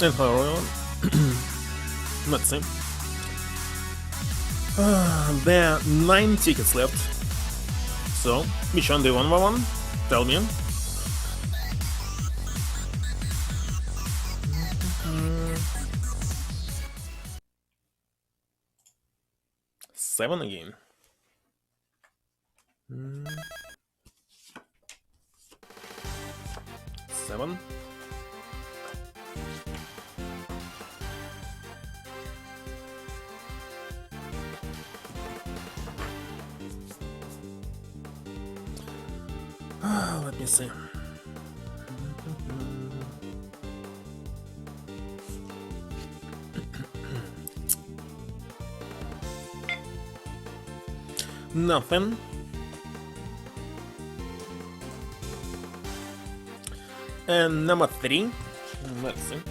And hello everyone. Let's see. There are 9 tickets left. So, which one do you want, one? Tell me. Seven again. Seven. Let me see. Nothing. And number 3. Let's see.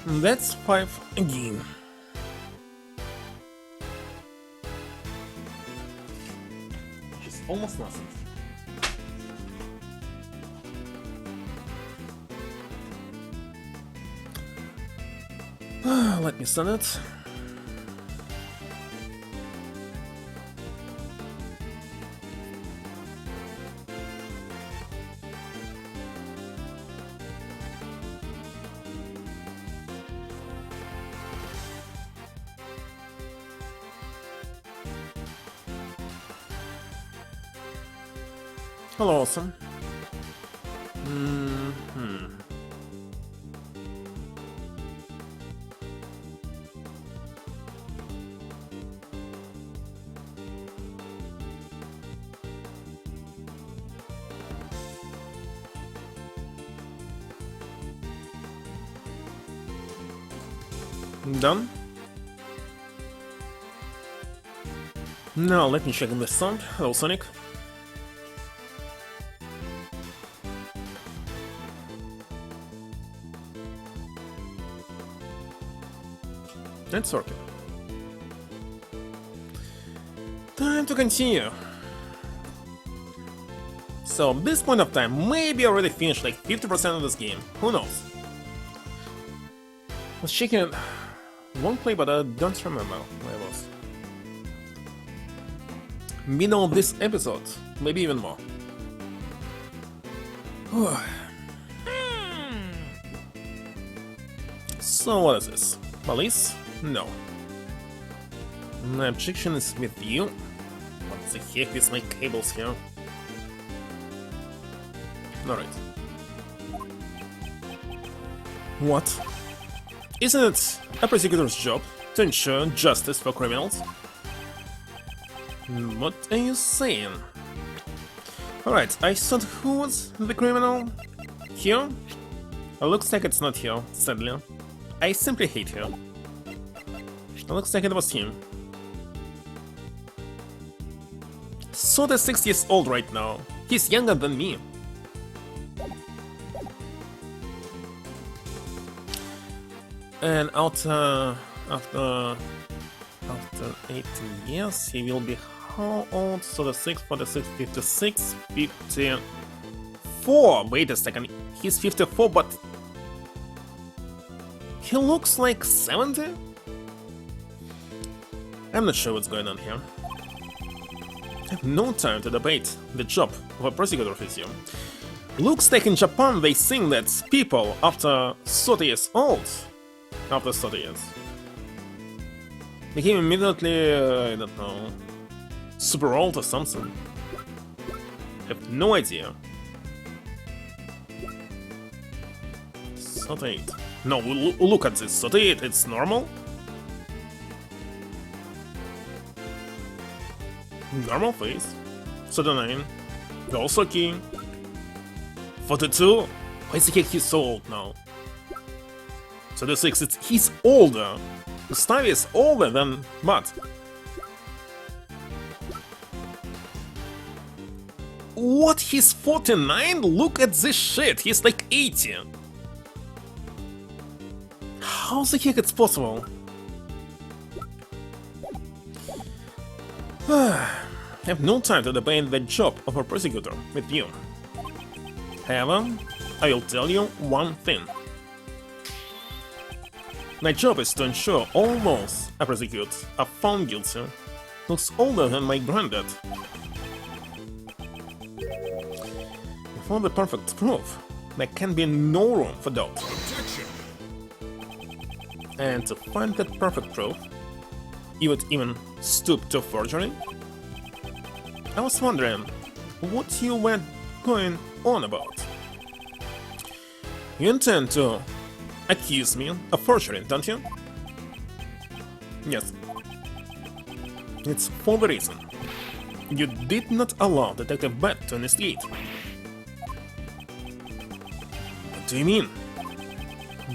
That's 5 again. Which is almost nothing. Let me send it. Hello, awesome. Done. Now let me check the sound. Hello, Sonic. It's working. Time to continue. So, at this point of time, maybe I already finished like 50% of this game. Who knows? I was checking it. Long play, but I don't remember where I was. Middle of this episode, maybe even more. So, what is this? Police? No. My objection is with you. What the heck is my cables here? Alright. What? Isn't it a prosecutor's job to ensure justice for criminals? What are you saying? Alright, I thought who was the criminal? Here? Looks like it's not here, sadly. I simply hate here. Looks like it was him. So they're 6 years old right now. He's younger than me. And after 18 years, he will be how old? So the 6, 46, 56, 54. Wait a second, he's 54, but he looks like 70? I'm not sure what's going on here. I have no time to debate the job of a prosecutor with you. Looks like in Japan they think that people after 30 years old, after 30 years, became immediately, I don't know, super old or something. I have no idea. 38. No, look at this, 38, it's normal? Normal face. 39. Also key. 42. Why is the heck he's so old now? 36. He's older. Gustav is older than Matt. What? He's 49? Look at this shit. He's like 80. How the heck it's possible? I have no time to debate the job of a prosecutor with you. However, I will tell you one thing. My job is to ensure all those I prosecute are found guilty. Looks older than my granddad. For the perfect proof, there can be no room for doubt. And to find that perfect proof, you would even stoop to forgery? I was wondering what you were going on about. You intend to accuse me of forgery, don't you? Yes. It's for the reason you did not allow Detective Bat to investigate. What do you mean?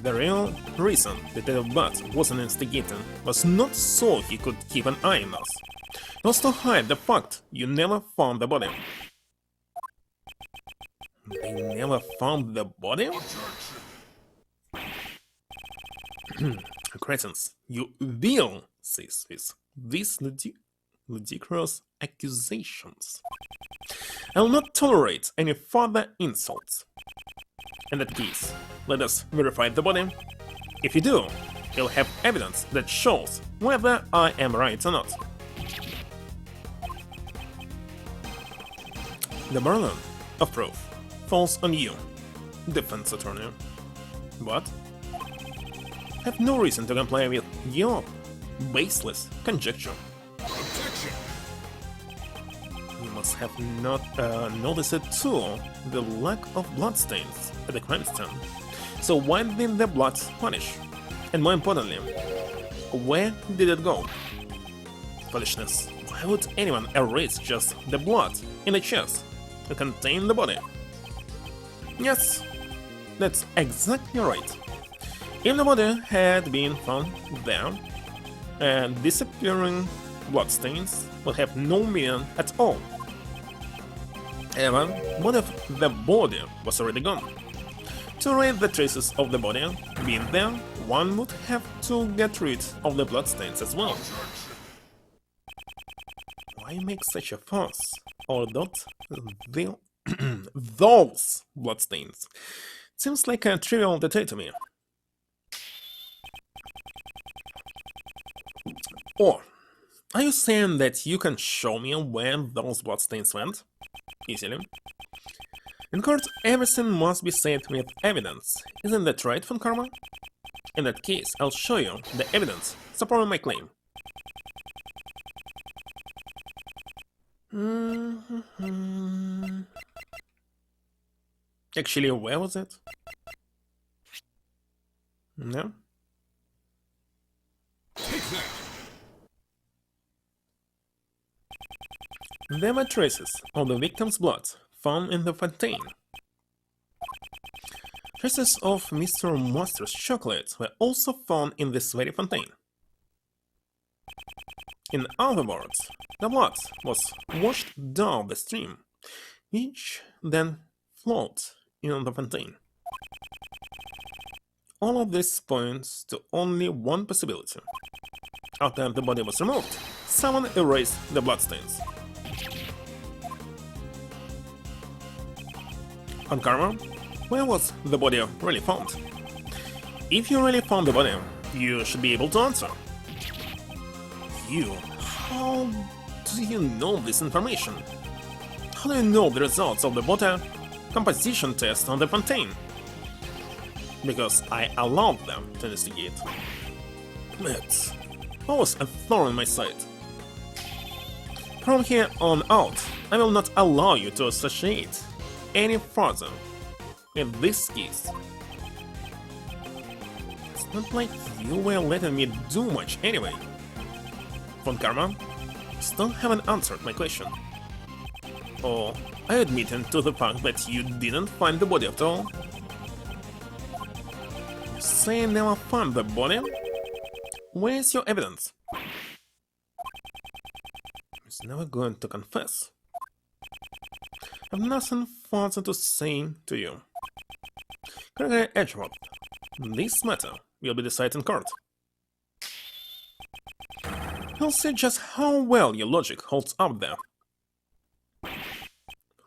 The real reason Detective Bat wasn't investigating was not so he could keep an eye on us. It was to hide the fact you never found the body. They never found the body? Cretins, you will cease with these ludicrous accusations. I will not tolerate any further insults. In that case, let us verify the body. If you do, you'll have evidence that shows whether I am right or not. The burden of proof falls on you, defense attorney. But I have no reason to comply with your baseless conjecture. You must have not noticed too the lack of bloodstains at the crime scene. So why did the blood vanish? And more importantly, where did it go? Foolishness. Why would anyone erase just the blood in the chest to contain the body? Yes, that's exactly right. If the body had been found there, and disappearing bloodstains would have no meaning at all. However, what if the body was already gone? To erase the traces of the body being there, one would have to get rid of the bloodstains as well. Why make such a fuss? Or those bloodstains? Seems like a trivial detail to me. Or, are you saying that you can show me where those bloodstains went? Easily. In court, everything must be said with evidence. Isn't that right, Von Karma? In that case, I'll show you the evidence supporting my claim. Actually, where was it? No? There were traces of the victim's blood found in the fontaine. Traces of Mr. Monster's chocolate were also found in this very fontaine. In other words, the blood was washed down the stream, which then flowed in the fontaine. All of this points to only one possibility. After the body was removed, someone erased the bloodstains. On Karma, where was the body really found? If you really found the body, you should be able to answer. You? How do you know this information? How do you know the results of the water composition test on the fontaine? Because I allowed them to investigate. It's always a thorn in my side. From here on out, I will not allow you to associate any further in this case. It's not like you were letting me do much anyway. Von Karma, you still haven't answered my question. Or are you admitting to the fact that you didn't find the body after all? You say you never found the body? Where's your evidence? He's never going to confess. I have nothing further to say to you. Gregory Edgeworth, this matter will be decided in court. You'll see just how well your logic holds up there.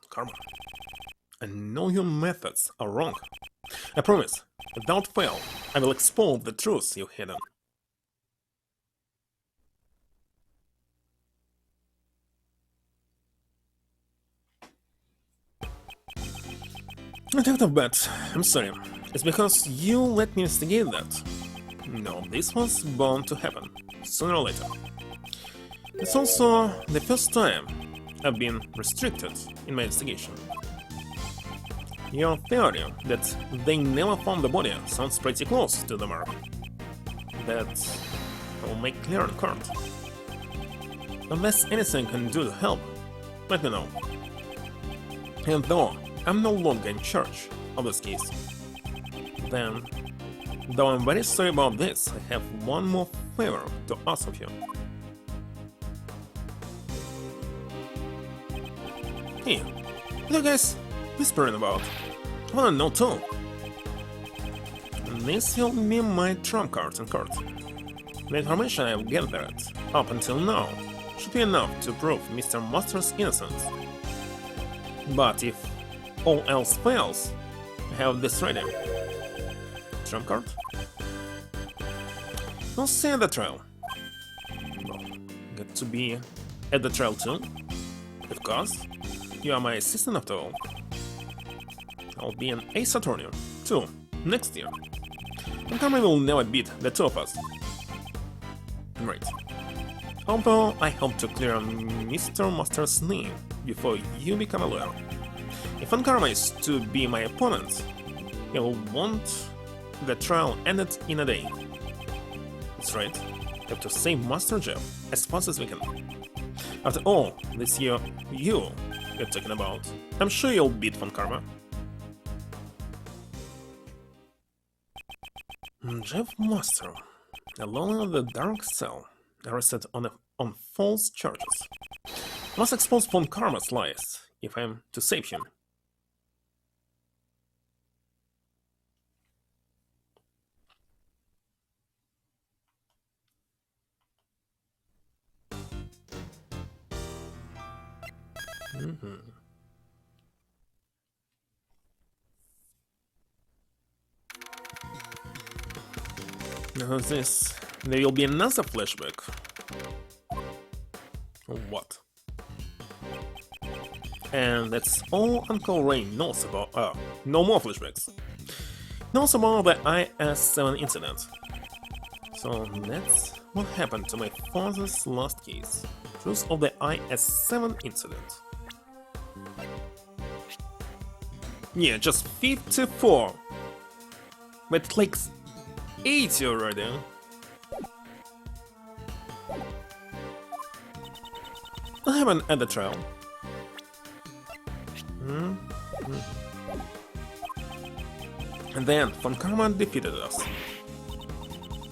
Karma. I know your methods are wrong. I promise, without fail, I will expose the truth you hidden. I took the bet. I'm sorry. It's because you let me investigate that. No, this was bound to happen, sooner or later. It's also the first time I've been restricted in my investigation. Your theory that they never found the body sounds pretty close to the mark. That will make clear in court. Unless anything can do to help, let me know. And though I'm no longer in charge of this case, then, though I'm very sorry about this, I have one more favor to ask of you. Hey, what are you guys whispering about? I wanna know too. This will be my trump card in court. The information I've gathered up until now should be enough to prove Mr. Master's innocence. But if all else fails, I have this ready. Trump card? We'll see at the trial. Well, get to be at the trial too. Of course, you are my assistant after all. I'll be an ace attorney too, next year. And Karma will never beat the two of us. Right. Although I hope to clear Mr. Master's name before you become a lawyer. If Karma is to be my opponent, he'll want the trial ended in a day. That's right, we have to save Master Jeff as fast as we can. After all, this year you're talking about, I'm sure you'll beat Karma. Jeff Master, alone in the dark cell, arrested on false charges. Must expose Karma's lies if I'm to save him. Now this, there will be another flashback. What? And that's all Uncle Ray knows about. No more flashbacks. Knows about the IS-7 incident. So that's what happened to my father's last case. Truth of the IS-7 incident. Yeah, just 54. But it likes 80 already. What happened at the trial? And then Karma defeated us.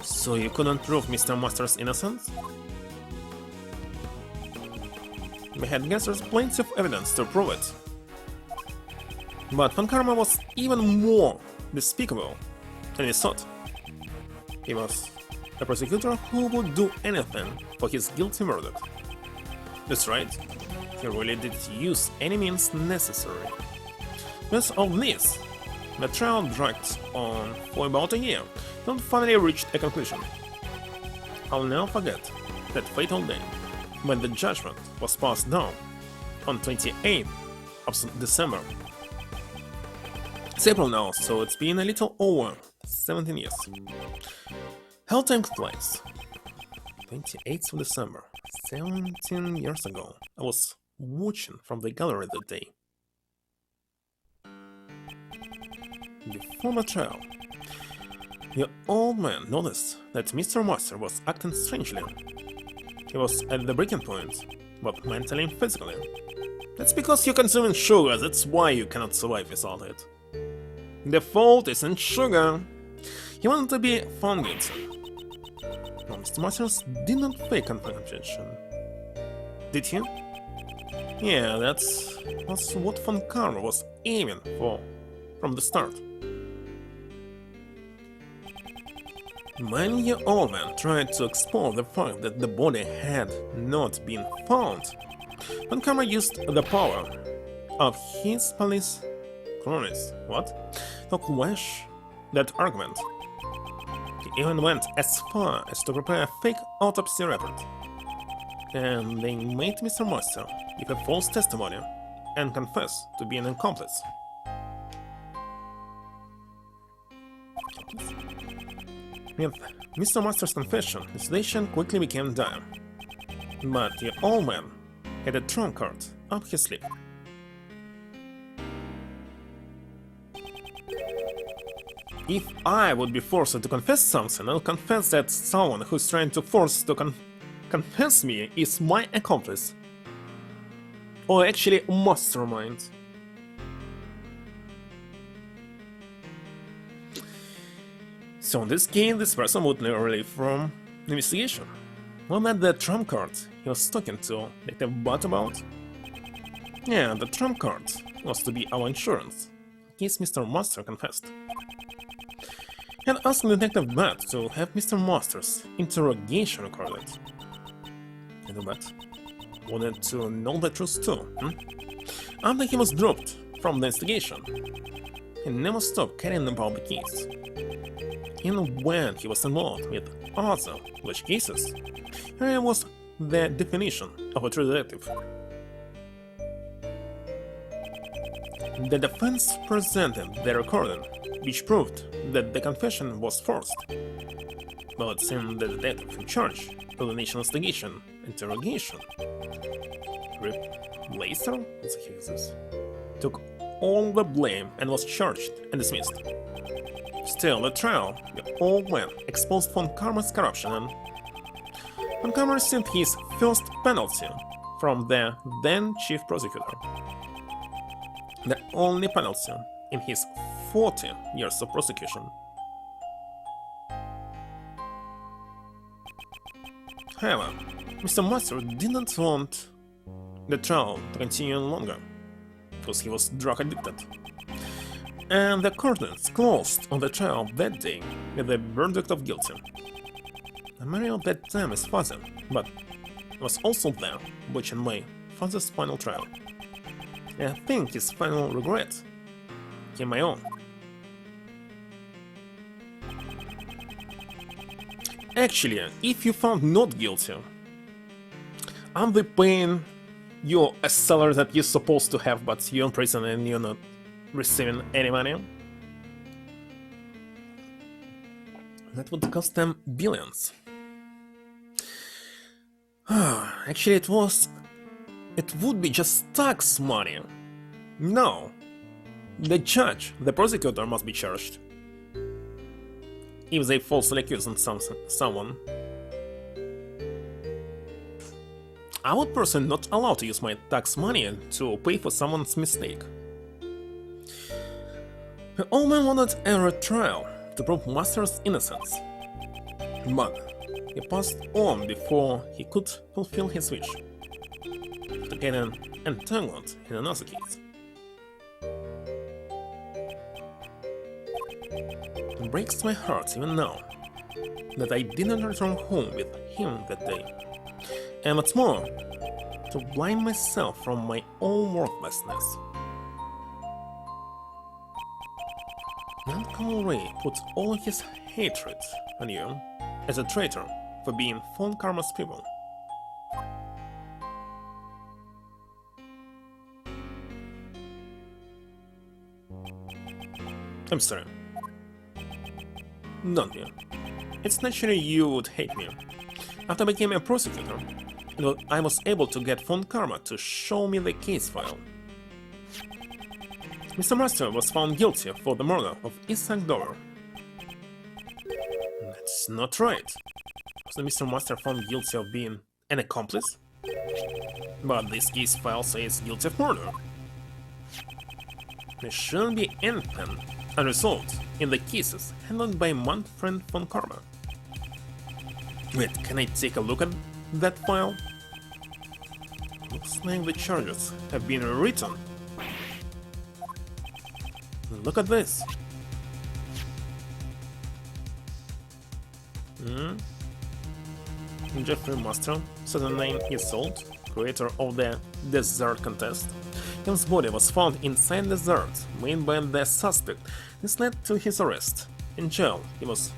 So you couldn't prove Mr. Master's innocence? We had gathered plenty of evidence to prove it. But Karma was even more despicable than we thought. He was a prosecutor who would do anything for his guilty verdict. That's right, he really did use any means necessary. Because of this, the trial dragged on for about a year, and finally reached a conclusion. I'll never forget that fatal day, when the judgment was passed down on 28th of December. It's April now, so it's been a little over 17 years. How time flies. 28th of December, 17 years ago, I was watching from the gallery that day. Before the trial, the old man noticed that Mr. Master was acting strangely. He was at the breaking point, both mentally and physically. That's because you're consuming sugar, that's why you cannot survive without it. The fault isn't sugar. He wanted to be found guilty. No, Mr. Masters did not fake confrontation. Did he? Yeah, that's what Von Karma was aiming for from the start. Many-year-old man tried to explore the fact that the body had not been found. Von Karma used the power of his police clonies, to quash that argument. He even went as far as to prepare a fake autopsy report. And they made Mr. Master give a false testimony and confess to being an accomplice. With Mr. Master's confession, the situation quickly became dire. But the old man had a trump card up his sleeve. If I would be forced to confess something, I'll confess that someone who's trying to force to confess me is my accomplice. Or actually a mastermind. So in this case, this person would never relieve from the investigation. What about the trump card he was talking to Detective Butt about? Yeah, the trump card was to be our insurance, in case Mr. Master confessed. He had asked Detective Butt to have Mr. Master's interrogation recorded. Detective Butt wanted to know the truth too, After he was dropped from the investigation, he never stopped caring about the case. Even when he was involved with other such cases, he was the definition of a true detective. The defense presented the recording, which proved that the confession was forced. But since the detective in charge of the initial investigation interrogation, Blaster took all the blame and was charged and dismissed. Still, the trial, the old man exposed Von Karma's corruption, and Von Karma received his first penalty from the then chief prosecutor. The only penalty in his 40 years of prosecution. However, Mr. Master didn't want the trial to continue longer, because he was drug addicted. And the curtains closed on the trial that day with a verdict of guilty. I married at that time his father, but was also there watching my father's final trial. And I think his final regret became my own. Actually, if you found not guilty, aren't they paying you a salary that you're supposed to have, but you're in prison and you're not receiving any money? That would cost them billions. Actually, it would be just tax money. No. The judge, the prosecutor must be charged. If they falsely accuse someone. I would personally not allow to use my tax money to pay for someone's mistake. The old man wanted a trial to prove Master's innocence, but he passed on before he could fulfill his wish to get entangled in another case. It breaks my heart even now that I didn't return home with him that day, and what's more, to blind myself from my own worthlessness. Uncle Ray put all his hatred on you as a traitor for being Von Karma's people. I'm sorry. Don't be. It's natural you would hate me. After I became a prosecutor, I was able to get Von Karma to show me the case file. Mr. Master was found guilty for the murder of Isaac Dover. That's not right. Was Mr. Master found guilty of being an accomplice? But this case file says guilty of murder. There shouldn't be anything unresolved in the cases handled by my friend Von Karma. Wait, can I take a look at that file? Looks like the charges have been rewritten. Look at this. Jeffrey Master, 79 years old, creator of the Desert Contest. His body was found inside the desert made by the suspect. This led to his arrest. In jail, he was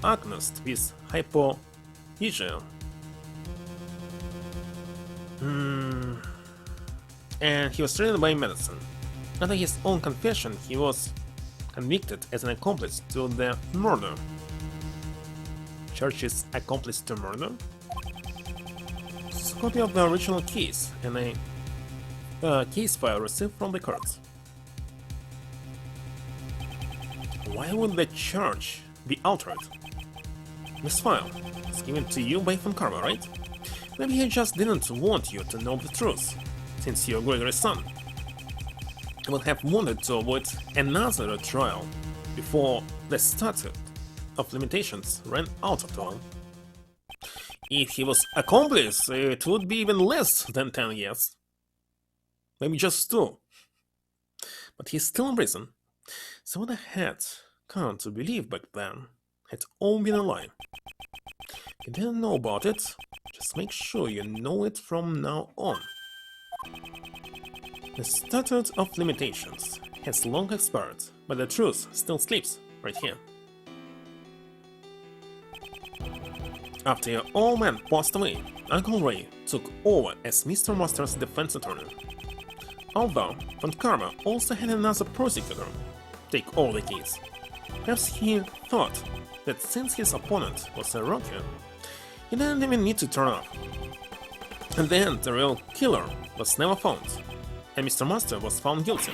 diagnosed with hypoesia. And he was treated by medicine. Under his own confession, he was convicted as an accomplice to the murder. Church's accomplice to murder? It's a copy of the original case and a case file received from the court. Why would the charge be altered? This file is given to you by Karma, right? Maybe he just didn't want you to know the truth, since you're Gregory's son. He would have wanted to avoid another trial before the statute of limitations ran out of time. If he was accomplice, it would be even less than 10 years. Maybe just 2. But he's still in prison. So what I had come to believe back then had all been a lie. If you didn't know about it, just make sure you know it from now on. The statute of limitations has long expired, but the truth still sleeps right here. After your old man passed away, Uncle Ray took over as Mr. Master's defense attorney. Although Karma also had another prosecutor take over the case. Perhaps he thought that since his opponent was a rookie, he didn't even need to turn up. And then the real killer was never found, and Mr. Master was found guilty.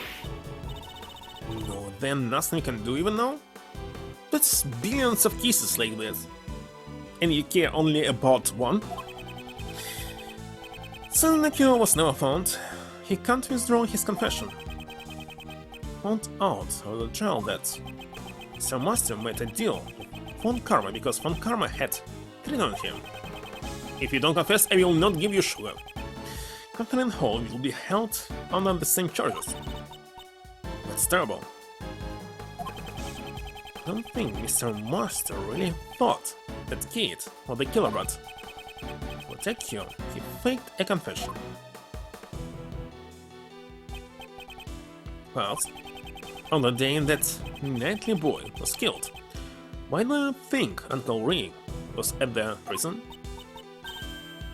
No, then nothing you can do even now? That's billions of cases like this. And you care only about one? Since the killer was never found, he can't withdraw his confession. Found out of the trial that Mr. Master made a deal with Karma because Karma had threatened him. If you don't confess, I will not give you sugar. Catherine Hall will be held under the same charges. That's terrible. I don't think Mr. Master really thought that Kate was the killer, but to protect you, he faked a confession. Well, on the day that Nightly Boy was killed, why do you think Uncle Ray was at the prison?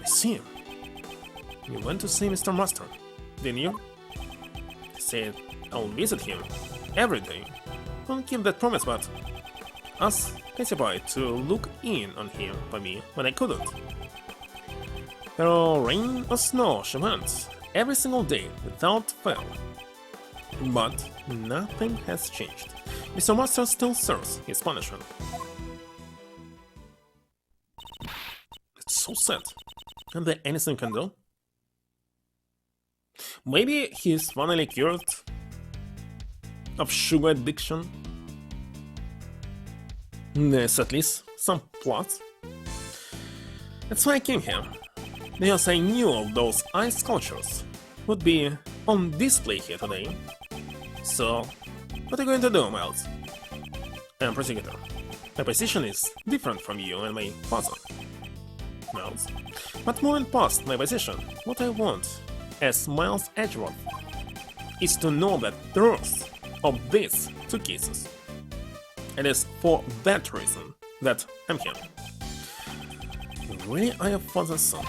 I see. You went to see Mr. Master, didn't you? I said I'll visit him every day. Couldn't keep that promise, but asked Kenji to look in on him for me when I couldn't. Through rain or snow, she went every single day without fail. But nothing has changed. Mr. Master still serves his punishment. It's so sad. Is there anything you can do? Maybe he's finally cured of sugar addiction? There's at least some plot. That's why I came here, because I knew all those ice sculptures would be on display here today. So, what are you going to do, Miles? I'm prosecutor. My position is different from you and my father, Miles. But moving past my position, what I want, as Miles Edgeworth, is to know the truth of these 2 cases. It is for that reason that I'm here. You really are your father's son.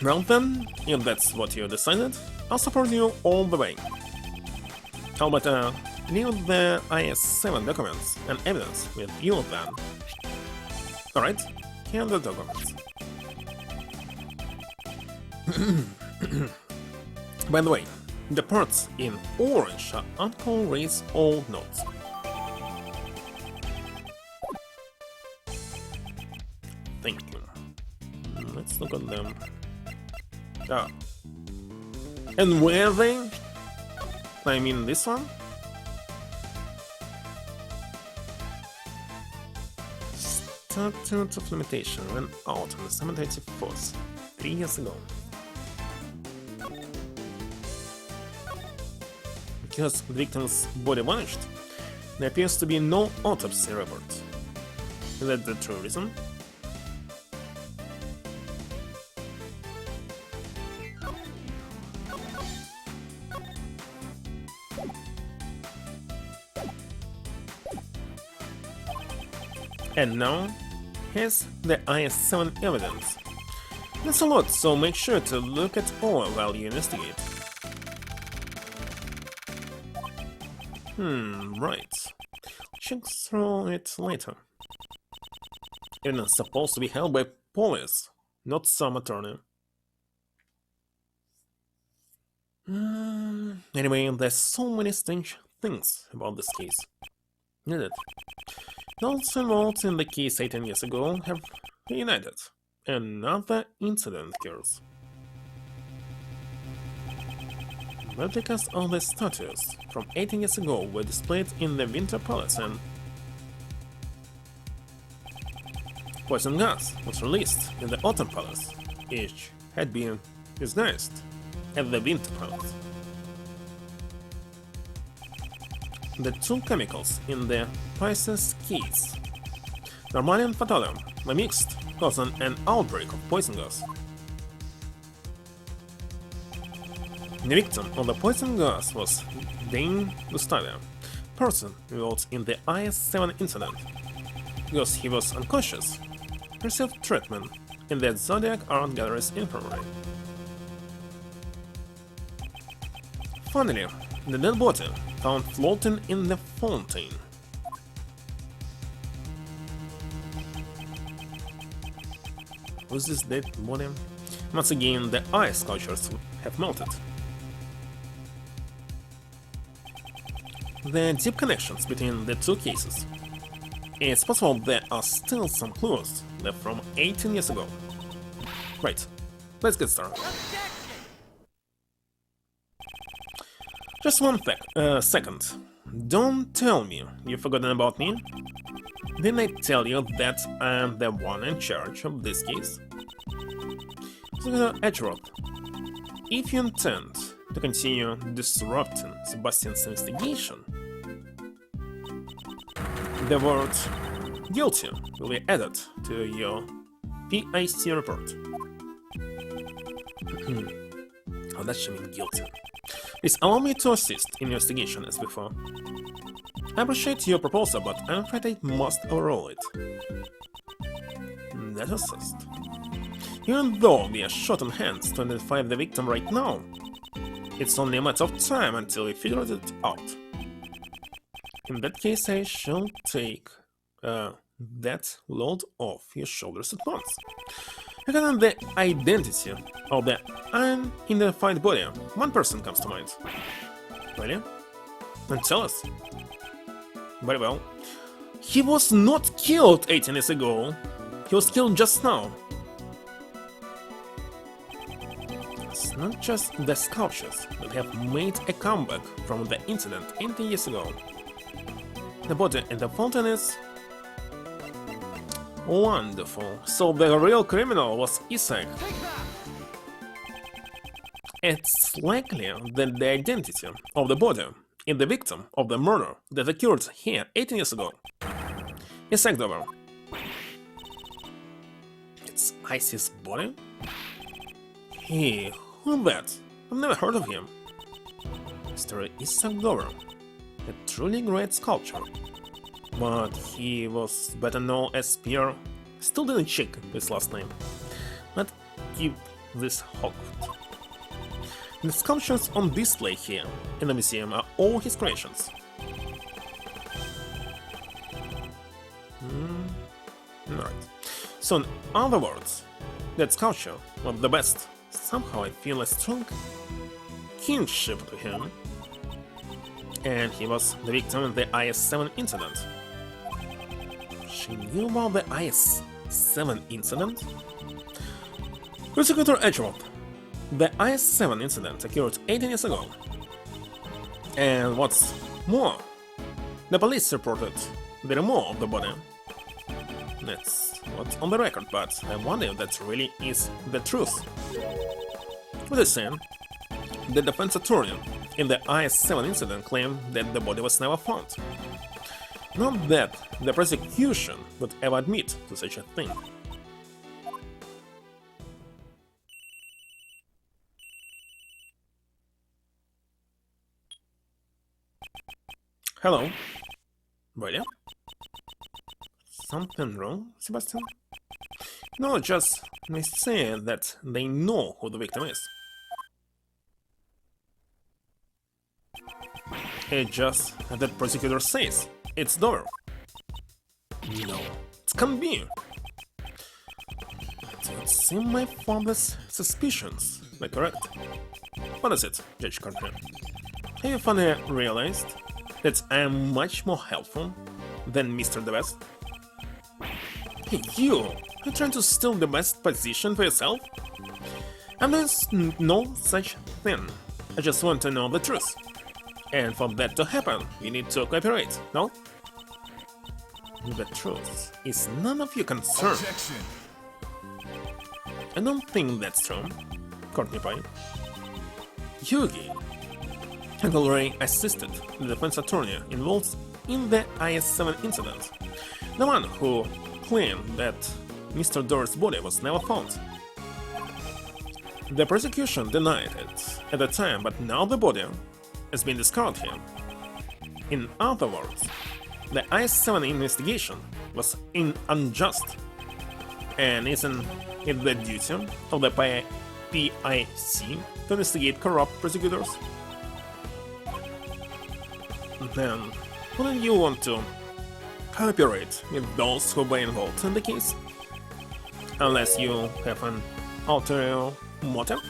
Well then, if that's what you decided, I'll support you all the way. How about leave the IS-7 documents and evidence with you then? Alright, here are the documents. By the way, the parts in orange are Uncle Ray's old notes. Thank you. Let's look at them. Ah. And where are they? I mean this one? Statute of Limitation ran out on the 7th 3 years ago. because the victim's body vanished, there appears to be no autopsy report. Is that the true reason? And now, here's the IS-7 evidence. That's a lot, so make sure to look at all while you investigate. Right. Check through it later. It's supposed to be held by police, not some attorney. Anyway, there's so many strange things about this case. Isn't it? Those involved in the case 18 years ago have reunited. Another incident occurs. Replicas of the statues from 18 years ago were displayed in the Winter Palace, and poison gas was released in the Autumn Palace. Each had been disguised at the Winter Palace. The two chemicals in the Pisces case, Normalium and Fatalium, were mixed, causing an outbreak of poison gas. The victim of the poison gas was Dane Gustavia, person involved in the IS-7 incident. Because he was unconscious, received treatment in the Zodiac Art Gallery's infirmary. Finally, the dead body found floating in the fountain. Who's this dead body? Once again, the ice sculptures have melted. There are deep connections between the two cases. It's possible there are still some clues left from 18 years ago. Right, let's get started. Just one second. Don't tell me you've forgotten about me. Didn't I tell you that I'm the one in charge of this case? So, Edgeworth, if you intend to continue disrupting Sebastian's investigation, the word guilty will be added to your PIC report. Oh, that should mean guilty. Please allow me to assist in your investigation as before. I appreciate your proposal, but I'm afraid I must overrule it. That assist. Even though we are short on hands to identify the victim right now, it's only a matter of time until we figure it out. In that case, I shall take that load off your shoulders at once. Regarding the identity of the unidentified body, one person comes to mind. Really? Then tell us. Very well. He was not killed 18 years ago. He was killed just now. It's not just the sculptures that have made a comeback from the incident 18 years ago. The body in the fountain is wonderful. So the real criminal was Isaac. It's likely that the identity of the body is the victim of the murder that occurred here 18 years ago. Isaac Dover. It's Isaac's body? Hey, who's that? I've never heard of him. Mr. Isaac Dover. A truly great sculptor. But he was better known as Pierre. Still didn't check his last name. Let's keep this hooked. The sculptures on display here in the museum are all his creations. Right. So in other words, that sculpture was the best. Somehow I feel a strong kinship to him. And he was the victim of the IS-7 incident. She knew about the IS-7 incident? Prosecutor Edgeworth, the IS-7 incident occurred 18 years ago. And what's more, the police reported the removal of the body. That's what's on the record, but I wonder if that really is the truth. With this saying, the defense attorney in the IS-7 incident claim that the body was never found. Not that the prosecution would ever admit to such a thing. Hello. Really? Something wrong, Sebastian? No, just they say that they know who the victim is. It's just that the prosecutor says it's Dover. No, it can't be. It seems my father's suspicions. Am I correct? What is it, Judge Carter? Have you finally realized that I am much more helpful than Mr. The Best? Hey, you! You're trying to steal the best position for yourself? And there's no such thing. I just want to know the truth. And for that to happen, we need to cooperate, no? The truth is none of your concern. Objection. I don't think that's true. Courtney Pine. Yugi. Uncle Ray assisted the defense attorney involved in the IS-7 incident. The one who claimed that Mr. Doer's body was never found. The prosecution denied it at the time, but now the body has been discarded here. In other words, the IS-7 investigation was unjust, and isn't it the duty of the PIC to investigate corrupt prosecutors? Then, wouldn't you want to cooperate with those who were involved in the case? Unless you have an ulterior motive?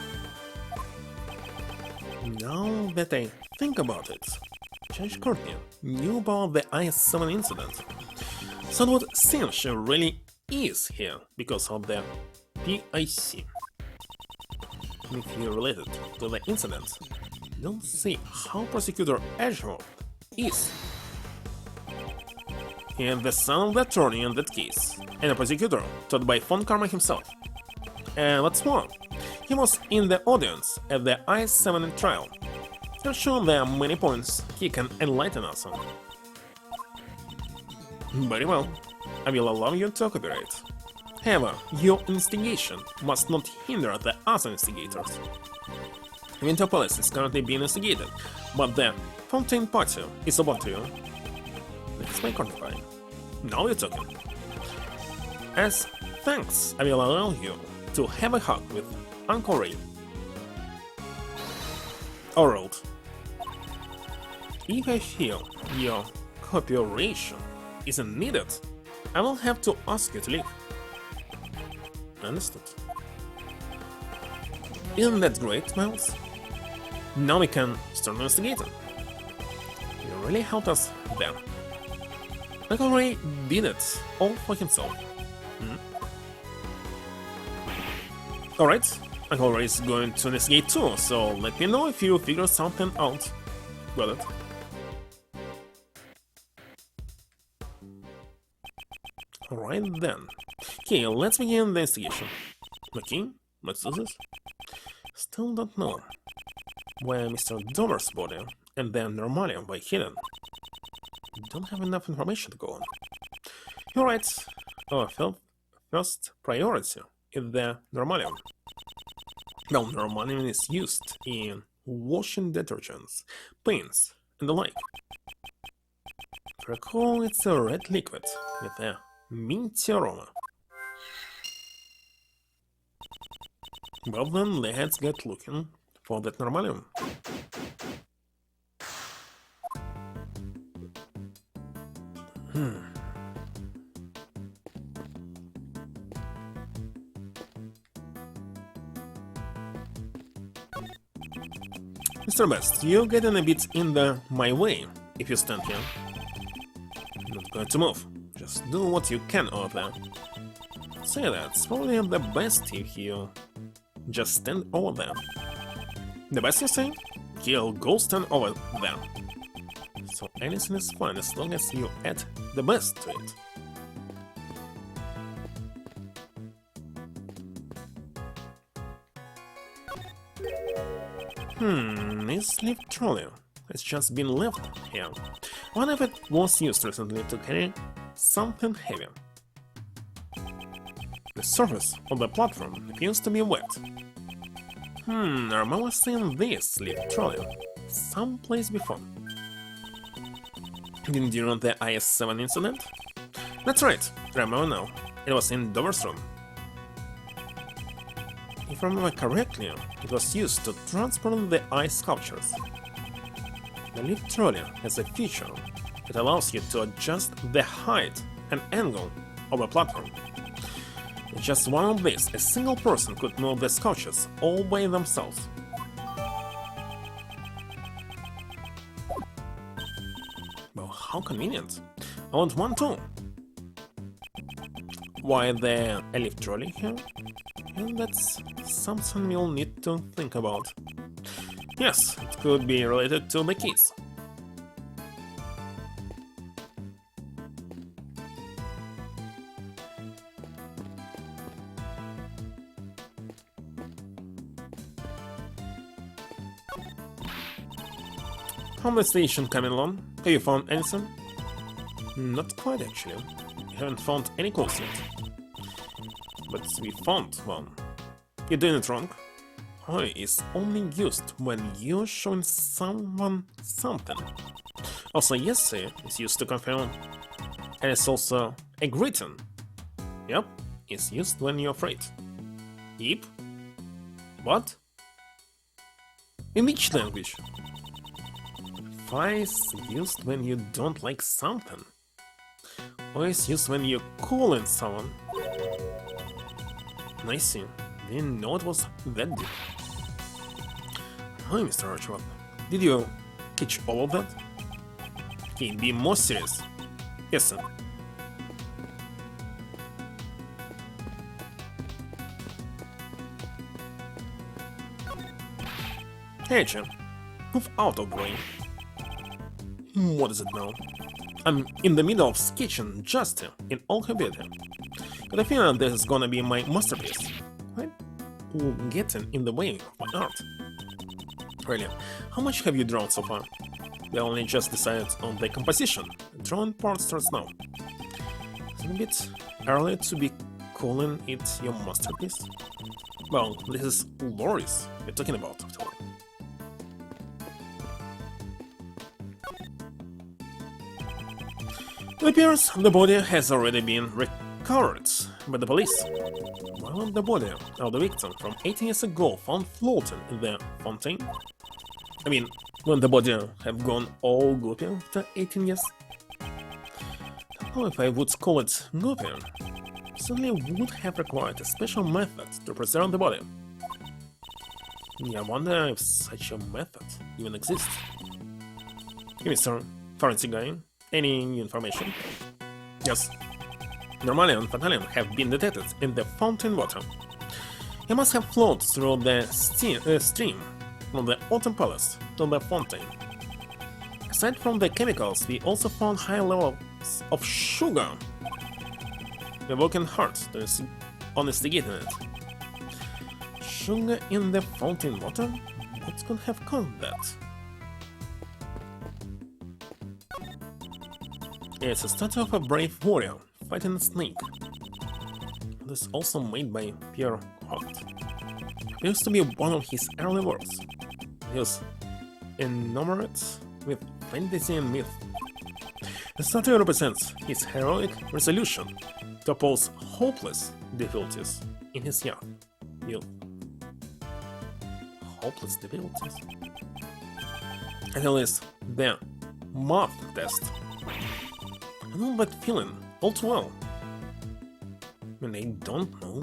Now that I think about it, Judge Courtney knew about the IS-7 incident, so it would seem she really is here because of the PIC. If you related to the incident, don't see how Prosecutor Edgeworth is. He is the son of the attorney in that case, and a prosecutor taught by Von Karma himself. And what's more, he was in the audience at the IS-7 trial. I'm sure there are many points he can enlighten us on. Very well, I will allow you to cooperate. However, your investigation must not hinder the other investigators. Winter Palace is currently being investigated, but the Fountain Party is open to you. That's my quantify. Now you're talking. As thanks, I will allow you to have a hug with Uncle Ray. Alright. If I feel your cooperation isn't needed, I will have to ask you to leave. Understood. Isn't that great, Miles? Now we can start investigating. You really helped us there. Uncle Ray did it all for himself. Alright, Uncle Ray is going to investigate too, so let me know if you figure something out. Got it? Alright then. Okay, let's begin the investigation. Okay, let's do this. Still don't know where Mr. Dover's body and the Normalium were hidden. Don't have enough information to go on. You're right. Our first priority is the Normalium. Well, Normalium is used in washing detergents, paints, and the like. Recall it's a red liquid with a minty aroma. Well then, let's get looking for that Normalium. Mr. Best, you're getting a bit in my way if you stand here. Not going to move. Just do what you can over there. Say that's probably the best if you just stand over there. The best you say? He'll go stand over there. So anything is fine as long as you add the best to it. This lift trolley has just been left here. One of it was used recently to carry something heavy. The surface of the platform appears to be wet. I remember seeing this lift trolley someplace before. During the IS-7 incident? That's right, I remember now. It was in Dover's room. If I remember correctly, it was used to transport the ice sculptures. The lift trolley has a feature that allows you to adjust the height and angle of a platform. With just one of these, a single person could move the sculptures all by themselves. Well, how convenient! I want one too! Why the lift trolley here? And that's something we'll need to think about. Yes, it could be related to the keys. How's the station coming along? Have you found anything? Not quite actually. We haven't found any clues yet. But we found one. You're doing it wrong. Oi is only used when you're showing someone something. Also, yes is used to confirm. And it's also a greeting. Yep, it's used when you're afraid. Yep. What? In which language? Fi is used when you don't like something. Or is used when you're calling someone. I see. Didn't know it was that deep. Hi, Mr. Archibald. Did you catch all of that? Okay, be more serious. Yes, sir. Hey, champ. Move out of the way. What is it now? I'm in the middle of sketching Justin in all her beauty. But I feel this is gonna be my masterpiece. Right? Getting in the way of my art. Really, how much have you drawn so far? We only just decided on the composition. The drawing part starts now. It's a bit early to be calling it your masterpiece. Well, this is Loris we're talking about, after all. It appears the body has already been recovered by the police. While the body of the victim from 18 years ago found floating in the fountain. I mean, when the body have gone all goopy after 18 years. I don't know if I would call it goopy. Certainly would have required a special method to preserve the body. I wonder if such a method even exists. Hey, Mr. Forensic guy. Any new information? Yes. Normalian and Fatalian have been detected in the fountain water. He must have flowed through the stream from the Autumn Palace to the fountain. Aside from the chemicals, we also found high levels of sugar. We're working hard on investigating it. Sugar in the fountain water? What could have caused that? It's a statue of a brave warrior fighting a snake. This is also made by Pierre Hart. Appears to be one of his early works. He was enamored with fantasy and myth. The statue represents his heroic resolution to oppose hopeless difficulties in his youth. Hopeless difficulties? And it is the math test. I know that feeling all too well. When I don't know.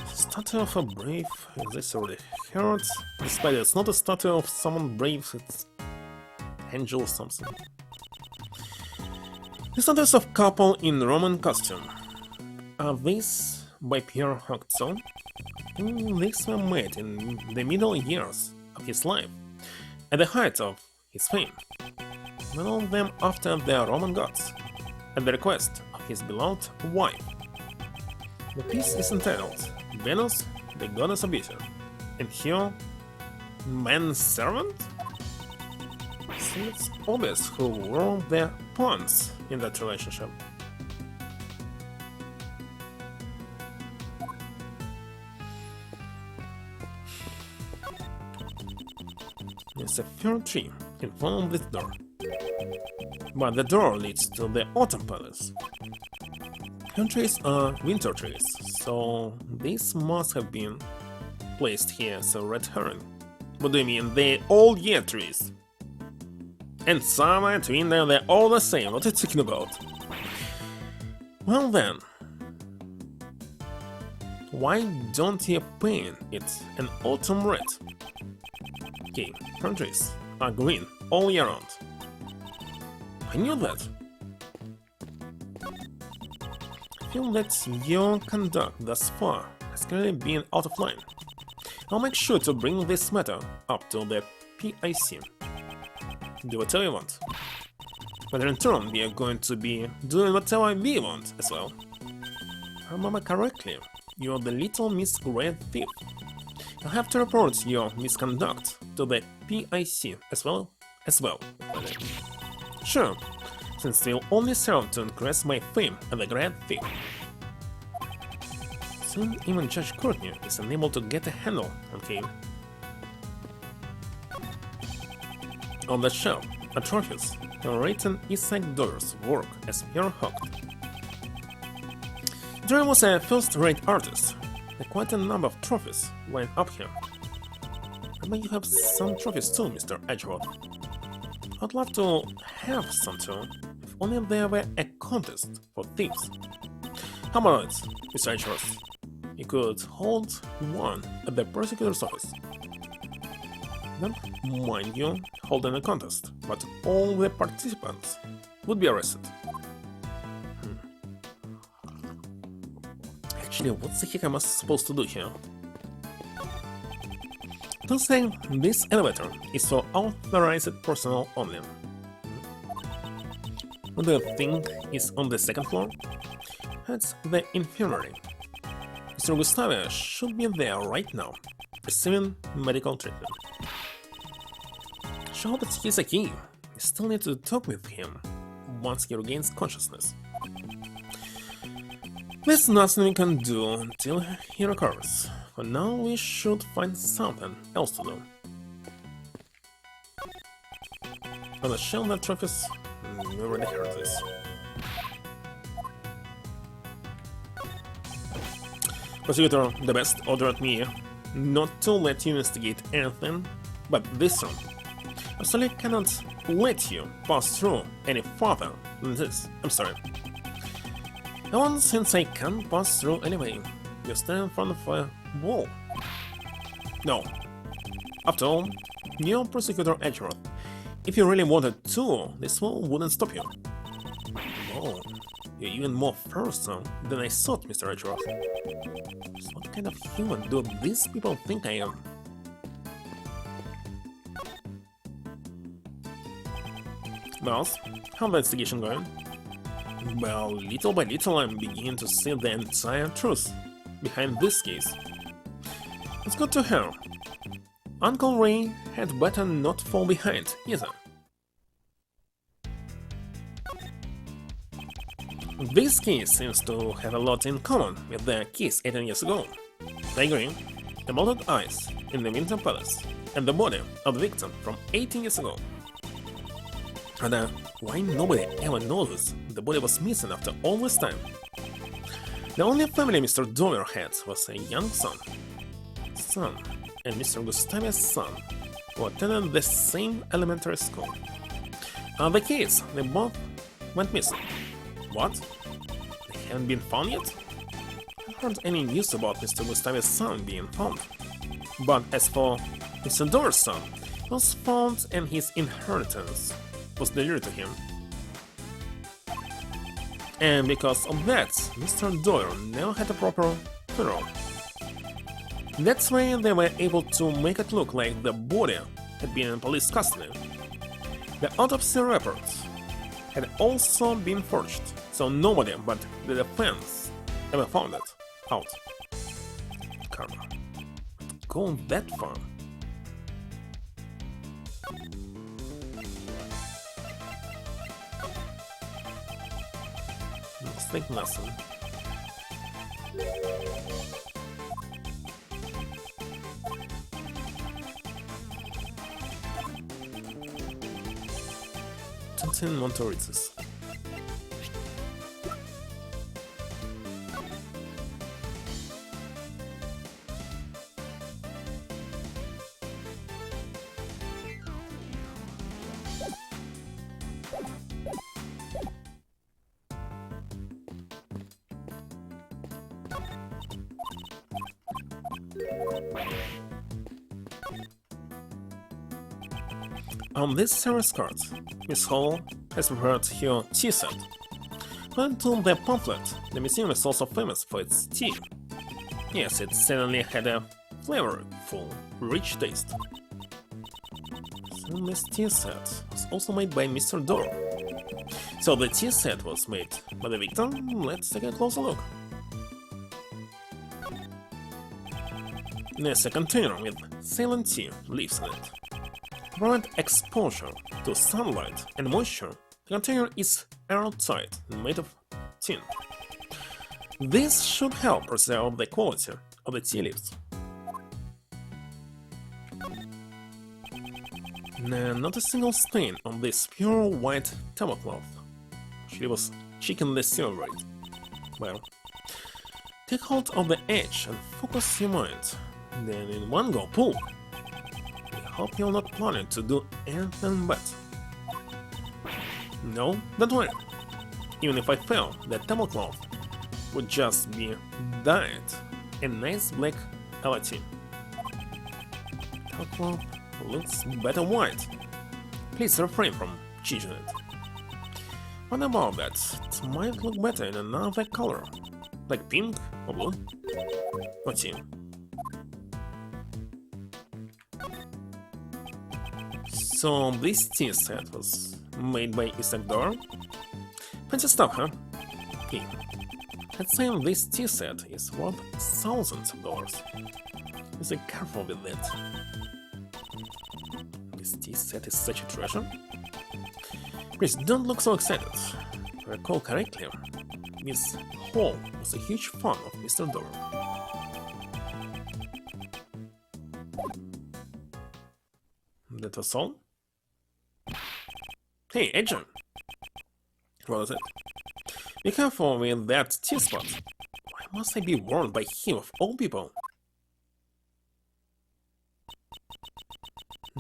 Statue of a brave, this already heard. Despite it's not a statue of someone brave, it's angel or something. The statues of couple in Roman costume. Are these by Pierre Hocton? These were made in the middle years of his life, at the height of his fame. One of them after the Roman gods, at the request of his beloved wife. The piece is entitled Venus, the Goddess of Beauty. And here, manservant? So it's obvious who were the pawns in that relationship. There's a fir tree in front of this door, but the door leads to the Autumn Palace. Fir trees are winter trees, so these must have been placed here as a red herring. What do you mean, they're all year trees? And somewhere between them, they're all the same, what are you talking about? Well then, why don't you paint it an autumn red? Okay, fir trees are green all year round. I knew that. I feel that your conduct thus far has clearly been out of line. I'll make sure to bring this matter up to the PIC. Do whatever you want. But in turn, we are going to be doing whatever we want as well. If I remember correctly, you're the little Miss Red Thief. You'll have to report your misconduct to the PIC as well. Sure, since they'll only serve to increase my fame as a Red Thief. Soon even Judge Courtney is unable to get a handle on him. On the shelf are trophies written Isaac Doyle's work as Pierre Hooked. Doyle was a first-rate artist, with quite a number of trophies lined up here. I bet you have some trophies too, Mr. Edgeworth. I'd love to have some too, if only there were a contest for thieves. How about it, Mr. Edgeworth? You could hold one at the prosecutor's office. Not mind you, holding a contest, but all the participants would be arrested. Actually, what the heck am I supposed to do here? Don't say this elevator is for authorized personnel only. What do you think is on the second floor? That's the infirmary. Mr. Gustavia should be there right now, receiving medical treatment. Sure that he's okay. You still need to talk with him once he regains consciousness. There's nothing we can do until he recovers. For now, we should find something else to do. On the shelf that trophies, we already heard this. Prosecutor, the best ordered me not to let you investigate anything but this room. I simply cannot let you pass through any further than this. I'm sorry. And since I can't pass through anyway, you stand in front of a wall. No. After all, you're Prosecutor Edgeworth. If you really wanted to, this wall wouldn't stop you. Oh, you're even more fearsome than I thought, Mr. Edgeworth. So what kind of human do these people think I am? Boss, how's the investigation going? Well, little by little I'm beginning to see the entire truth behind this case. It's good to hear. Uncle Ray had better not fall behind, either. This case seems to have a lot in common with the case 18 years ago. I agree. The molded eyes in the Winter Palace and the body of the victim from 18 years ago. And why nobody ever noticed the body was missing after all this time? The only family Mr. Doyle had was a young son. And Mr. Gustavia's son, who attended the same elementary school. The kids, they both went missing. What? They haven't been found yet? I haven't heard any news about Mr. Gustavia's son being found. But as for Mr. Doyle's son, he was found and his inheritance was delivered to him. And because of that, Mr. Doyle never had a proper funeral. That's why they were able to make it look like the body had been in police custody. The autopsy reports had also been forged, so nobody but the defense ever found it out. Karma. go that far. Mistake lesson. Tintin Montoritis. On this series card, Miss Hall has prepared her tea set. According to the pamphlet, the museum is also famous for its tea. Yes, it certainly had a flavorful, rich taste. So this tea set was also made by Mr. Doro. So the tea set was made by the victor. Let's take a closer look. There's a container with Ceylon tea leaves in it. To prevent exposure to sunlight and moisture, the container is airtight and made of tin. This should help preserve the quality of the tea leaves. Not a single stain on this pure white tablecloth. She was checking the silver rate. Well, take hold of the edge and focus your mind. Then in one go, pull. I hope you're not planning to do anything but. No, don't worry. Even if I fail, the tablecloth would just be dyed a nice black LT. Tablecloth looks better white. Please refrain from changing it. What about that? It might look better in another color, like pink or blue or tea. So this tea set was made by Isagdor? Fancy stuff, huh? Okay. Let's say this tea set is worth thousands of dollars. Be careful with that. This tea set is such a treasure. Please don't look so excited. If I recall correctly, Miss Hall was a huge fan of Mr. Doro. That was all? Hey, agent! What is it? Be careful with that T-spot. Why must I be warned by him of all people?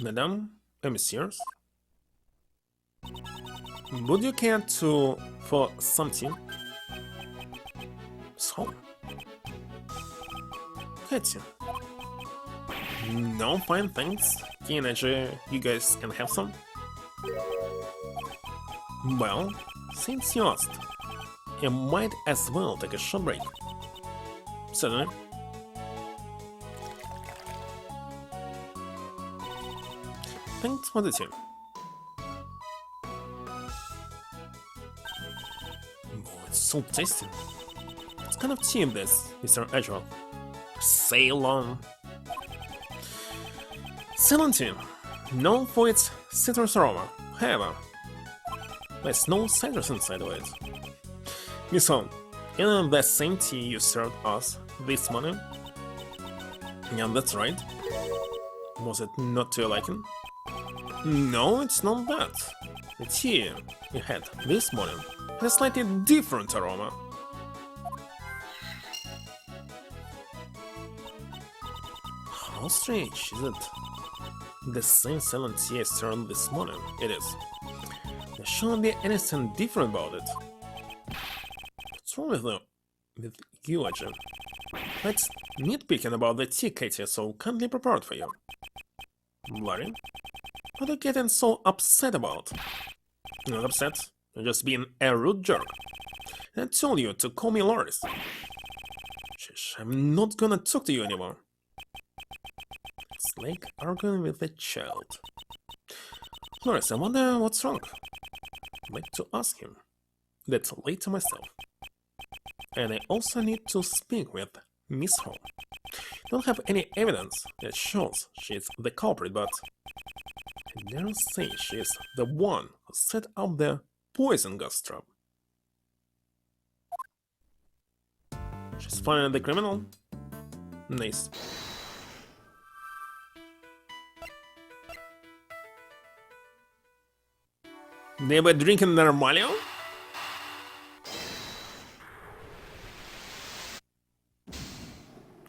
Madame, messieurs? Would you care for something? So? Katie. No, fine, thanks. Teenager, you guys can have some? Well, since you asked, you might as well take a short break. Certainly. Thanks for the tea. Oh, it's so tasty. What kind of tea is this, Mr. Agile? Ceylon. Ceylon tea, known for its citrus aroma. However, there's no citrus inside of it. Miss Hong, isn't that same tea you served us this morning? Yeah, that's right. Was it not to your liking? No, it's not that. The tea you had this morning had a slightly different aroma. How strange is it? The same Ceylon tea I served this morning, it is. There shouldn't be anything different about it. What's wrong with you, agent? Let's nitpicking about the tea Katie so kindly prepared for you. Larry? What are you getting so upset about? You're not upset, you're just being a rude jerk. I told you to call me Loris. Shush, I'm not gonna talk to you anymore. It's like arguing with a child. Loris, I wonder what's wrong. I'd like to ask him. That's later myself. And I also need to speak with Miss Hall. Don't have any evidence that shows she's the culprit, but I dare say she's the one who set up the poison gas trap. She's finally the criminal? Nice. They were drinking Normalio?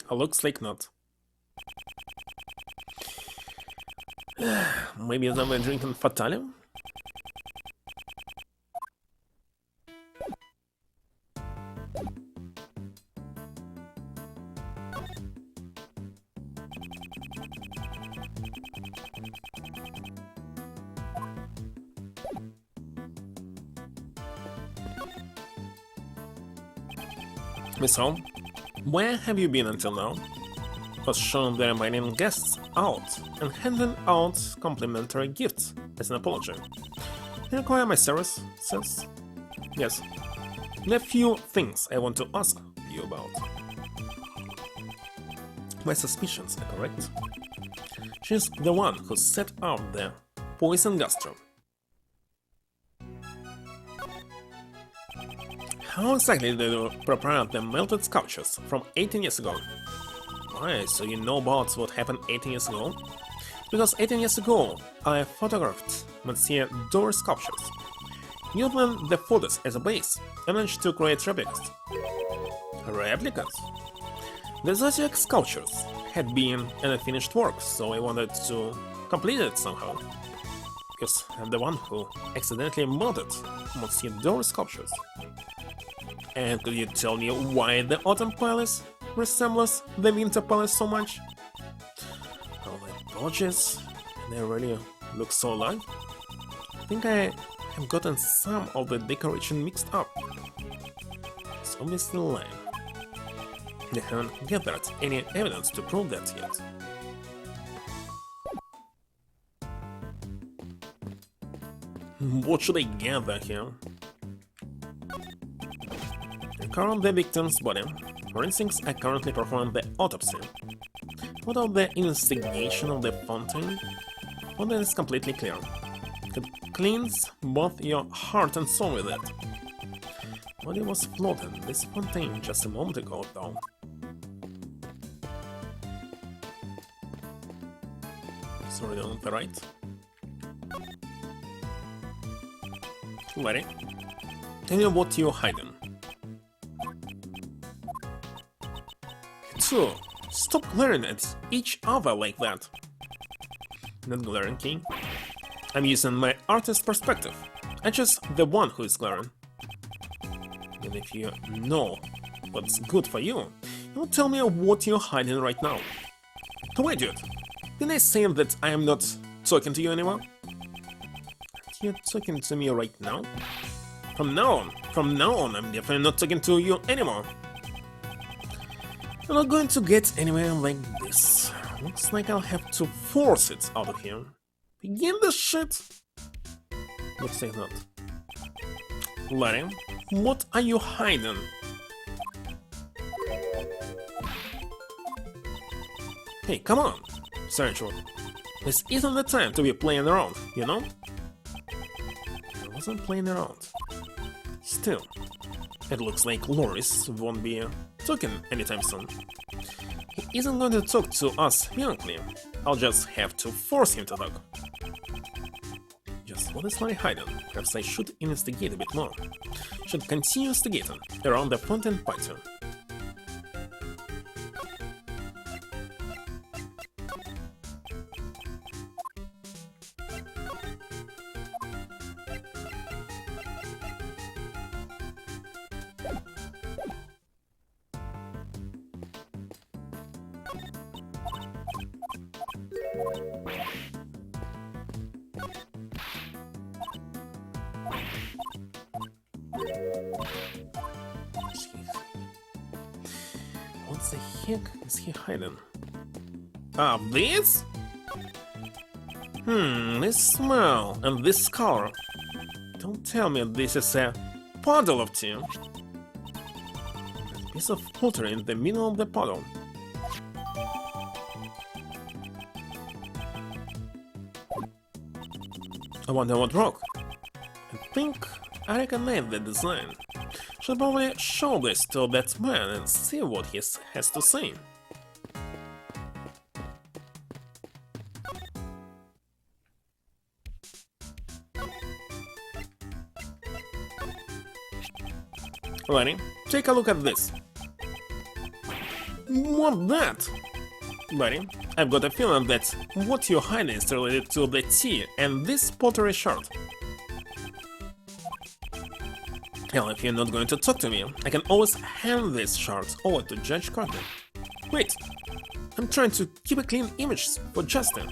Looks like not. Maybe they were drinking Fatalium? Miss Home, where have you been until now? Was shown their inviting guests out and handing out complimentary gifts as an apology. You require my service, sis? Yes. There are few things I want to ask you about. My suspicions are correct. She's the one who set up the poison gas trap. How exactly did you prepare the melted sculptures from 18 years ago? Why, so you know about what happened 18 years ago? Because 18 years ago, I photographed Monsieur Door's sculptures. Using the photos as a base, I managed to create replicas. Replicas? The Zodiac sculptures had been an unfinished work, so I wanted to complete it somehow. Because I'm the one who accidentally modded Monsieur Door's sculptures. And could you tell me why the Autumn Palace resembles the Winter Palace so much? All the dodges, they really look so alike. I think I have gotten some of the decoration mixed up. It's obviously lame. They haven't gathered any evidence to prove that yet. What should I gather here? Recover the victim's body. Forensics are currently performing the autopsy. What of the investigation of the fountain? Well, that is completely clear. It cleans both your heart and soul with it. Body was floating in this fountain just a moment ago, though. Sorry, on the right. Larry, tell me what you're hiding. So, stop glaring at each other like that. Not glaring, King. I'm using my artist perspective. I'm just the one who is glaring. And if you know what's good for you, you'll tell me what you're hiding right now. Oh, idiot! Didn't I say that I am not talking to you anymore? You're talking to me right now? From now on, I'm definitely not talking to you anymore. I'm not going to get anywhere like this. Looks like I'll have to force it out of here. Begin this shit? Looks like not. Larry, what are you hiding? Hey, come on! Sergeant, this isn't the time to be playing around, you know? I wasn't playing around. Still, it looks like Loris won't be talking anytime soon. He isn't going to talk to us violently. I'll just have to force him to talk. Just what is Larry hiding? Perhaps I should investigate a bit more. Should continue investigating around the fountain party. What the heck is he hiding? Ah, this? This smell and this color. Don't tell me this is a puddle of tea. A piece of pottery in the middle of the puddle. I wonder what rock. I think I recognize the design. Should probably show this to that man and see what he has to say. Lenny, take a look at this. What that? Buddy, I've got a feeling that what you're hiding is related to the tea and this pottery shard. Hell, if you're not going to talk to me, I can always hand this shard over to Judge Carter. Wait, I'm trying to keep a clean image for Justin.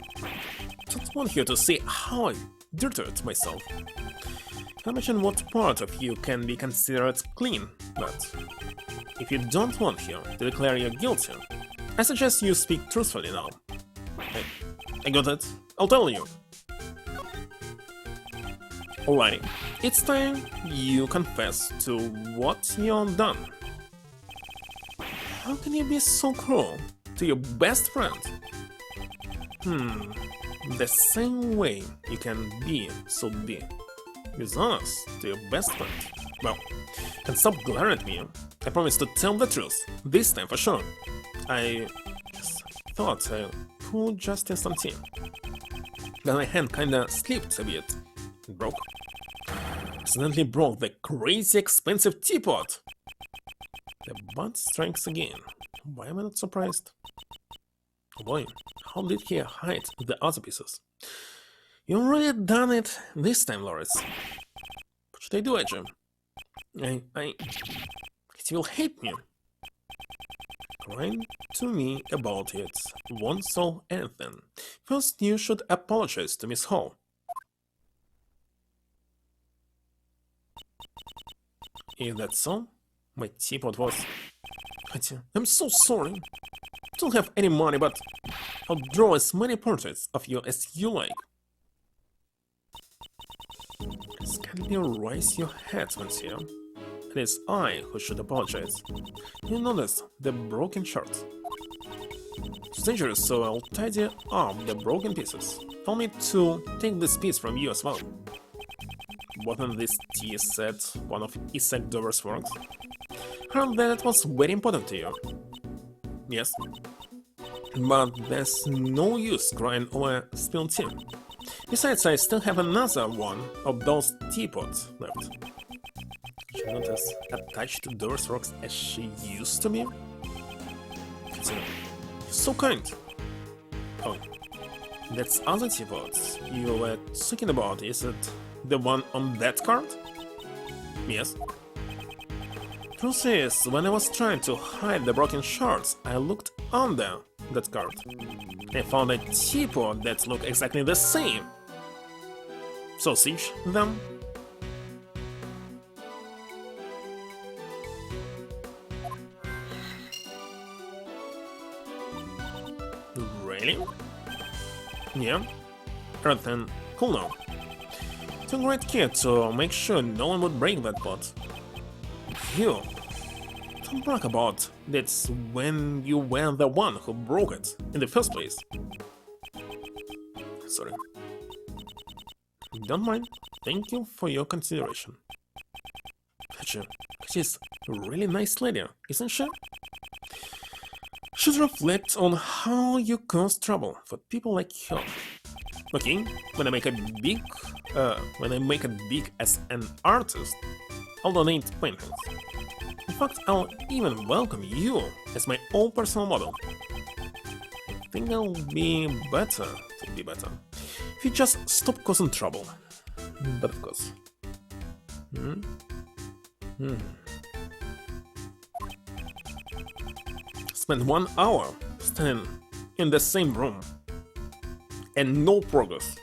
Don't want you to see how I dirtied myself. I imagine what part of you can be considered clean, but if you don't want him to declare you guilty, I suggest you speak truthfully now. I got it. I'll tell you. Alrighty, it's time you confess to what you've done. How can you be so cruel to your best friend? The same way you can be so dishonest to your best friend. Well, and stop glaring at me. I promise to tell the truth, this time for sure. I just thought I poured just in some tea. Then my hand kinda slipped a bit. It broke. Accidentally broke the crazy expensive teapot. The butt strikes again. Why am I not surprised? Oh boy, how did he hide the other pieces? You already done it this time, Loris. What should I do, Edge? He will hate me. Crying to me about it won't solve anything. First, you should apologize to Miss Hall. Is that so? My teapot was... I'm so sorry. I don't have any money, but I'll draw as many portraits of you as you like. Kindly raise your head, monsieur. It is I who should apologize. You noticed the broken shard. It's dangerous, so I'll tidy up the broken pieces. Tell me to take this piece from you as well. Wasn't this tea set one of Isaac Dover's works? Heard that it was very important to you. Yes. But there's no use crying over spilled tea. Besides, I still have another one of those teapots left. She's not as attached to Doris rocks as she used to be. You're so kind. Oh, that's other teapot you were talking about. Is it the one on that card? Yes. Truth is, when I was trying to hide the broken shards, I looked under that card. I found a teapot that looked exactly the same. Sausage, then? Really? Yeah. Everything cool now. It's a great kid to make sure no one would break that pot. You. Don't brag about that's when you were the one who broke it in the first place. Sorry. Don't mind. Thank you for your consideration. She's a really nice lady, isn't she? Should reflect on how you cause trouble for people like her. Okay, when I make it big as an artist, I'll donate paintings. In fact, I'll even welcome you as my own personal model. I think I'll be better if you just stop causing trouble. But of course. Spend 1 hour standing in the same room and no progress.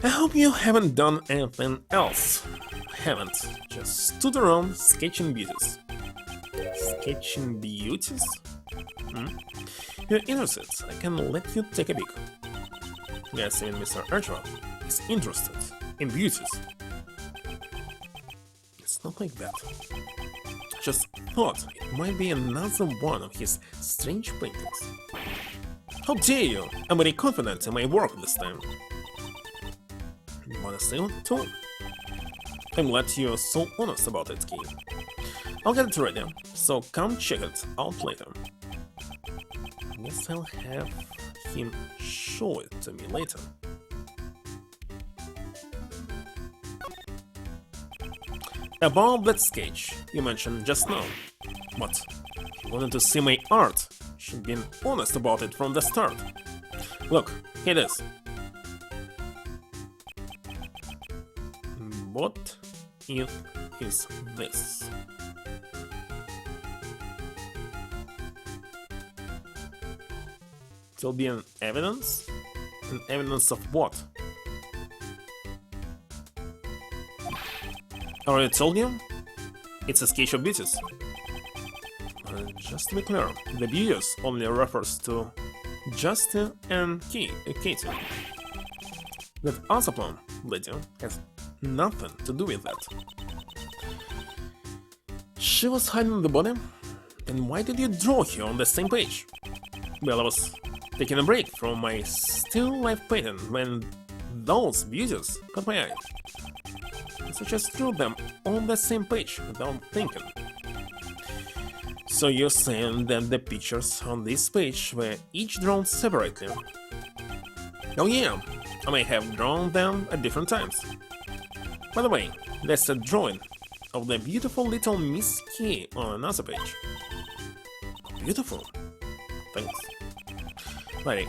I hope you haven't done anything else. Haven't just stood around sketching beauties. Sketching beauties? If you're interested, I can let you take a peek. Yes, even Mr. Archibald is interested in beauties. It's not like that. Just thought it might be another one of his strange paintings. How dare you! I'm very confident in my work this time. Wanna see it too? I'm glad you're so honest about it, Key. I'll get it ready, so come check it out later. Guess I'll have him show it to me later. About that sketch you mentioned just now. What? You wanted to see my art? Should be honest about it from the start. Look, here it is. What is this? It'll be an evidence? An evidence of what? I already told you? It's a sketch of beauties. Just to be clear, the beauties only refers to Justin and Katie. That other plan, lady, has nothing to do with that. She was hiding the body? Then why did you draw her on the same page? Well, I was taking a break from my still life painting when those beauties caught my eye. So just drew them on the same page without thinking. So you're saying that the pictures on this page were each drawn separately? Oh yeah, I may have drawn them at different times. By the way, there's a drawing of the beautiful little Miss Key on another page. Beautiful. Thanks. Larry,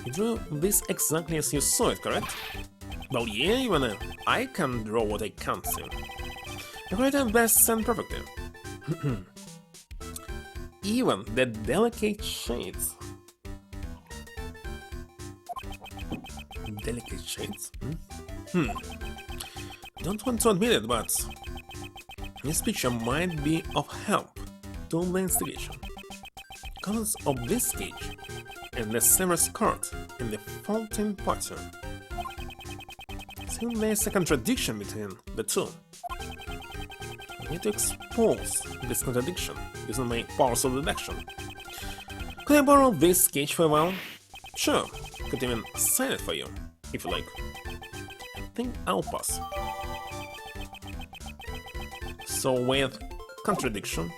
you drew this exactly as you saw it, correct? Well, yeah, even I can draw what I can't see. I write it best and perfectly. Even the delicate shades. Delicate shades? Don't want to admit it, but this picture might be of help to the investigation. Colors of this sketch and the silver skirt and the fountain pattern. Seems there's a contradiction between the two. I need to expose this contradiction using my powers of deduction. Could I borrow this sketch for a while? Sure, could even sign it for you, if you like. I think I'll pass. So with contradiction,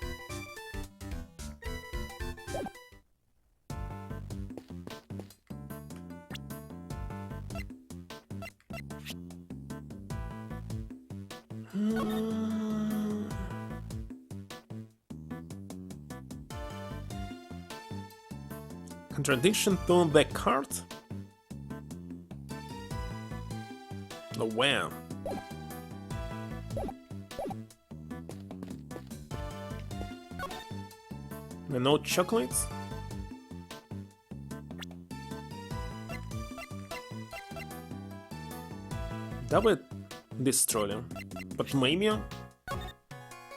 contradiction to the card? Oh wow. And no chocolates? That would destroy them. But maybe...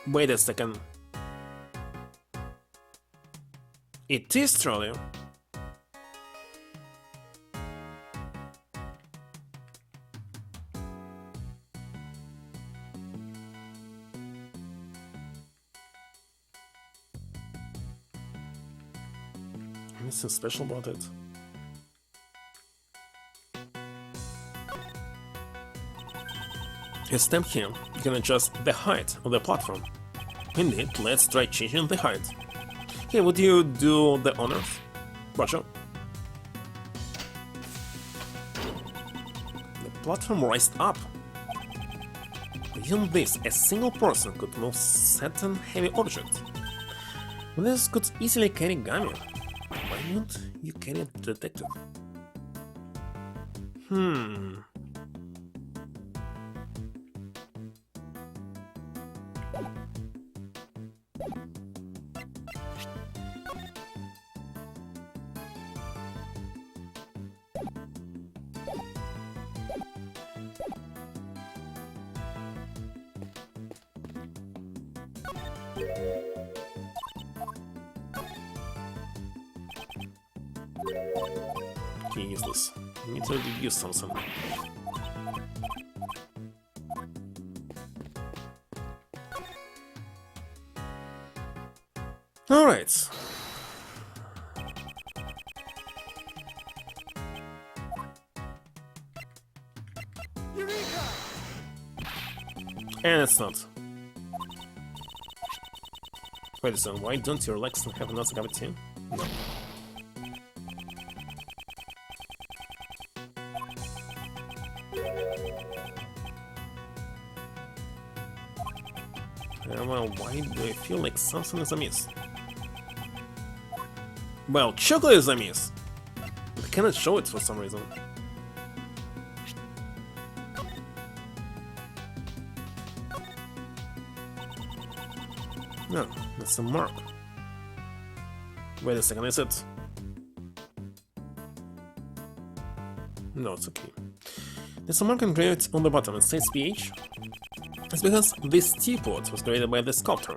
Wait a second. It is trolling. What's so special about it? You step here, you can adjust the height of the platform. Indeed, let's try changing the height. Hey, would you do the honors? Roger. The platform raised up. Beyond this, a single person could move certain heavy objects. This could easily carry Gami. Why won't you carry a detective? Okay, useless. I need to use something. Alright. And it's not. Wait a second, why don't your legs have another cavity? No. Well, why do I feel like something is amiss? Well, chocolate is amiss! But I cannot show it for some reason. No, that's a mark. Wait a second, is it? No, it's okay. There's a mark engraved on the bottom, it says PH. It's because this teapot was created by the sculptor.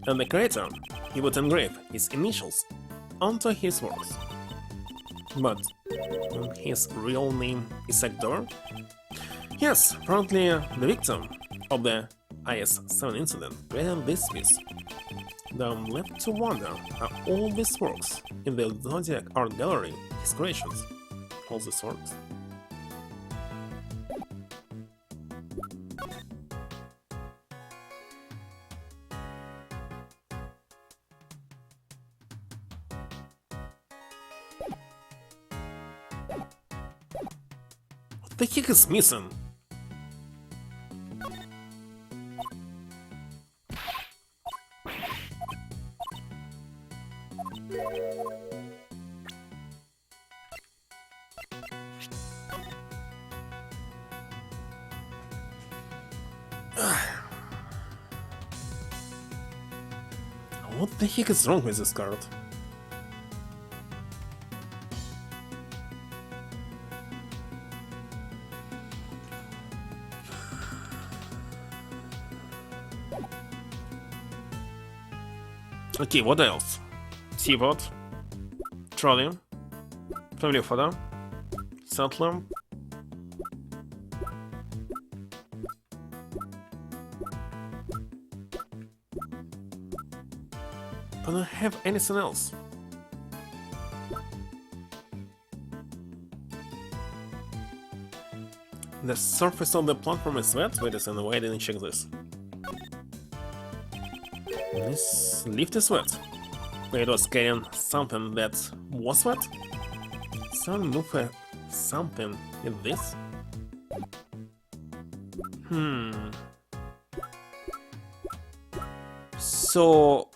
And the creator, he would engrave his initials onto his works. But his real name is Hector? Yes, apparently the victim of the IS-7 incident created this piece. Though I'm left to wonder, are all these works in the Zodiac Art Gallery his creations? All these works? What the heck is missing? What the heck is wrong with this card? Okay, what else? Teapot, trolley, family photo, settler. But I don't have anything else. The surface of the platform is wet? Wait a second, why didn't I check this? This lift is wet. It was carrying something that was wet? Some move something in this? So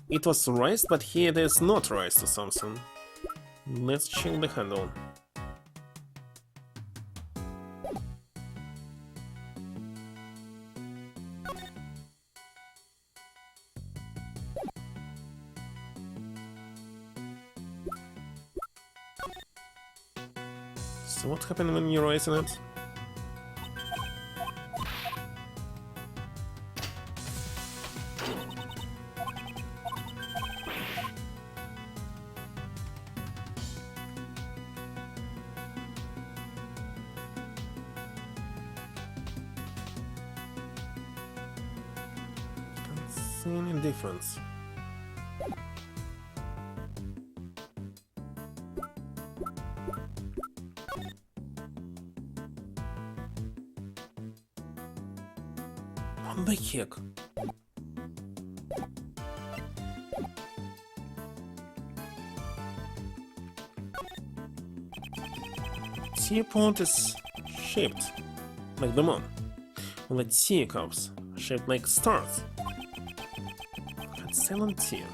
it was raised, but here it is not raised to something. Let's check the handle. So what happened when you're raising it? Can't see any difference. What the heck? Teapot is shaped like the moon, while the teacups shaped like stars. Had silent tea,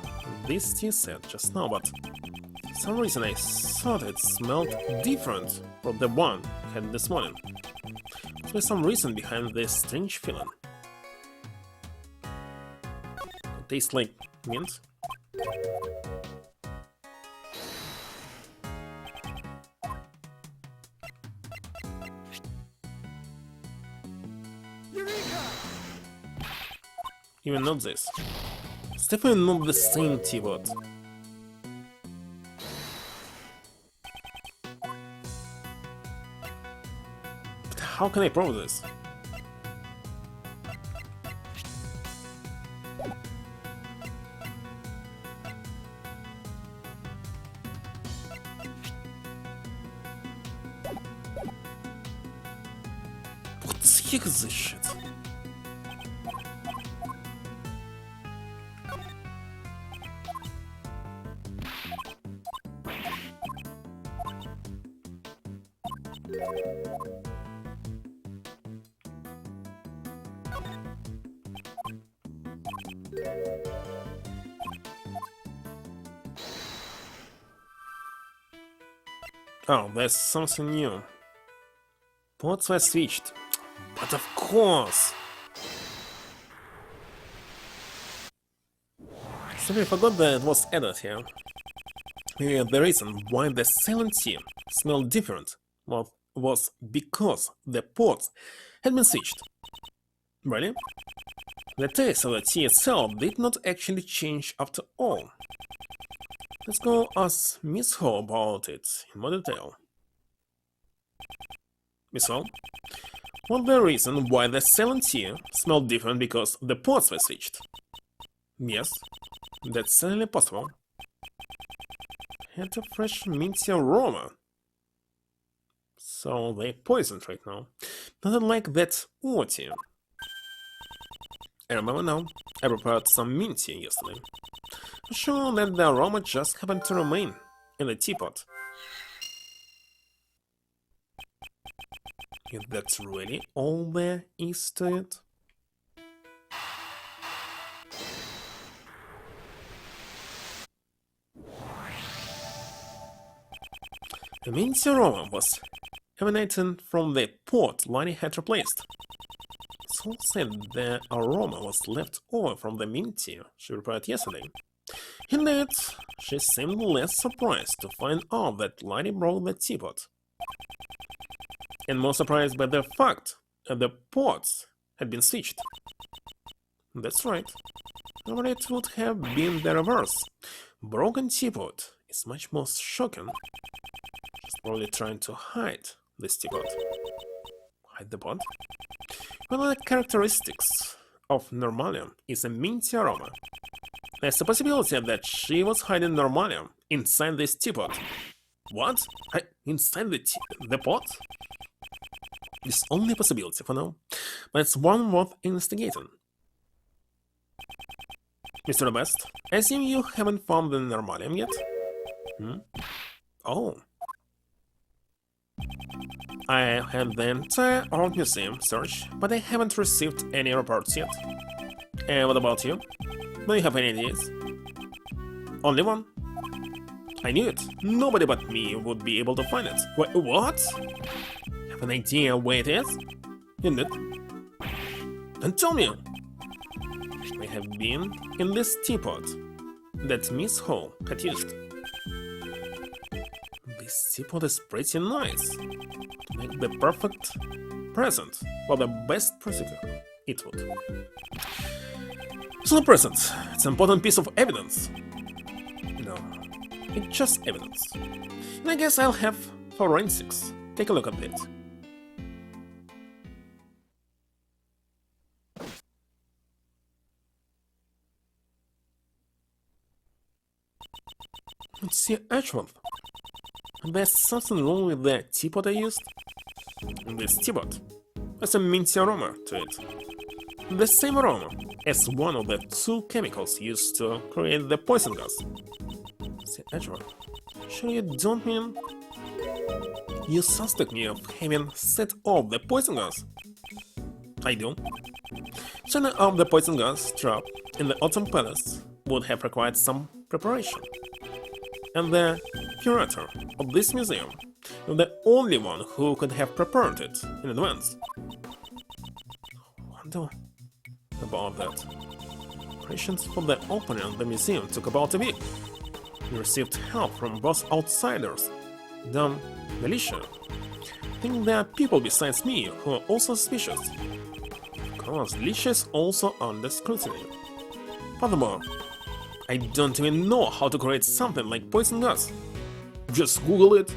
this tea set just now, but for some reason I thought it smelled different from the one I had this morning. There's some reason behind this strange feeling. It tastes like mint. Even not this. It's definitely not the same teapot. But how can I prove this? kick this shit. Oh, there's something new. Ports were switched. But of course! Simply forgot that it was added here. Maybe the reason why the silent tea smelled different was because the ports had been switched. Really? The taste of the tea itself did not actually change after all. Let's go ask Miss Ho about it in more detail. Miss Ho, what's the reason why the silent tea smelled different because the ports were switched? Yes, that's certainly possible. Had a fresh minty aroma. So they're poisoned right now. Not like that tea. I remember now, I prepared some minty yesterday. I'm sure that the aroma just happened to remain in the teapot. If that's really all there is to it. The minty aroma was emanating from the pot Lani had replaced. Soul said the aroma was left over from the minty she prepared yesterday. Indeed, she seemed less surprised to find out that Lani brought the teapot. And more surprised by the fact that the pots had been switched. That's right. Normally it would have been the reverse. Broken teapot is much more shocking. She's probably trying to hide this teapot. Hide the pot? One of the characteristics of Normalium is a minty aroma. There's a possibility that she was hiding Normalium inside this teapot. What? Inside the pot? It's only a possibility for now, but it's one worth investigating. Mr. Best, I assume you haven't found the Normalium yet? Oh. I had the entire art museum search, but I haven't received any reports yet. And what about you? Do you have any ideas? Only one? I knew it. Nobody but me would be able to find it. Wait, what? Have an idea where it is? Indeed. Then tell me. I have been in this teapot that Miss Ho had used. This teapot is pretty nice. To make the perfect present for the best prosecutor, it would. It's not a present, it's an important piece of evidence. No, it's just evidence. And I guess I'll have forensics take a look at it. It's the Ashworth. There's something wrong with the teapot I used. This teapot has a minty aroma to it. The same aroma as one of the two chemicals used to create the poison gas. The Ashworth. Sure you don't mean... You suspect me of having set off the poison gas? I do. Turning off the poison gas trap in the Autumn Palace would have required some preparation. And the curator of this museum was the only one who could have prepared it in advance. Wonder about that. Preparations for the opening of the museum took about a week. We received help from both outsiders, dumb militia. I think there are people besides me who are also suspicious. Of course, militia is also under scrutiny. Furthermore, I don't even know how to create something like poison gas. Just Google it.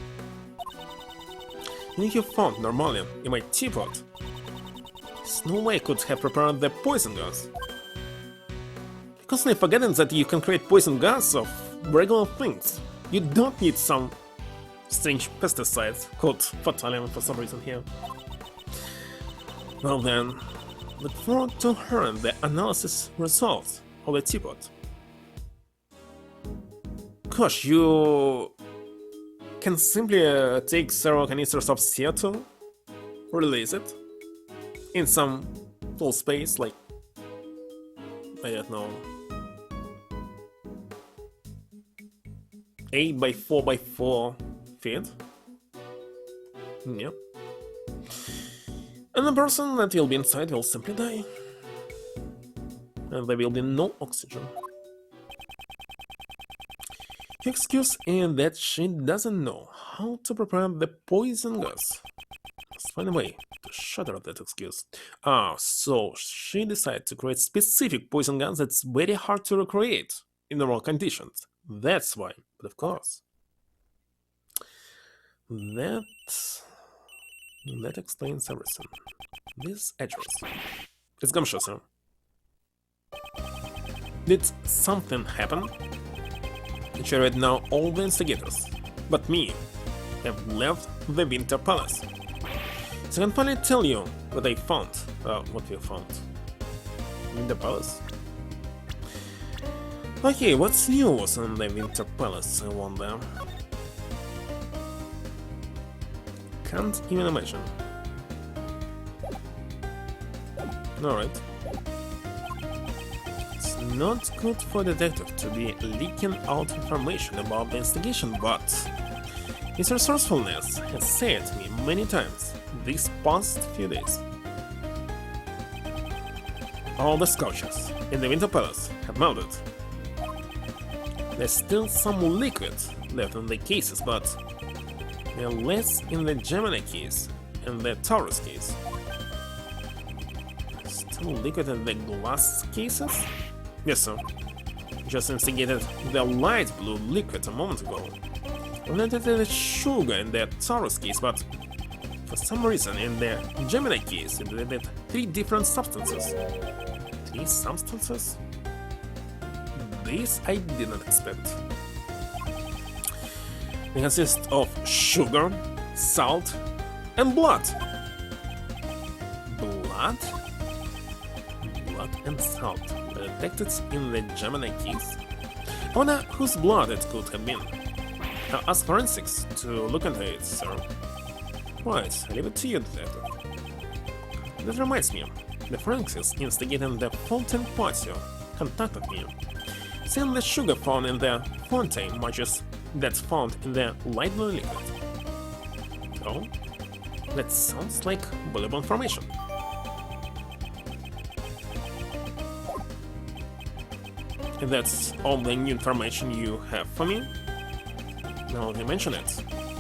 And you found Normalium in my teapot. There's no way I could have prepared the poison gas. Constantly forgetting that you can create poison gas of regular things. You don't need some strange pesticide called Fatalium for some reason here. Well then, look forward to hearing the analysis results of the teapot. Gosh, you can simply take several canisters of CO2, release it in some full space, like, I don't know, 8 by 4 by 4 feet. Yep. And the person that will be inside will simply die. And there will be no oxygen. Her excuse is that she doesn't know how to prepare the poison gas. Let's find a way to shatter that excuse. So she decided to create specific poison gas that's very hard to recreate in normal conditions. That's why. But of course, that explains everything. This address. It's Gumshoe, sir. Did something happen? She read now all the investigators, but me, have left the Winter Palace. So I can finally tell you what I found. What we found. Winter Palace? Okay, what's new was in the Winter Palace, I wonder? Can't even imagine. Alright. It's not good for a detective to be leaking out information about the investigation, but his resourcefulness has saved me many times these past few days. All the scotches in the Winter Palace have melted. There's still some liquid left in the cases, but there are less in the Gemini case and the Taurus case. Still liquid in the glass cases? Yes, sir. Just investigated the light blue liquid a moment ago. And then the sugar in the Taurus case, but for some reason in the Gemini case it detected 3 different substances. 3 substances? This I did not expect. It consists of sugar, salt, and blood. Blood? Blood and salt were detected in the Gemini case. I wonder whose blood it could have been. I'll ask forensics to look into it, sir. Right, I leave it to you, detective. That reminds me, the forensics investigating the fountain patio contacted me, saying the sugar found in the fountain matches that's found in the light blue liquid. Oh, that sounds like valuable information. And that's all the new information you have for me? Now that you mention it,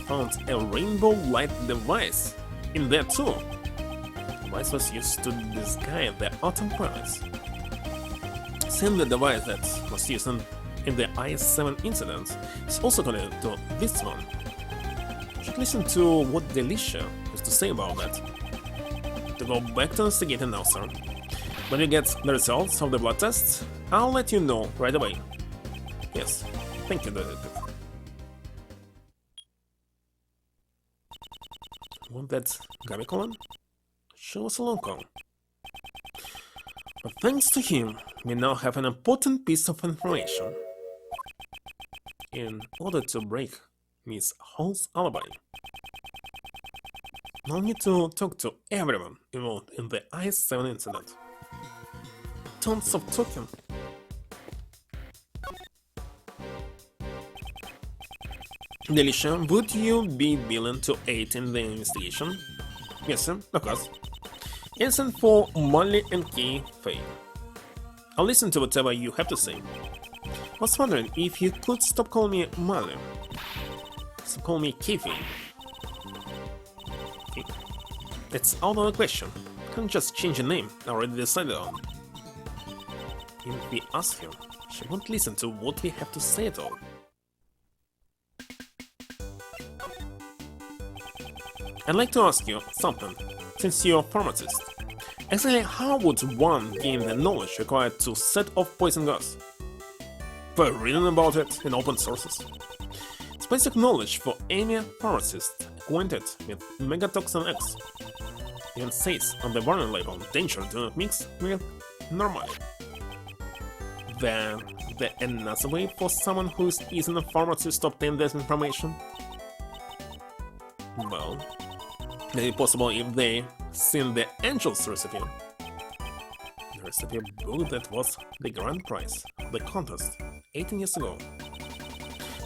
found a rainbow light device in there too. The device was used to disguise the Autumn Palace. Seeing the device that was used in the IS-7 incident is also connected to this one. You should listen to what Delicia has to say about that. To go back to investigating now, sir. When we get the results of the blood tests, I'll let you know right away. Yes, thank you, detective. Want that Gyakuten? She was a long call. But thanks to him, we now have an important piece of information. In order to break Miss Hall's alibi, I'll need to talk to everyone involved in the IS-7 incident. Tons of talking. Delicia, would you be willing to aid in the investigation? Yes, sir, of course. Listen for Molly and Kay Faye. I'll listen to whatever you have to say. I was wondering if you could stop calling me Molly. Stop calling me Kay Faye. It's out of the question. Can't just change a name I already decided on. If we ask her, she won't listen to what we have to say at all. I'd like to ask you something, since you're a pharmacist. Exactly how would one gain the knowledge required to set off poison gas? By reading about it in open sources. It's basic knowledge for any pharmacist acquainted with Megatoxin X. Even says on the warning label, danger, do not mix with normal. Then, another way for someone who is in a pharmacist to obtain that information? Well, maybe possible if they seen the Angel's recipe. The recipe book that was the grand prize of the contest 18 years ago.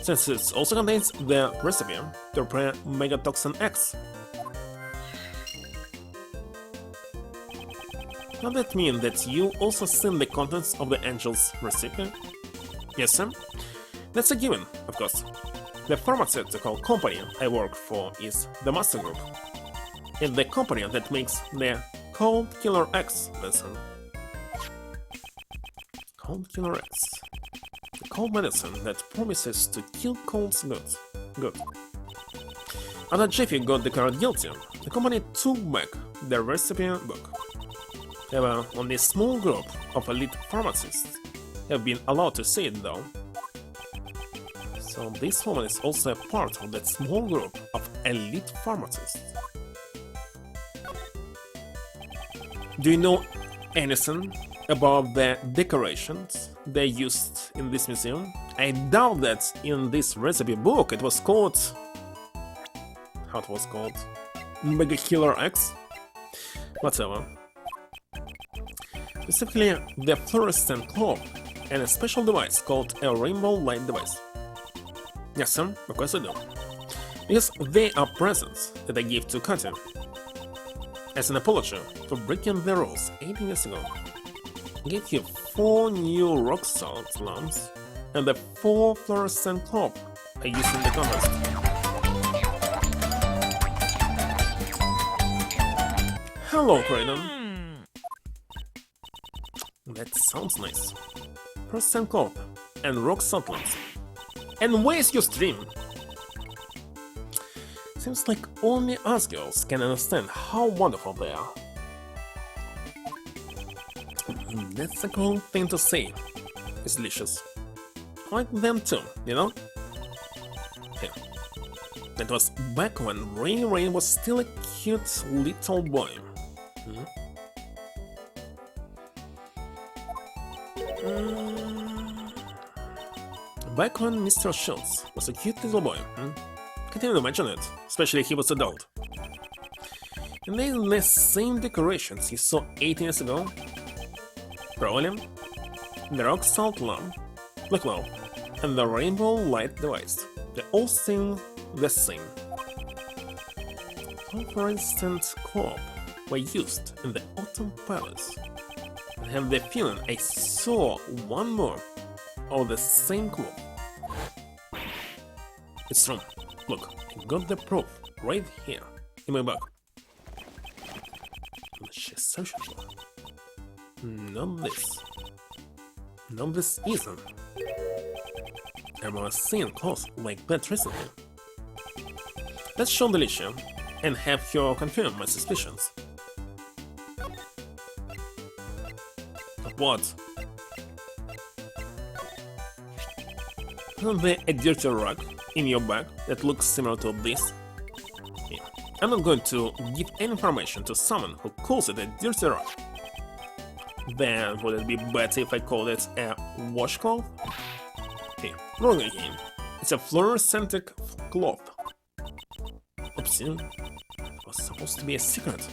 Since it also contains the recipe to prepare Megatoxin X. Does that mean that you also seen the contents of the Angel's recipe? Yes, sir? That's a given, of course. The pharmaceutical company I work for is the Master Group. It's the company that makes the Cold Killer X medicine. Cold Killer X. The cold medicine that promises to kill colds good. After Jeffy got declared guilty, the company took back the recipe book. There were only a small group of elite pharmacists have been allowed to see it though. So this woman is also a part of that small group of elite pharmacists. Do you know anything about the decorations they used in this museum? I doubt that in this recipe book it was called... how it was called? Mega Killer X? Whatever. Specifically, the fluorescent clock and a special device called a rainbow light device. Yes, sir, of course I do. Because they are presents that I gave to Katy as an apology for breaking the rules 18 years ago. I gave you 4 new rock salt lamps and the 4 fluorescent clock I used in the contest. Hello, Kraydon. That sounds nice. Fluorescent clock and rock salt lamps. And where's your stream? Seems like only us girls can understand how wonderful they are. That's a cool thing to say. It's delicious. I like them too, you know? Yeah. That was back when Ray was still a cute little boy. Back when Mr. Schultz was a cute little boy. Can't even imagine it, especially he was adult. And then the same decorations he saw 18 years ago. Probably the rock salt lamp, the glow, and the rainbow light device. They all seem the same. Fluorescent clock were used in the Autumn Palace. I have the feeling I saw one more of the same clock. It's true. Look, I got the proof right here in my bag. She's so sure. Not this. Not this either. I was seeing clothes like that recently. Let's show Delicia and have her confirm my suspicions. What? Isn't there a dirty rag in your bag that looks similar to this? Yeah. I'm not going to give any information to someone who calls it a dirty rag. Then would it be better if I called it a washcloth? Here, wrong again. It's a fluorescent cloth. Oopsie. It was supposed to be a secret.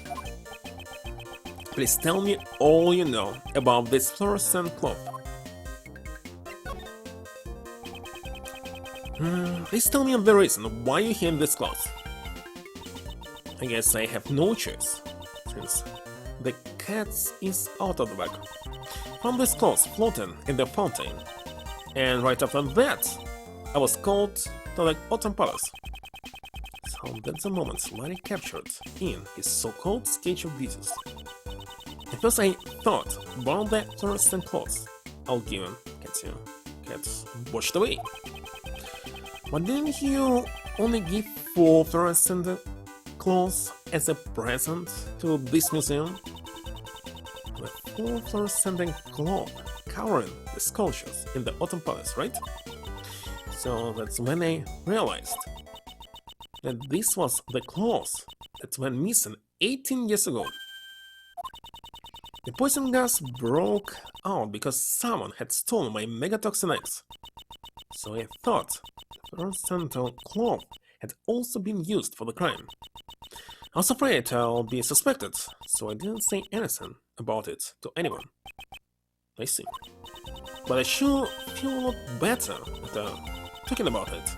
Please tell me all you know about this fluorescent cloth. Please tell me the reason why you hid this cloth. I guess I have no choice, since the cat is out of the bag. Found this cloth floating in the fountain, and right after that, I was called to the Autumn Palace. So that's the moment Larry captured in his so-called sketch of duties. At first I thought about the fluorescent cloth I'll give him, Cat washed away. But didn't you only give 4 fluorescent cloths as a present to this museum? The 4 fluorescent cloth covering the sculptures in the Autumn Palace, right? So that's when I realized that this was the cloth that went missing 18 years ago. The poison gas broke out because someone had stolen my Megatoxin X. So I thought the horizontal cloth had also been used for the crime. I was afraid I'll be suspected, so I didn't say anything about it to anyone. I see. But I sure feel a lot better after talking about it.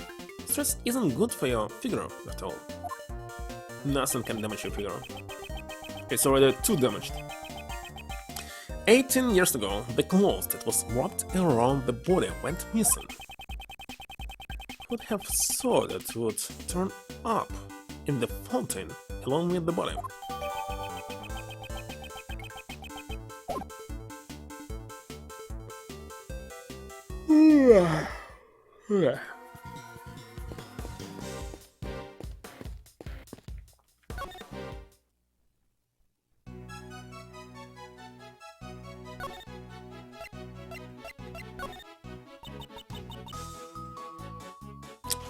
Stress isn't good for your figure at all. Nothing can damage your figure. It's already too damaged. 18 years ago, the cloth that was wrapped around the body went missing. Would have thought it would turn up in the fountain along with the body.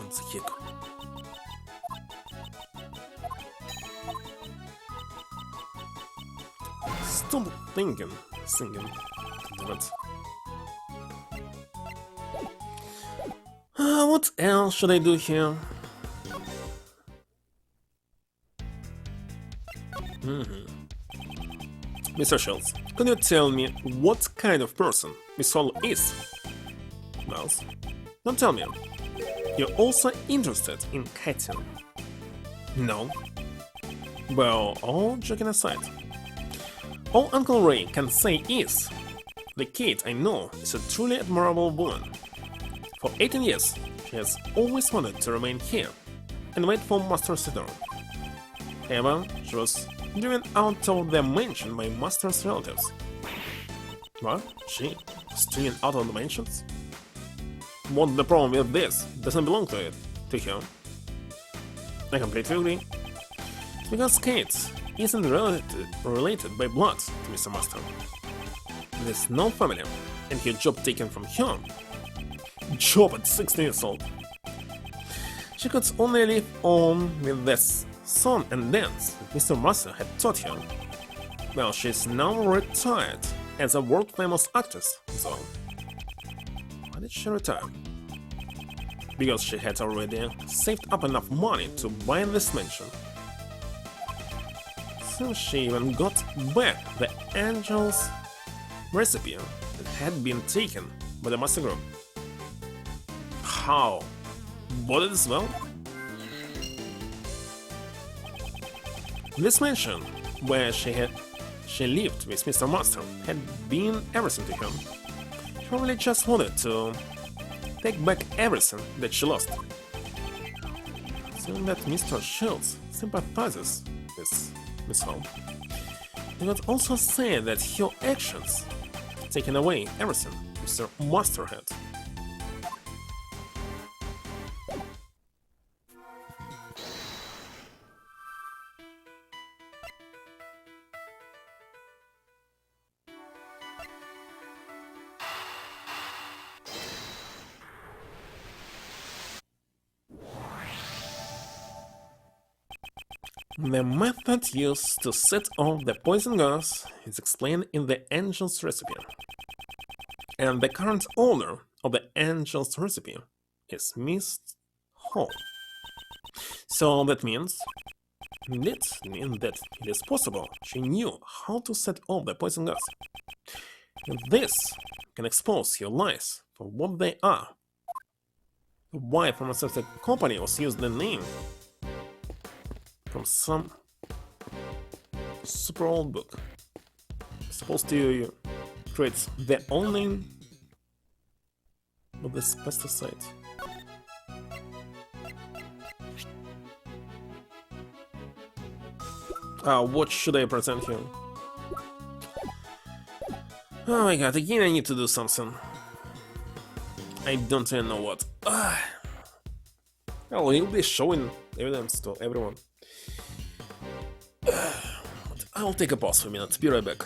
What's the kick? Stop thinking, singing. Damn it. What else should I do here? Mr. Schultz, can you tell me what kind of person Miss Hall is? Miles, don't tell me. You're also interested in kiting? No. Well, all joking aside, all Uncle Ray can say is, the Kate I know is a truly admirable woman. For 18 years, she has always wanted to remain here and wait for Master's return. However, she was driven out of the mansion by Master's relatives. What? She was driven out of the mansions? What's the problem with this? Doesn't belong to it, to her. I completely agree. It's because Kate isn't related by blood to Mr. Master. There's no family, and her job taken from her. Job at 16 years old. She could only live on with this song and dance that Mr. Master had taught her. Well, she's now retired as a world-famous actress, so why did she retire? Because she had already saved up enough money to buy this mansion. So she even got back the angel's recipe that had been taken by the Master Group. How? Bought it as well? This mansion, where she lived with Mr. Master, had been everything to him. She probably just wanted to take back everything that she lost. Seeing that Mr. Schultz sympathizes with Miss Hall, you could also say that her actions have taken away everything Mr. Master had. The method used to set off the poison gas is explained in the angel's recipe, and the current owner of the angel's recipe is Miss Hall. So that means that it is possible she knew how to set off the poison gas. And this can expose your lies for what they are. Why pharmaceutical company was used the name from some super old book. Supposed to create their own name with this pesticide. What should I present here? Oh my god, again I need to do something. I don't even know what. Well, he'll be showing evidence to everyone. I'll take a pause for a minute, be right back.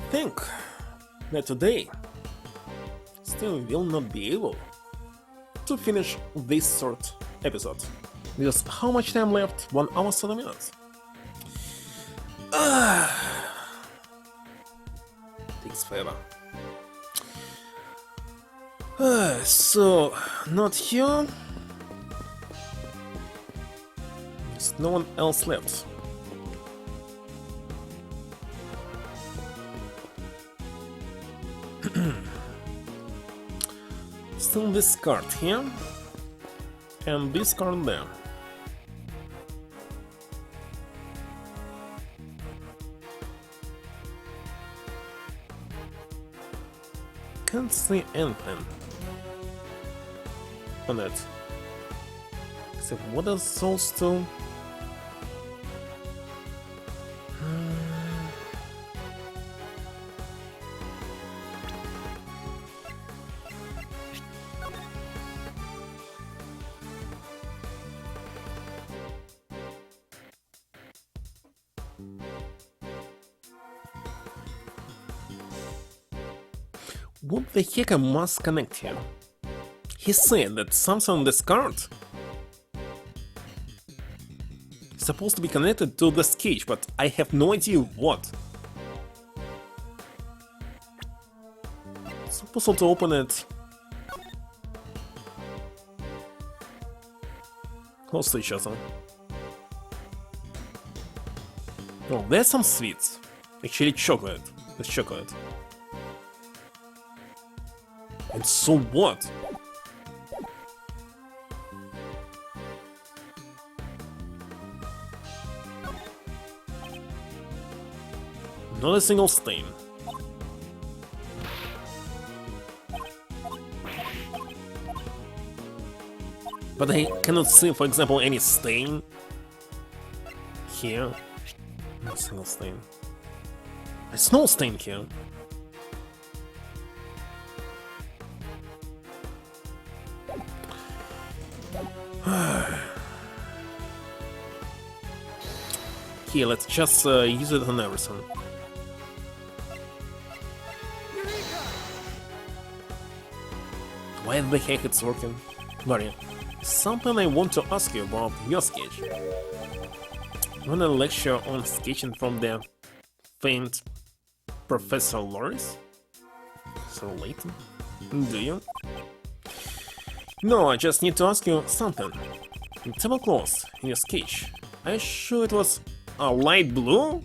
Think that today still will not be able to finish this short episode. Because how much time left? 1 hour 7 minutes. Takes forever. So, not here. There's no one else left. Still this card here, and this card there. Can't see anything on it. Except what are those two? What the heck I must connect here? He said that something on this card is supposed to be connected to the sketch, but I have no idea what. It's impossible to open it close to each other. Oh, there's some sweets. Actually chocolate. It's chocolate. And so what? Not a single stain. But I cannot see, for example, any stain here. No single stain. There's no stain here. Here, let's just use it on everything. Why the heck it's working? Maria, something I want to ask you about your sketch. Want a lecture on sketching from the famed Professor Loris? So late? Do you? No, I just need to ask you something. In tablecloth, in your sketch, are you sure it was a light blue?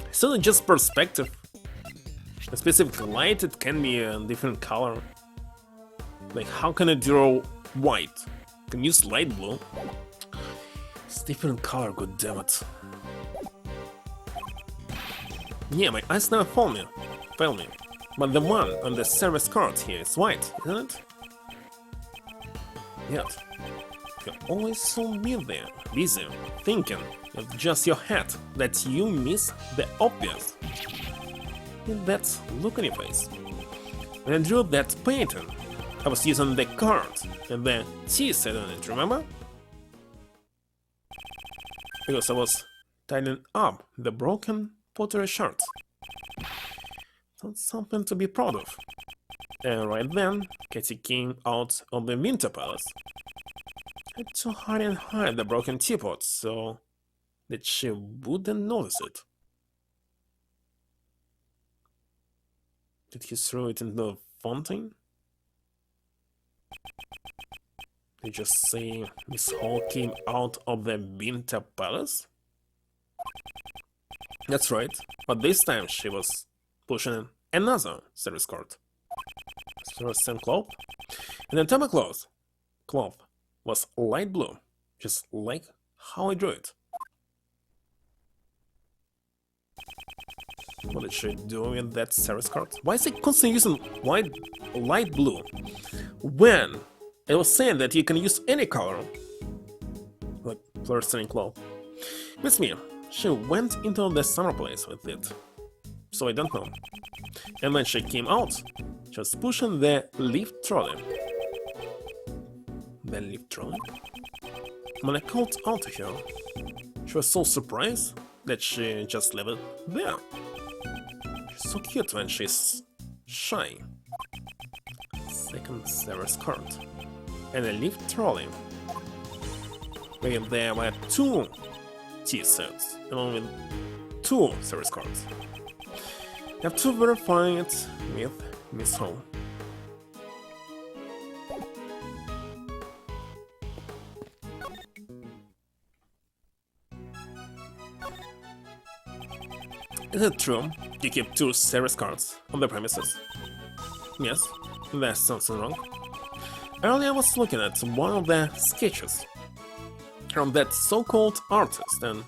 It's not just perspective. A specific light, it can be a different color. Like, how can I draw white? Can use light blue? It's different color, goddammit. Yeah, my eyes never fail me. But the one on the service card here is white, isn't it? Yet, you're always so busy thinking of just your head that you miss the obvious. And that look on your face. When I drew that painting, I was using the card and the T set on it, remember? Because I was tidying up the broken pottery shards. That's something to be proud of. And right then, Katie came out of the Winter Palace. I had to hide and hide the broken teapot so that she wouldn't notice it. Did he throw it into the fountain? Did you just say Miss Hall came out of the Winter Palace? That's right, but this time she was pushing another service card. Same cloth, and the tablecloth cloth was light blue, just like how I drew it. What did she do with that service card? Why is it constantly using light blue when it was saying that you can use any color, like fluorescent cloth? Miss me, she went into the summer place with it, so I don't know. And when she came out, she was pushing the lift trolley. The lift trolley? When I called out to her, She was so surprised that she just left it there. She's so cute when she's shy. Second Sarah's card. And a lift trolley. Where there were 2 tea sets, along with 2 service cards. You have to verify it with Miss Ho. Is it true you keep 2 service cards on the premises? Yes, there's something wrong. Earlier I was looking at one of the sketches from that so-called artist, and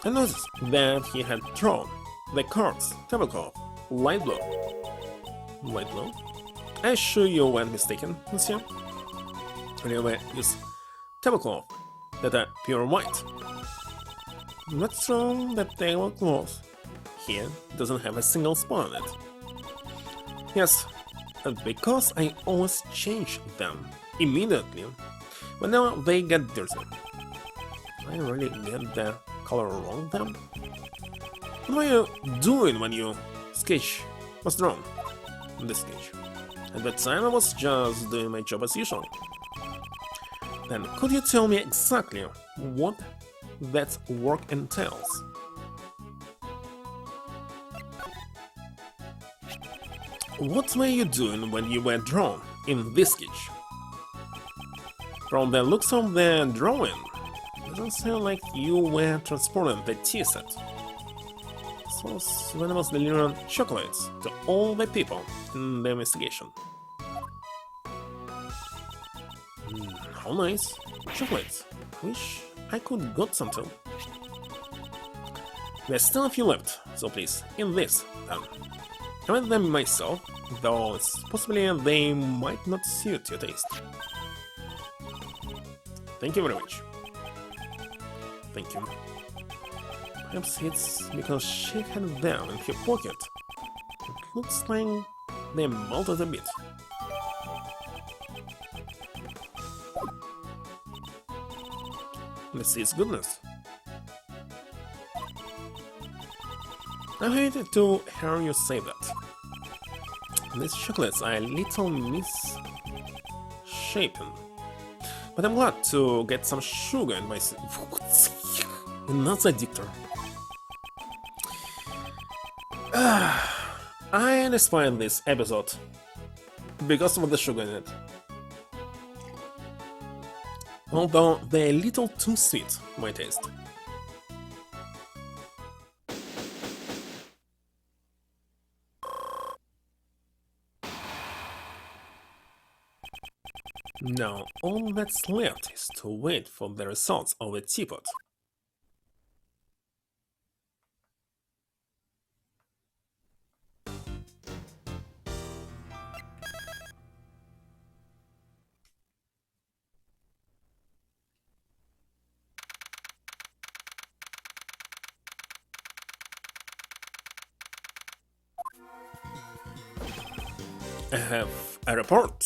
I noticed that he had drawn the cards tablecloth light blue. Light blue? I assure you weren't mistaken, monsieur. Anyway, use tablecloth that are pure white. Not true that tablecloth here doesn't have a single spot on it. Yes, because I always change them immediately whenever they get dirty. I really get the color wrong then? What were you doing when your sketch was drawn? This sketch. At that time I was just doing my job as usual. Then could you tell me exactly what that work entails? What were you doing when you were drawn in this sketch? From the looks of the drawing, it doesn't sound like you were transporting the tea set. So when I was delivering chocolates to all the people in the investigation. How nice. Chocolates. Wish I could got some too. There's still a few left, so please, in this, then. I read them myself, though it's possibly they might not suit your taste. Thank you very much. Thank you. Perhaps it's because she had them in her pocket. It looks like they melted a bit. Let's see its goodness. I hated to hear you say that. These chocolates are a little misshapen. But I'm glad to get some sugar in my... Not addictor. I despise this episode because of the sugar in it. Although they're a little too sweet for my taste. Now all that's left is to wait for the results of the teapot. I have a report.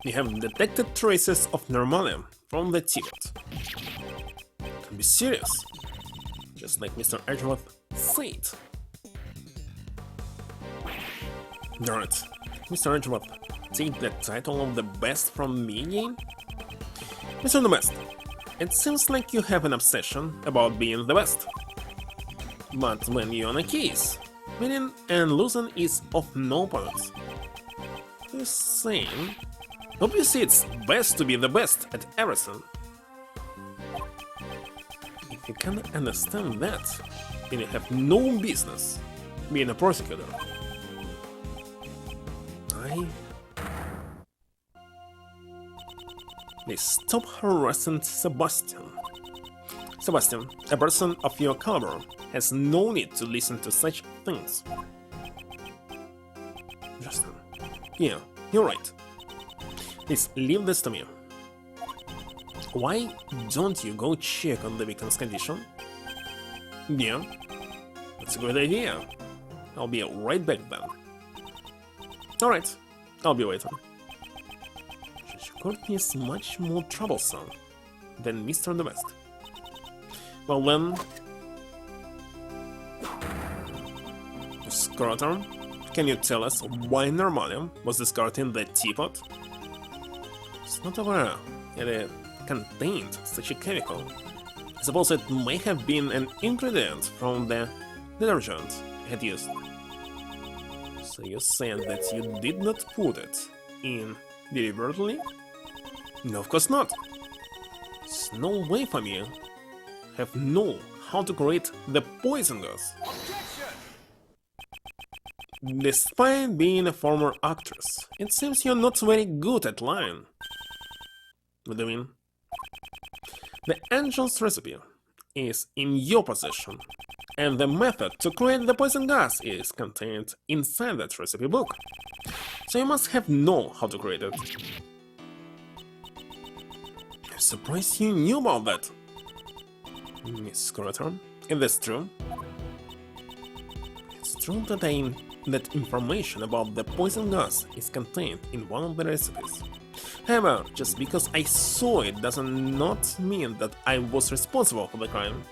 We have detected traces of normalia from the teapot. Don't be serious. Just like Mr. Edgeworth said. Darn it. Mr. Edgeworth, take the title of the best from me again? Mr. The Best, it seems like you have an obsession about being the best. But when you're on a case, winning and losing is of no point. Just saying. Obviously it's best to be the best at everything. If you can't understand that, then you have no business being a prosecutor. Please stop harassing Sebastian. Sebastian, a person of your caliber, has no need to listen to such things. Justin. Yeah, you're right. Please leave this to me. Why don't you go check on the victim's condition? Yeah, that's a good idea. I'll be right back then. Alright, I'll be waiting. Judge Courtney is much more troublesome than Mr. The Best. Well then... Scrotum, can you tell us why normally was discarded in the teapot? It's not aware that it contained such a chemical. I suppose it may have been an ingredient from the detergent I had used. So you're saying that you did not put it in deliberately? No, of course not. There's no way for me have known how to create the poison gas. Despite being a former actress, it seems you're not very good at lying. What do you mean? The angel's recipe is in your possession, and the method to create the poison gas is contained inside that recipe book. So you must have known how to create it. I'm surprised you knew about that. Miss Curator, is this true? It's true that information about the poison gas is contained in one of the recipes. However, just because I saw it does not mean that I was responsible for the crime.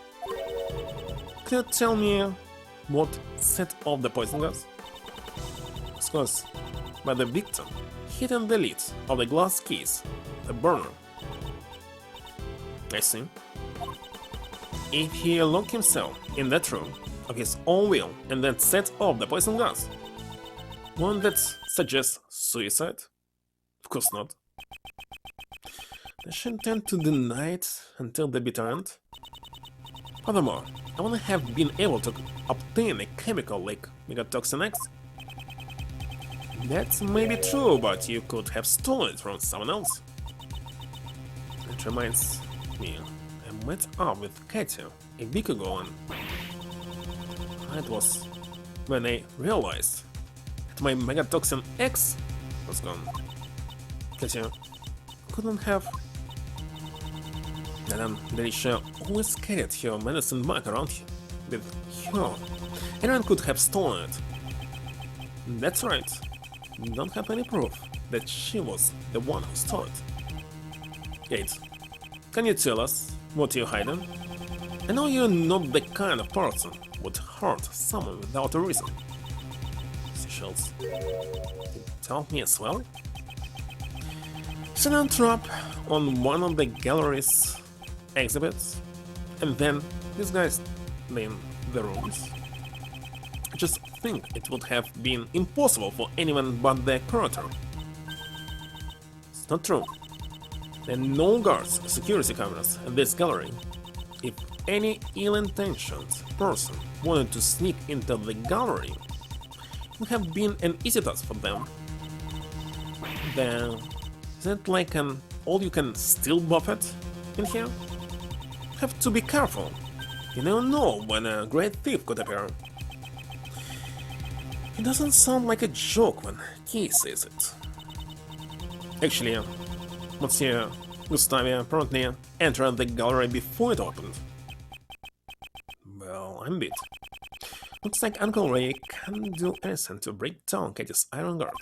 Could you tell me what set off the poison gas? Of course, by the victim hitting the lid of the glass case, the burner. I see. If he locked himself in that room of his own will and then set off the poison gas, won't that suggest suicide? Of course not. Does she intend to deny it until the bitter end? Furthermore, I wouldn't have been able to obtain a chemical like Megatoxin X. That may be true, but you could have stolen it from someone else. It reminds me, I met up with Katie a week ago and it was when I realized that my Megatoxin X was gone. Katie couldn't have... Madame Delisha always carried her medicine bag around with her. Anyone could have stolen it. That's right. Don't have any proof that she was the one who stole it. Kate, can you tell us what you're hiding? I know you're not the kind of person who would hurt someone without a reason. Seychelles, tell me as well? Set a trap on one of the gallery's exhibits, and then disguised in the rooms. I just think it would have been impossible for anyone but the curator. It's not true. There are no guards or security cameras at this gallery. If any ill-intentioned person wanted to sneak into the gallery, it would have been an easy task for them. Then, is it like an all-you-can-steal buffet in here? Have to be careful. You never know when a great thief could appear. It doesn't sound like a joke when he says it. Actually, Monsieur Gustavia apparently entered the gallery before it opened. Well, I'm beat. Looks like Uncle Ray can't do anything to break down Katie's iron guard.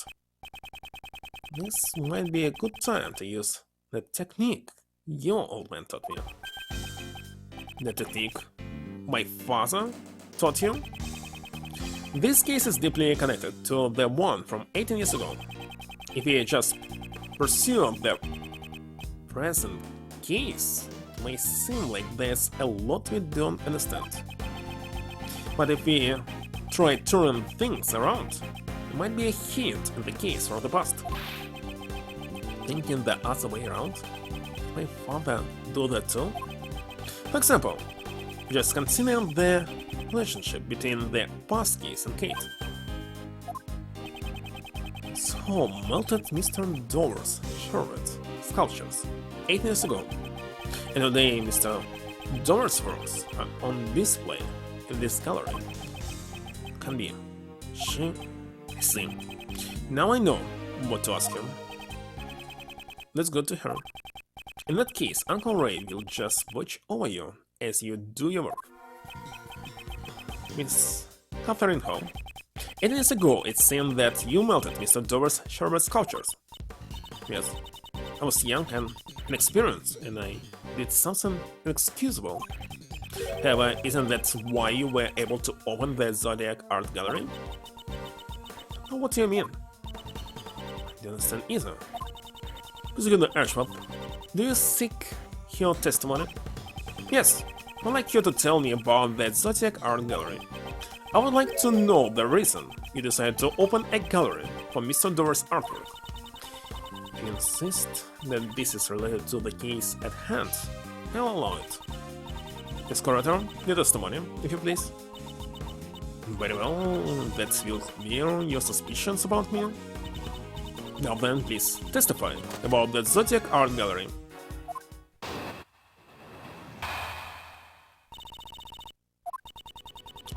This might be a good time to use the technique your old man taught me. The technique my father taught you? This case is deeply connected to the one from 18 years ago. If we just pursue the present case, it may seem like there's a lot we don't understand. But if we try turning things around, there might be a hint in the case from the past. Thinking the other way around? Did my father do that too? For example, just consider the relationship between the past case and Kate. So melted Mr. Dover's sherbet sculptures 8 years ago, and today Mr. Dover's works are on display in this gallery. Can be. She... I see. Now I know what to ask him. Let's go to her. In that case, Uncle Ray will just watch over you as you do your work. Miss Catherine Hall. 8 years ago, it seemed that you melted Mr. Dover's sherbet sculptures. Yes, I was young and inexperienced, and I did something inexcusable. However, isn't that why you were able to open the Zodiac Art Gallery? What do you mean? I don't understand either. Prosecutor Archibald, do you seek your testimony? Yes, I'd like you to tell me about that Zodiac Art Gallery. I would like to know the reason you decided to open a gallery for Mr. Dover's artwork. If you insist that this is related to the case at hand, I'll allow it. Miss Curator, your testimony, if you please. Very well, that will clear your suspicions about me. Now then, please testify about the Zodiac Art Gallery.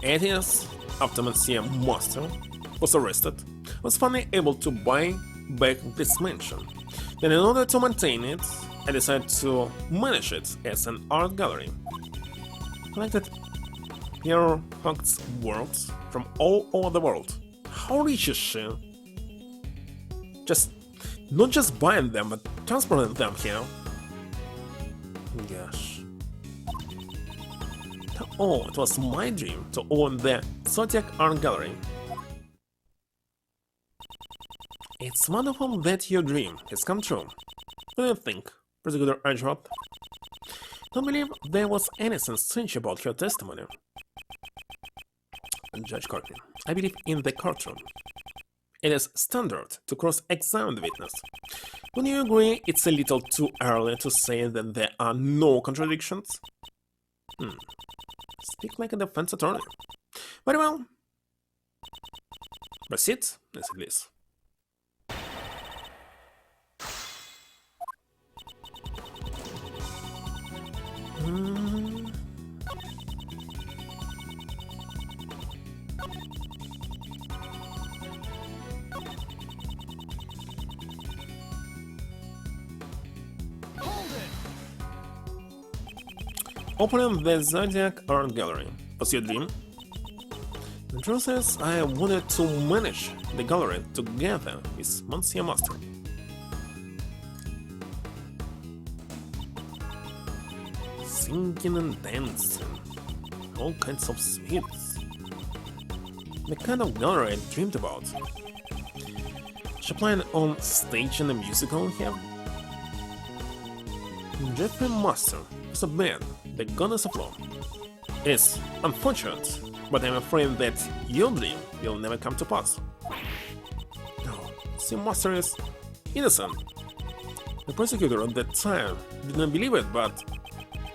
Atheist, after Monsieur Master was arrested, was finally able to buy back this mansion. Then in order to maintain it, I decided to manage it as an art gallery. I like that Pierre Hunt's works from all over the world. How rich is she? Not just buying them, but transporting them here. Gosh. Oh, it was my dream to own the Zodiac Art Gallery. It's wonderful that your dream has come true. What do you think, Prosecutor Archibald? Don't believe there was anything strange about your testimony. Judge Courtney, I believe in the courtroom. It is standard to cross-examine the witness. Don't you agree it's a little too early to say that there are no contradictions? Speak like a defense attorney. Very well. Proceed, yes, please. Opening the Zodiac Art Gallery was your dream? The truth is, I wanted to manage the gallery together with Monsieur Master. Singing and dancing, all kinds of sweets. The kind of gallery I dreamed about. She playing on stage in a musical here? Jeffrey Master is a man, the goddess of law. It's unfortunate, but I'm afraid that your dream will never come to pass. No, see, Master is innocent. The prosecutor at that time didn't believe it, but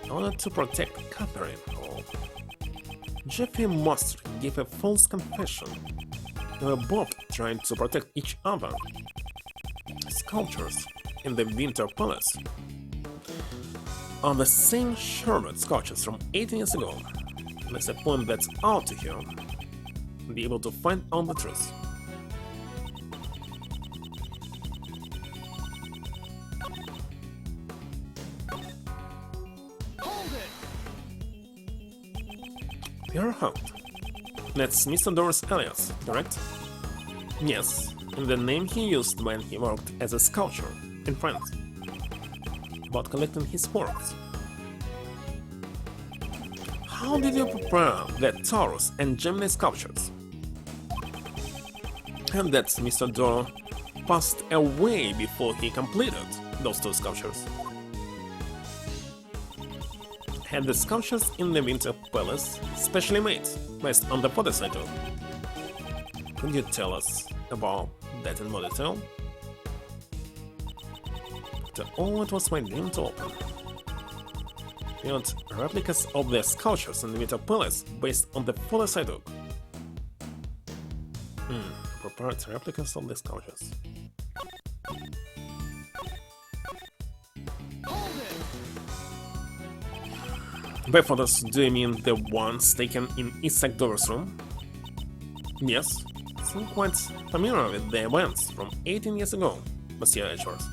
in order to protect Catherine, Jeffrey Master gave a false confession. They were both trying to protect each other. Sculptures in the Winter Palace are the same sherbet sculptures from 18 years ago. Let's point that out to her and be able to find out the truth. Pierre Hunt. That's Mr. Doris alias, correct? Yes, and the name he used when he worked as a sculptor in France. About collecting his works. How did you prepare the Taurus and Gemini sculptures? And that Mr. Dor passed away before he completed those two sculptures. Had the sculptures in the Winter Palace specially made, based on the prototype. Could you tell us about that in more detail? It was my dream to open. Built replicas of the sculptures in the Winter Palace based on the prototype. Prepared replicas of the sculptures. By photos, do you mean the ones taken in Isaac Dover's room? Yes, I'm quite familiar with the events from 18 years ago, Monsieur Edgeworth.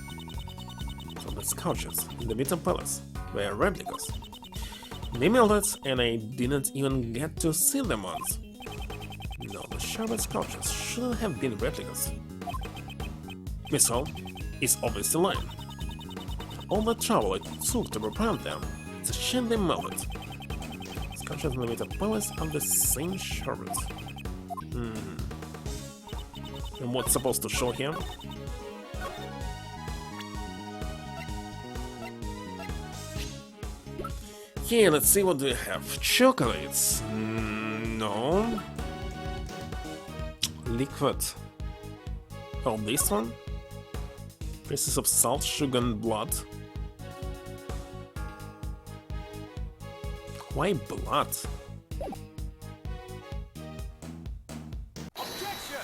So the sculptures in the Winter Palace were replicas. They melted and I didn't even get to see them once. No, the sherbet sculptures shouldn't have been replicas. Miss Hall is obviously lying. All the trouble it took to prepare them, it's a shame they melted. Sculptures in the Metal Palace of the same sherbet. And what's supposed to show here? Okay, let's see what do we have. Chocolates. No. Liquid. Oh, this one? Pieces of salt, sugar, and blood. Why blood? Objection!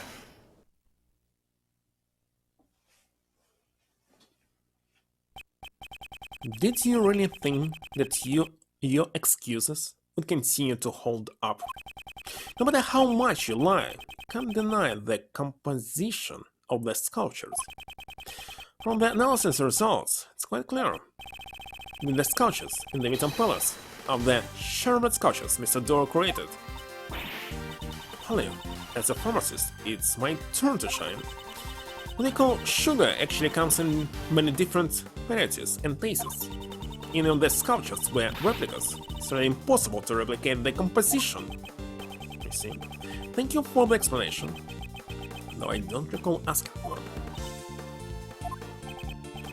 Did you really think that your excuses would continue to hold up? No matter how much you lie, you can't deny the composition of the sculptures. From the analysis results, it's quite clear. With the sculptures in the Metal Palace of the sherbet sculptures Mr. Doro created. Hello, as a pharmacist, it's my turn to shine. What they call sugar actually comes in many different varieties and tastes. Even the sculptures were replicas, so it's impossible to replicate the composition. You see? Thank you for the explanation, though I don't recall asking for it.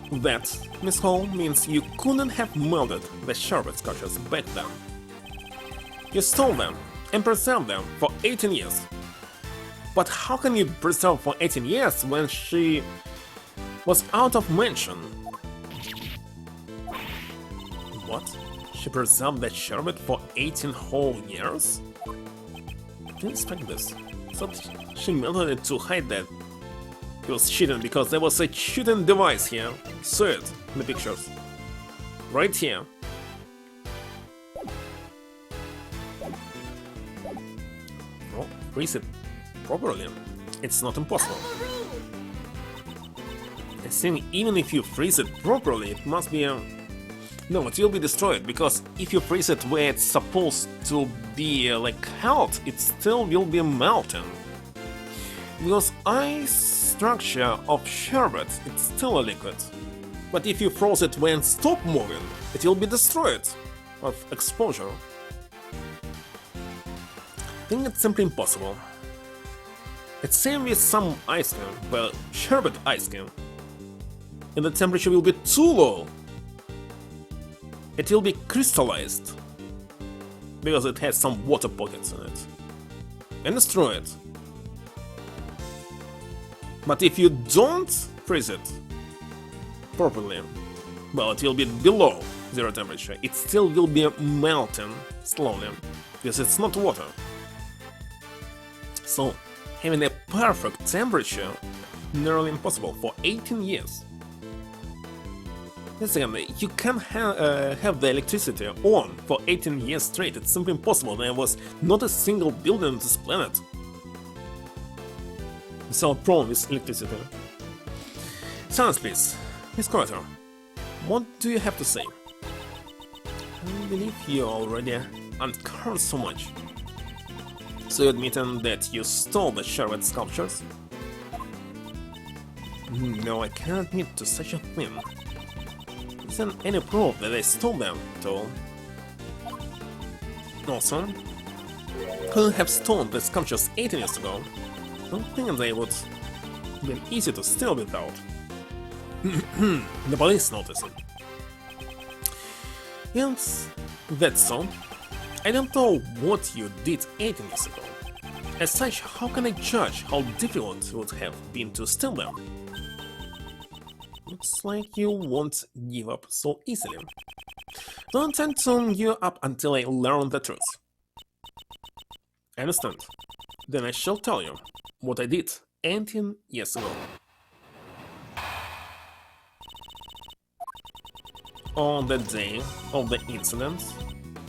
That, Miss Hall, means you couldn't have molded the sherbet sculptures back then. You stole them and preserved them for 18 years. But how can you preserve for 18 years when she was out of mention? What? She preserved that sherbet for 18 whole years? I didn't expect this. I thought she melted it to hide that he was cheating because there was a cheating device here. Saw it in the pictures. Right here. Oh, freeze it properly. It's not impossible. I think even if you freeze it properly, it must be no, it will be destroyed, because if you freeze it where it's supposed to be like held, it still will be melting. Because ice structure of sherbet, it's still a liquid. But if you froze it when stop moving, it will be destroyed of exposure. I think it's simply impossible. It's same with some ice cream, but sherbet ice cream. And the temperature will be too low. It will be crystallized. Because it has some water pockets in it. And destroy it. But if you don't freeze it properly, well, it will be below zero temperature. It still will be melting slowly, because it's not water. So, having a perfect temperature, nearly impossible for 18 years. Secondly, you can't have the electricity on for 18 years straight. It's simply impossible. There was not a single building on this planet. So problem with electricity. Silence, please. Miss Carter, what do you have to say? I believe you already uncovered so much. So you admitting that you stole the sherbet sculptures? No, I can't admit to such a thing. Isn't any proof that I stole them at all? Also, couldn't have stolen the sculptures 18 years ago. I don't think they would have been easy to steal without. The police noticing. And that's so. I don't know what you did 18 years ago. As such, how can I judge how difficult it would have been to steal them? Looks like you won't give up so easily. Don't intend to give up until I learn the truth. I understand. Then I shall tell you what I did 18 years ago. On the day of the incident,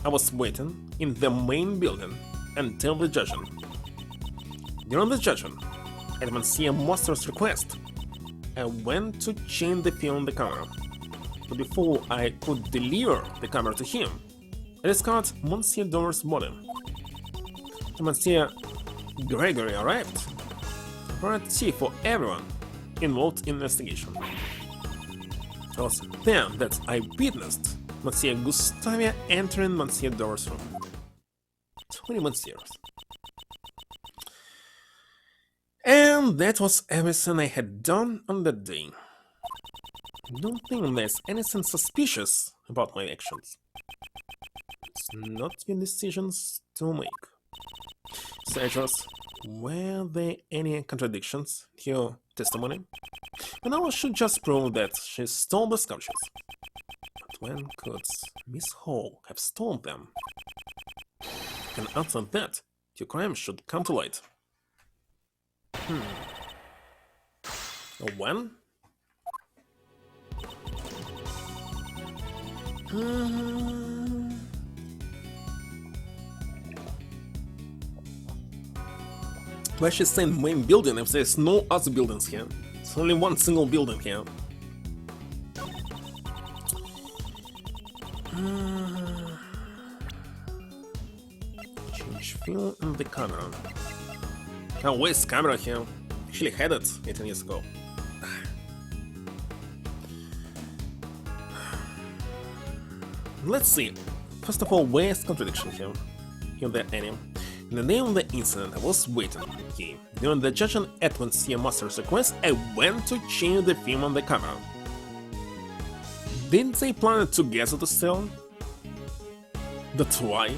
I was waiting in the main building until the judgment. During the judgment, at Monsieur Master's request, I went to change the film on the camera. But before I could deliver the camera to him, I discovered Monsieur Dore's body. And Monsieur Gregory arrived. For tea for everyone involved in the investigation. It was then that I witnessed Monsieur Gustavia entering Monsieur Dore's room. pretty much serious. And that was everything I had done on that day. I don't think there's anything suspicious about my actions. It's not your decisions to make. Sergius, were there any contradictions to your testimony? And I should just prove that she stole the sculptures. But when could Miss Hall have stolen them? And after that, your crime should come to light. When? Why she's saying main building if there's no other buildings here? It's only one single building here. Change film in the camera. Oh, where's camera here? Actually had it 18 years ago. Let's see. First of all, where's contradiction here? In the anime. In the name of the incident, I was waiting. Okay. During the judge and Edwin C. Master's request, I went to change the film on the camera. Didn't they plan it together to steal? That's why.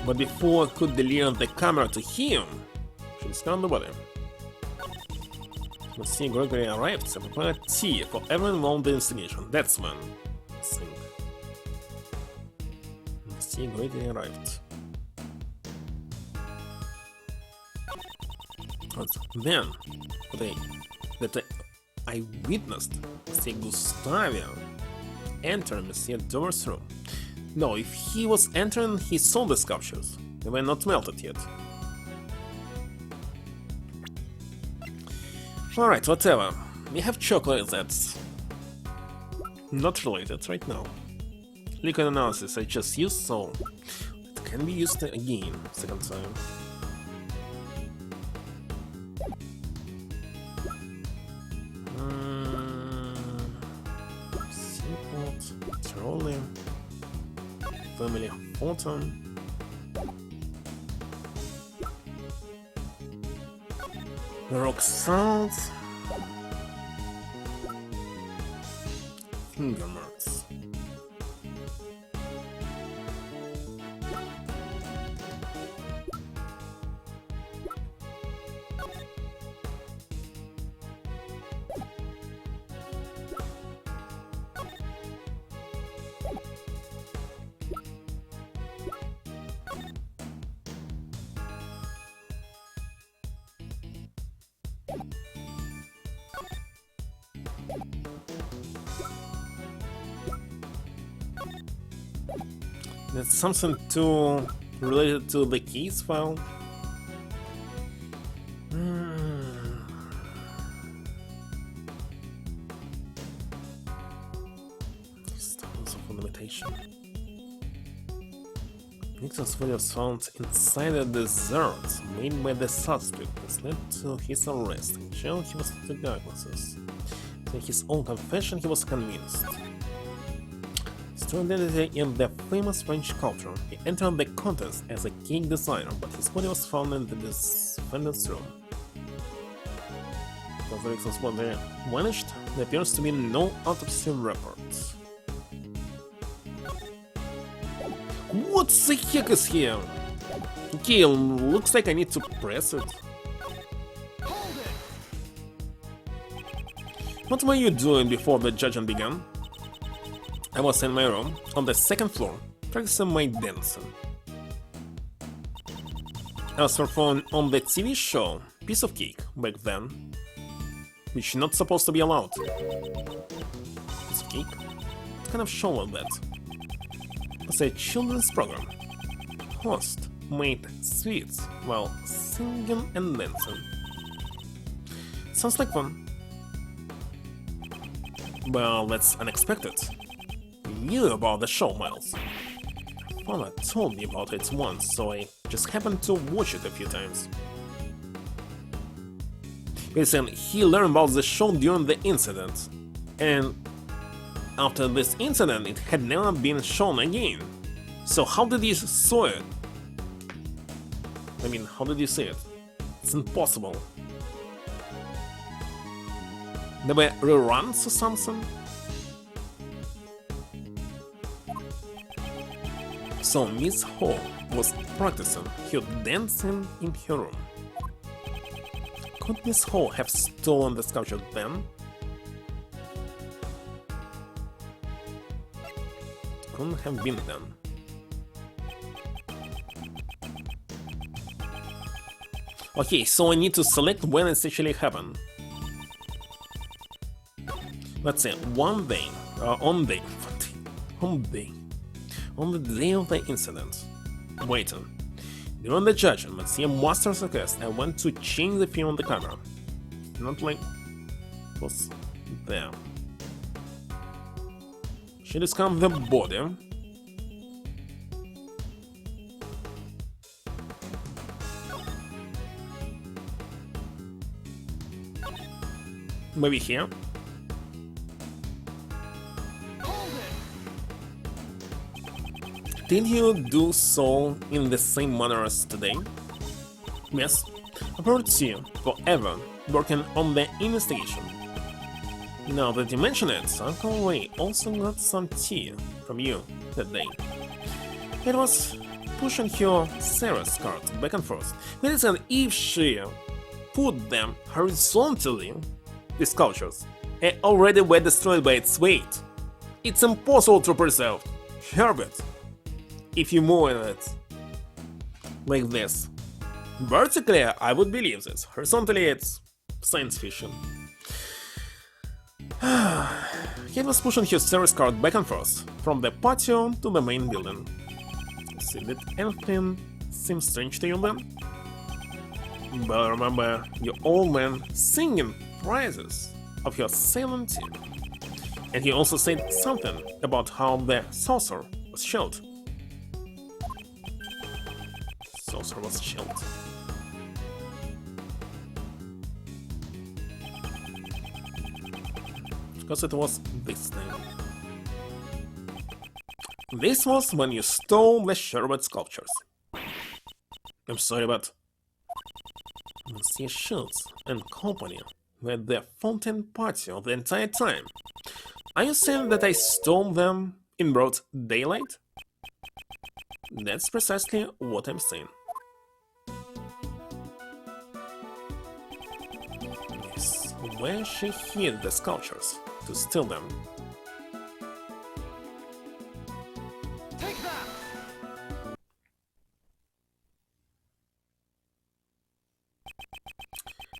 But before I could deliver the camera to him, she discovered the body. Let's see, Gregory arrived, so prepare tea for everyone involved in the investigation. That's when. Let's think. Let's see, Gregory arrived. But then, that I witnessed Monsieur Gustavia enter Monsieur Dover's room. No, if he was entering, he saw the sculptures. They were not melted yet. Alright, whatever. We have chocolate that's not related right now. Liquid analysis I just used, so it can be used again second time. Seaport, trolley, family photo. Rock salt. Finger marks. That's something too related to the keys file. Stones of limitation. Victor's body was found inside a dessert made by the suspect. This led to his arrest. In jail, he was the diagnosis. In his own confession, he was convinced. True identity in the famous French culture. He entered the contest as a cake designer, but his body was found in the defendant's room. Because the victim's body vanished, there appears to be no autopsy reports. What the heck is here? Okay, looks like I need to press it. What were you doing before the judgment began? I was in my room, on the second floor, practicing my dancing. I was performing on the TV show Piece of Cake back then, which not supposed to be allowed. Piece of Cake? What kind of show was that? It was a children's program. Host made sweets while singing and dancing. Sounds like fun. Well, that's unexpected. Knew about the show, Miles. Father told me about it once, so I just happened to watch it a few times. Listen, he learned about the show during the incident, and after this incident it had never been shown again. So how did he saw it I mean, how did you see it? It's impossible. There were reruns or something? So Miss Hall was practicing her dancing in her room. Could Miss Hall have stolen the sculpture then? Couldn't have been then. Okay, so I need to select when it's actually happened. Let's say on the day of the incident. Waiting. During the judging, Monsieur Master's request, I want to change the film on the camera. Not like it was there. She discovered the body. Maybe here. Did you do so in the same manner as today? Yes, I brought you forever working on the investigation. Now that you mention it, Uncle Ray also got some tea from you that day. It was pushing her Sarah's cart back and forth. That is, and if she put them horizontally, the sculptures already were destroyed by its weight. It's impossible to preserve. Herbert, if you move it like this. Vertically, I would believe this. Horizontally, it's science fiction. He was pushing his service cart back and forth, from the patio to the main building. See, did anything seem strange to you then? But I remember your old man singing praises of your sailing team. And he also said something about how the saucer was shelled. Saucer was shelled. Because it was this thing. This was when you stole the Sherbet sculptures. I'm sorry, but Monsieur Schultz and company were at the fountain patio the entire time. Are you saying that I stole them in broad daylight? That's precisely what I'm saying. Yes, where she hid the sculptures to steal them. Take that!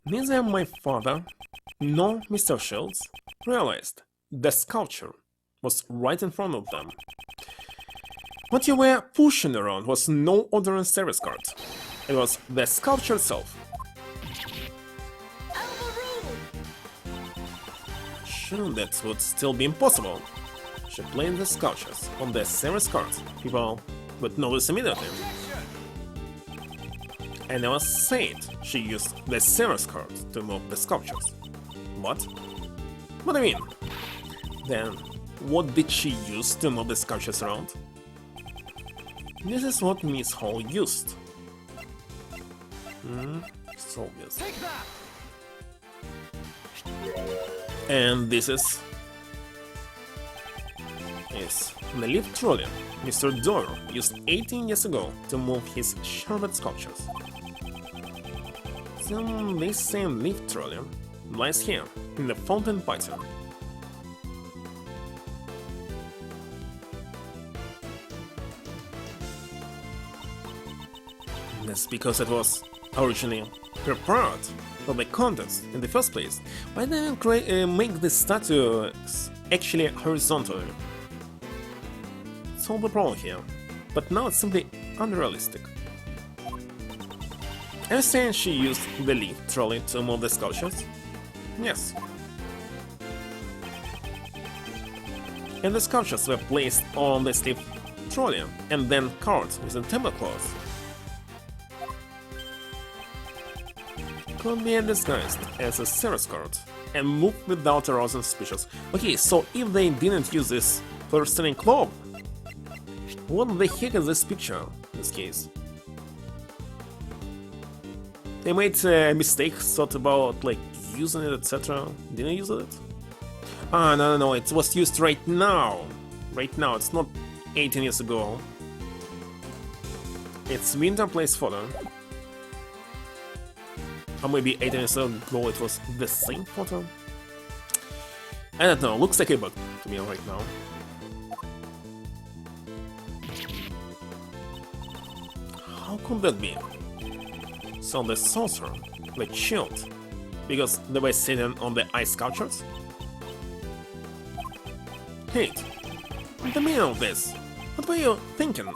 Neither my father nor Mr. Schultz realized the sculpture was right in front of them. What you were pushing around was no ordinary service cart. It was the sculpture itself. Sure, that would still be impossible. She played the sculptures on the service cart. People would notice immediately. And it was said she used the service cart to move the sculptures. What? What do you mean? Then, what did she use to move the sculptures around? This is what Miss Hall used. It's obvious. And this is the lift trolley Mr. Doyle used 18 years ago to move his Sherbet sculptures. So this same lift trolley lies here in the fountain patio. That's because it was originally prepared for the contest in the first place. Why didn't make the statues actually horizontally? Solve the problem here, but now it's simply unrealistic. Are you saying she used the lift trolley to move the sculptures? Yes. And the sculptures were placed on the lift trolley and then covered with a tablecloth. Could be disguised as a service cart and moved without arousing suspicions. Okay, so if they didn't use this for stealing cloth, what the heck is this picture in this case? They made a mistake, thought about like using it, etc. Didn't use it? Ah, no, it was used right now. Right now, it's not 18 years ago. It's Winter Place photo. Or maybe 18 years ago it was the same photo. I don't know, looks like a bug to me right now. How could that be? So the saucer, the chilled, because they were sitting on the ice sculptures? Hey, what's the meaning of this? What were you thinking?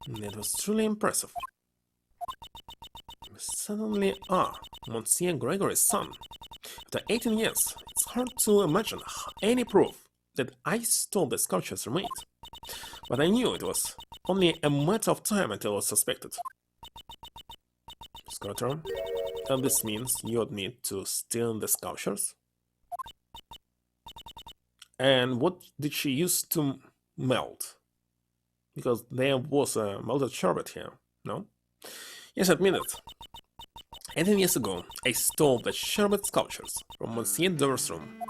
That was truly impressive. Suddenly, Monsieur Gregory's son. After 18 years, it's hard to imagine any proof that I stole the sculptures remained. But I knew it was only a matter of time until I was suspected. Sculptor, and this means you admit to stealing the sculptures? And what did she use to melt? Because there was a melted sherbet here, no? Yes, admit it. 18 years ago, I stole the sherbet sculptures from Monsieur Dover's room.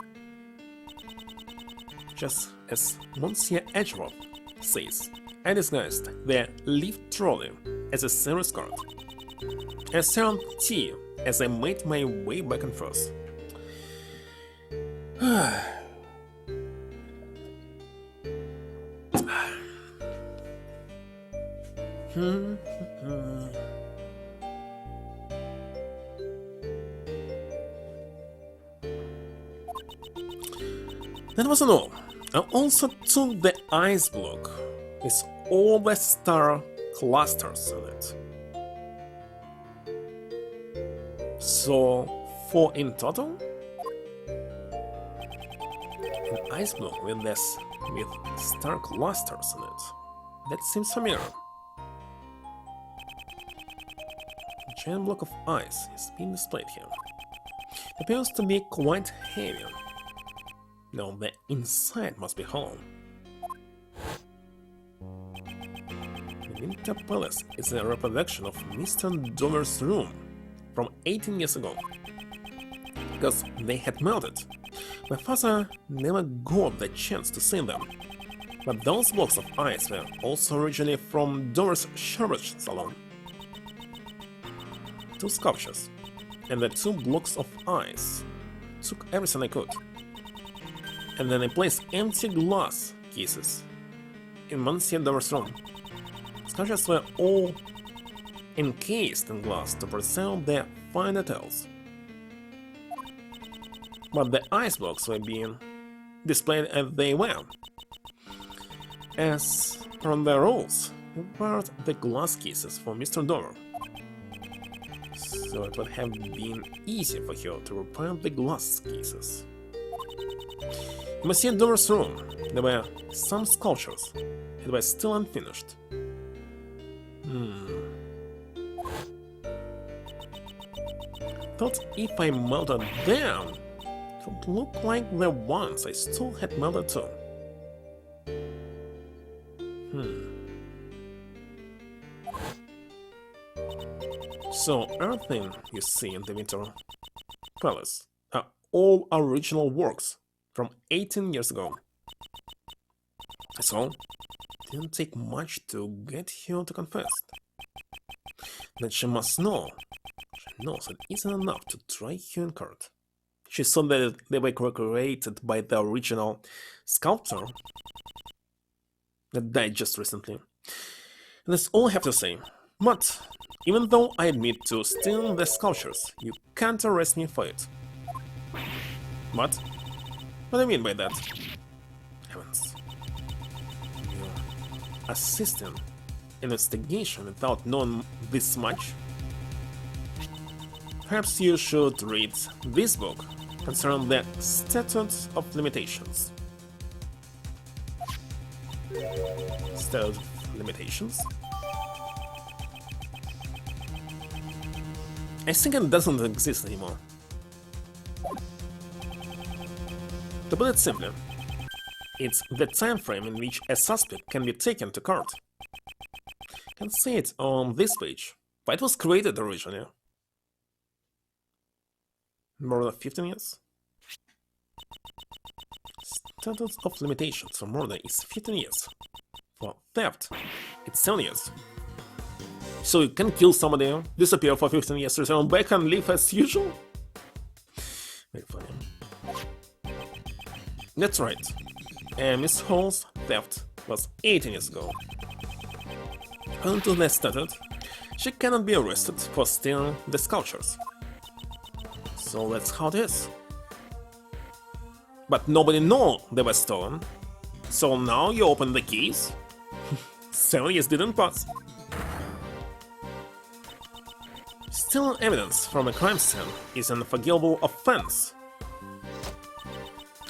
Just as Monsieur Edgeworth says, I disguised the lift trolley as a serious card. I served tea as I made my way back and forth. That wasn't all. I also took the ice block with all the star clusters in it. So, 4 in total? An ice block with star clusters in it. That seems familiar. A giant block of ice is being displayed here. It appears to be quite heavy. Now the inside must be hollow. The Winter Palace is a reproduction of Mr. Dover's room from 18 years ago. Because they had melted. My father never got the chance to see them. But those blocks of ice were also originally from Dover's sherbet salon. 2 sculptures, and the 2 blocks of ice. Took everything I could. And then I placed empty glass cases in Monsieur Dover's room. Sculptures were all encased in glass to preserve their fine details. But the ice blocks were being displayed as they were. As per the rules, we bought the glass cases for Mr. Dover. So it would have been easy for her to repair the glass cases. In Monsieur Dover's room, there were some sculptures that were still unfinished. Thought if I melted them, it would look like the ones I still had melted too. So everything you see in the Winter Palace are all original works from 18 years ago. So, it didn't take much to get her to confess that she must know. She knows it isn't enough to try her in court. She saw that they were created by the original sculptor that died just recently. And that's all I have to say. But, even though I admit to stealing the sculptures, you can't arrest me for it. What? What do I mean by that? Heavens. You're assisting investigation without knowing this much? Perhaps you should read this book concerning the Statute of Limitations. Statute of Limitations? I think it doesn't exist anymore. To put it simply, it's the time frame in which a suspect can be taken to court. can see it on this page. Why it was created originally? More than 15 years? Statute of limitations for murder is 15 years. For theft, it's 7 years. So you can kill somebody, disappear for 15 years, return back and live as usual? Very funny. That's right. Miss Hall's theft was 18 years ago. According to the statute, she cannot be arrested for stealing the sculptures. So that's how it is. But nobody knew they were stolen. So now you open the keys? 7 years didn't pass. Stealing evidence from a crime scene is an unforgivable offense.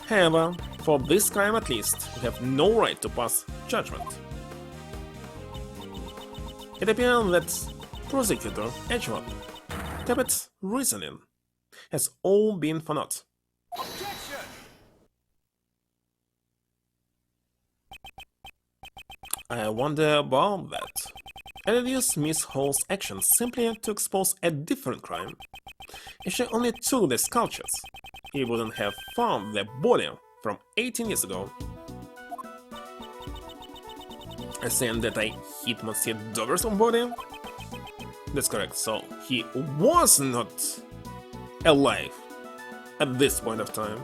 However, for this crime at least, you have no right to pass judgment. It appears that prosecutor Edgeworth kept reasoning has all been for naught. Objection! I wonder about that. I deduce Miss Hall's actions simply to expose a different crime. If she only took the sculptures, he wouldn't have found the body from 18 years ago. Saying that I hit Monsieur Dover's body? That's correct, so he was not alive at this point of time.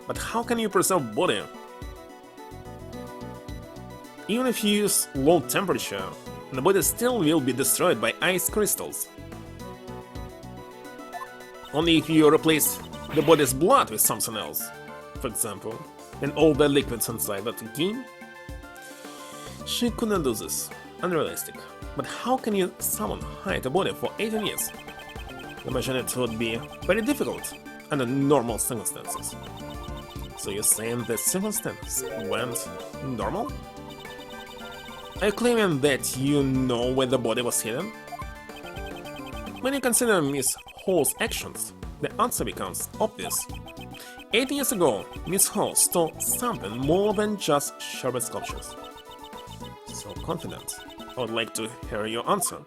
But how can you preserve body? Even if you use low temperature, the body still will be destroyed by ice crystals. Only if you replace the body's blood with something else, for example, and all the liquids inside that again. She couldn't do this. Unrealistic. But how can you someone hide a body for 18 years? Imagine it would be very difficult under normal circumstances. So you're saying the circumstances went normal? Are you claiming that you know where the body was hidden? When you consider Miss Hall's actions, the answer becomes obvious. 18 years ago, Miss Hall stole something more than just Sherbet sculptures. So confident. I would like to hear your answer.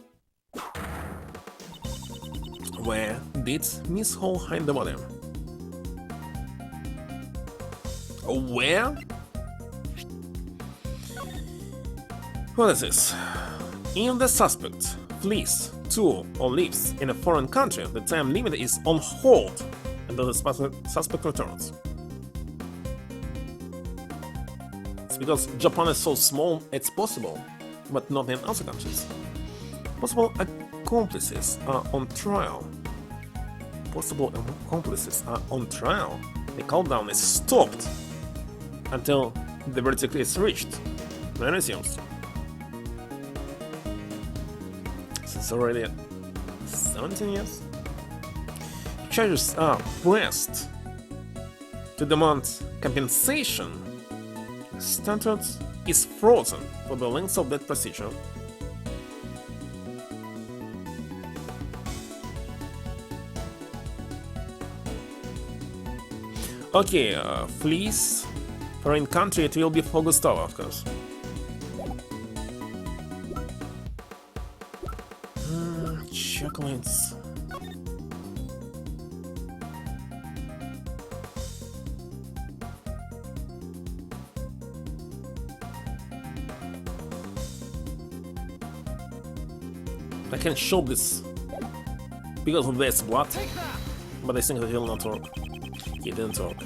Where did Miss Hall hide the body? Where? What is this? If the suspect flees to or lives in a foreign country, the time limit is on hold until the suspect returns. It's because Japan is so small, it's possible, but not in other countries. Possible accomplices are on trial. Possible accomplices are on trial. The countdown is stopped until the verdict is reached. Then resumes. Since already 17 years. Charges are pressed to demand compensation. Statute is frozen for the length of that procedure. Okay, flees. Foreign country, it will be for Gustavo, of course. Chocolates. I can show this because of this blood, but I think it will not work. It didn't work.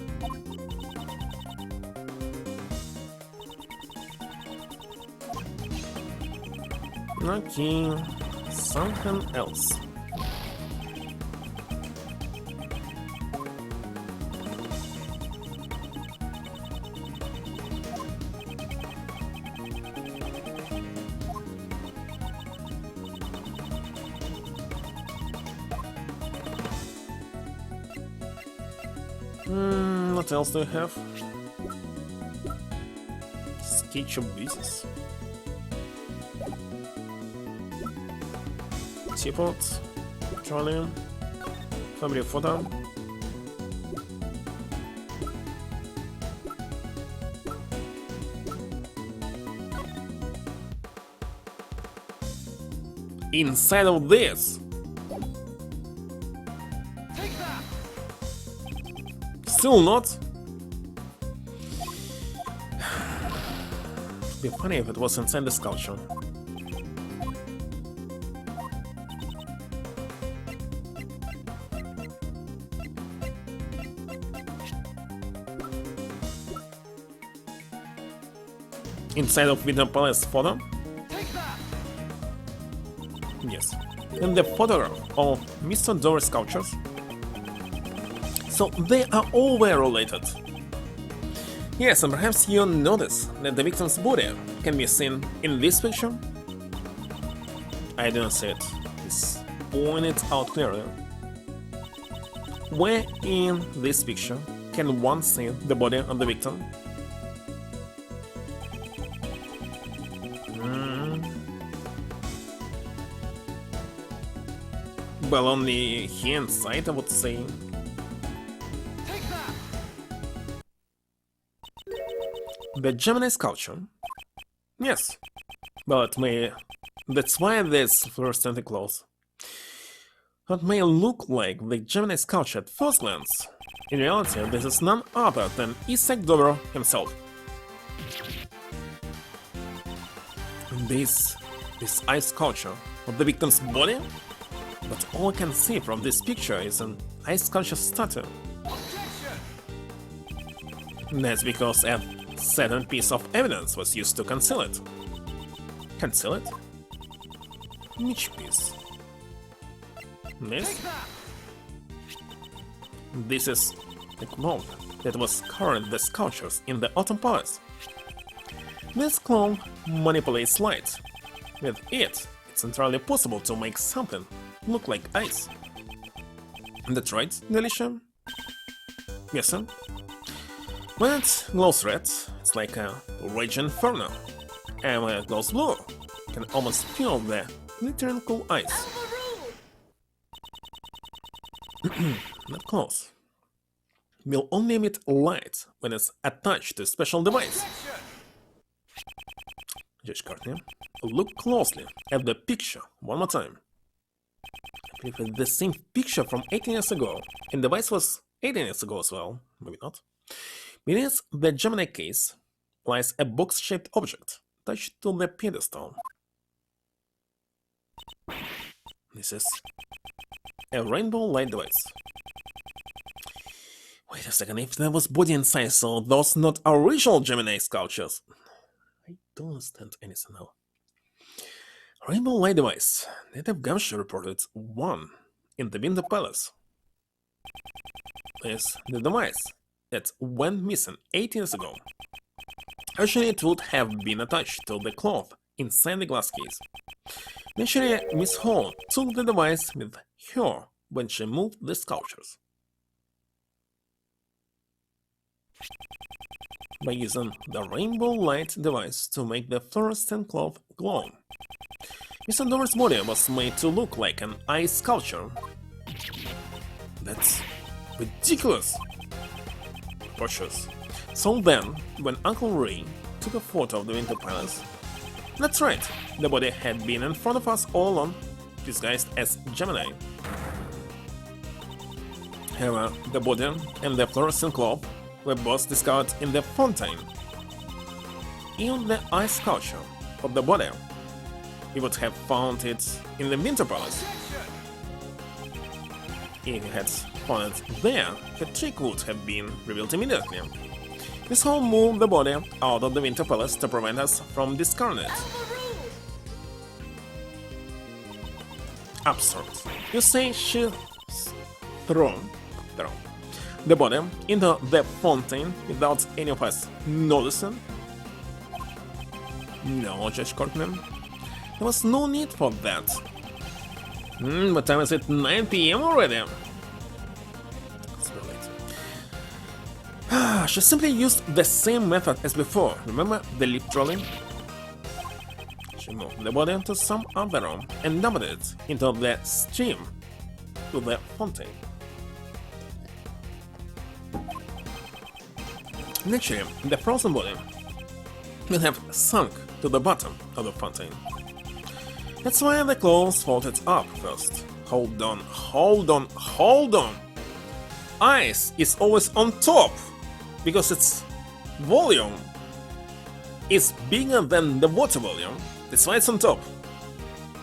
Okay, something else. What else do you have? Sketch of business. Teapot, trolley, family photo. inside of this. Take that! Still not? It'd be funny if it was inside the sculpture. Inside of Winter Palace photo? Take that! Yes. And the photograph of Mr. Doris sculptures. So they are all very related. Yes, and perhaps you notice that the victim's body can be seen in this picture. I didn't see it. Let's point it out clearly. Where in this picture can one see the body of the victim? Well, on the hand side, I would say. Take that! The Gemini sculpture? Yes. But that's why this fluorescent clothes. What may look like the Gemini sculpture at first glance, in reality, this is none other than Isaac Dobro himself. This ice sculpture of the victim's body? But all I can see from this picture is an ice sculpture statue. Objection! That's because a certain piece of evidence was used to conceal it. Conceal it? Which piece? This? Take that! This is the cloth that was covering the sculptures in the Autumn Palace. This cloth manipulates light. With it, it's entirely possible to make something look like ice. That's right, Delisha? Yes, sir? When it glows red, it's like a raging inferno. And when it glows blue, you can almost feel the glittering cool ice. Not close. Will only emit light when it's attached to a special device. Judge Courtney, look closely at the picture one more time. I believe it's the same picture from 18 years ago, and the device was 18 years ago as well, maybe not. Beneath the Gemini case lies a box-shaped object attached to the pedestal. This is a rainbow light device. Wait a second, if there was body inside, so those not original Gemini sculptures. I don't understand anything now. Rainbow light device. Native Gamsha reported one in the Winter Palace. Is the device that went missing 8 years ago. Actually, it would have been attached to the cloth inside the glass case. Naturally, Miss Hall took the device with her when she moved the sculptures. By using the rainbow light device to make the fluorescent cloth glow, Mr. Doris' body was made to look like an ice sculpture. That's ridiculous! Precious. So then, when Uncle Ray took a photo of the Winter Palace, that's right, the body had been in front of us all along, disguised as Gemini. However, the body and the fluorescent cloth were both discovered in the fountain. In the ice sculpture of the body, you would have found it in the Winter Palace. If you had found it there, the trick would have been revealed immediately. Miss Hall moved the body out of the Winter Palace to prevent us from discarding it. Absurd. You say she threw the body into the fountain without any of us noticing? No, Judge Corkman. There was no need for that. What time is it? 9 PM already? It's very late. She simply used the same method as before. Remember the lift trolley? She moved the body into some other room and dumped it into the stream to the fountain. Naturally, the frozen body will have sunk to the bottom of the fountain. That's why the clothes folded up first. Hold on, hold on, hold on! Ice is always on top, because its volume is bigger than the water volume. That's why it's on top.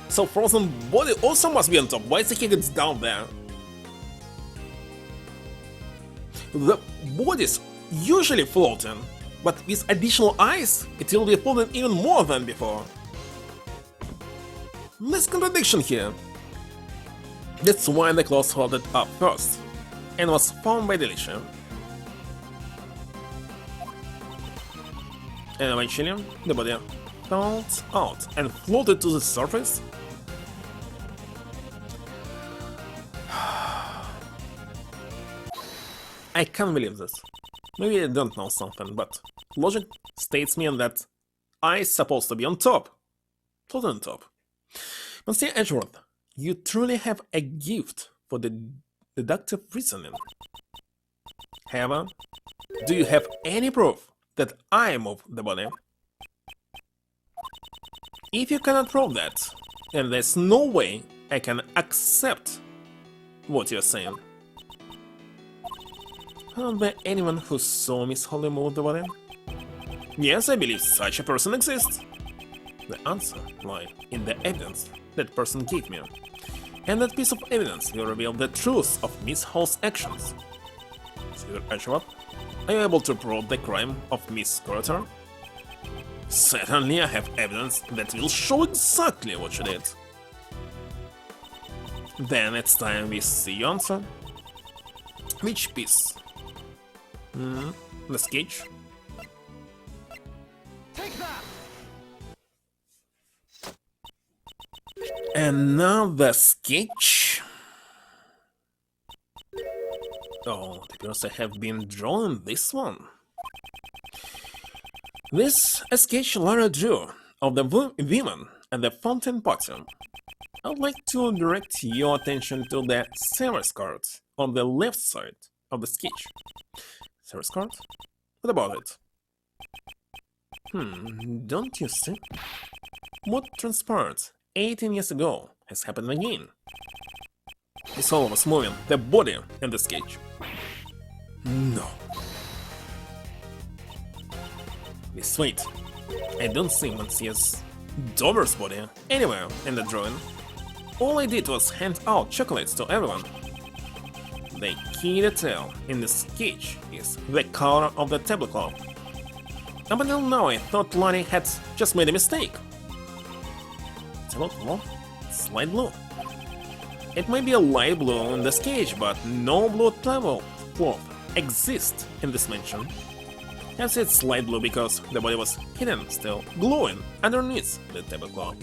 So frozen body also must be on top. Why is the it's down there? The body's usually floating, but with additional ice, it will be floating even more than before. There's contradiction here. That's why the clothes folded up first, and was found by Delicia. And eventually, the body fell out and floated to the surface. I can't believe this. Maybe I don't know something, but logic states me that ice is supposed to be on top. Floating on top. Monsieur Edgeworth, you truly have a gift for the deductive reasoning. However, do you have any proof that I moved the body? If you cannot prove that, then there's no way I can accept what you're saying. Are there anyone who saw Miss Holly move the body? Yes, I believe such a person exists. The answer lies in the evidence that person gave me, and that piece of evidence will reveal the truth of Miss Hall's actions. Sir Edgeworth, are you able to prove the crime of Miss Carter? Certainly, I have evidence that will show exactly what she did. Then it's time we see your answer. Which piece? The sketch? Take that! And now the sketch. Oh, it appears I have been drawing this one. This a sketch Lara drew of the women at the fountain party. I would like to direct your attention to the service card on the left side of the sketch. Service card? What about it? Don't you see? What transpired 18 years ago has happened again. It's all of us moving the body in the sketch. No. Please wait. I don't see Monsieur's daughter's body anywhere in the drawing. All I did was hand out chocolates to everyone. The key detail in the sketch is the color of the tablecloth. Up until now I thought Lani had just made a mistake. Tablecloth? It's light blue. It may be a light blue in the sketch, but no blue tablecloth exists in this mansion. As it's light blue because the body was hidden, still glowing underneath the tablecloth.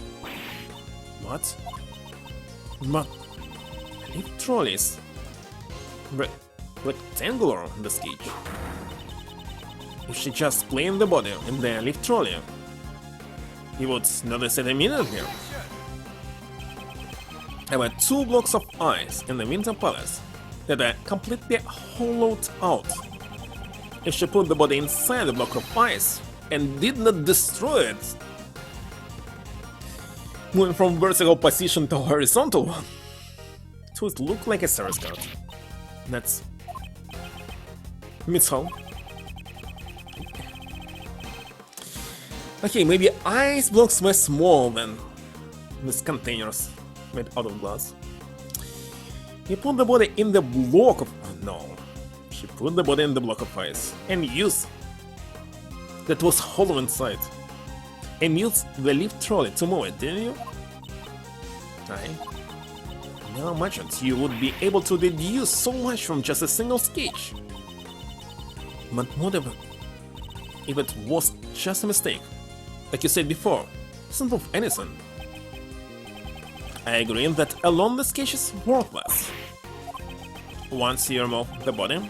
What? But the lift trolley is rectangular in the sketch. If she just played the body in the lift trolley, you would notice it immediately. There were 2 blocks of ice in the Winter Palace that are completely hollowed out. If she put the body inside the block of ice and did not destroy it, moving from vertical position to horizontal one, it would look like a service card. That's Miss Hall. Okay, maybe ice blocks were small than these containers made out of glass. You put the body in the block of... no. She put the body in the block of ice and used... that was hollow inside. And used the lift trolley to move it, didn't you? I never imagined you would be able to deduce so much from just a single sketch. But what if it was just a mistake? Like you said before, doesn't prove anything. I agree that alone the sketch is worthless. Once you remove the body,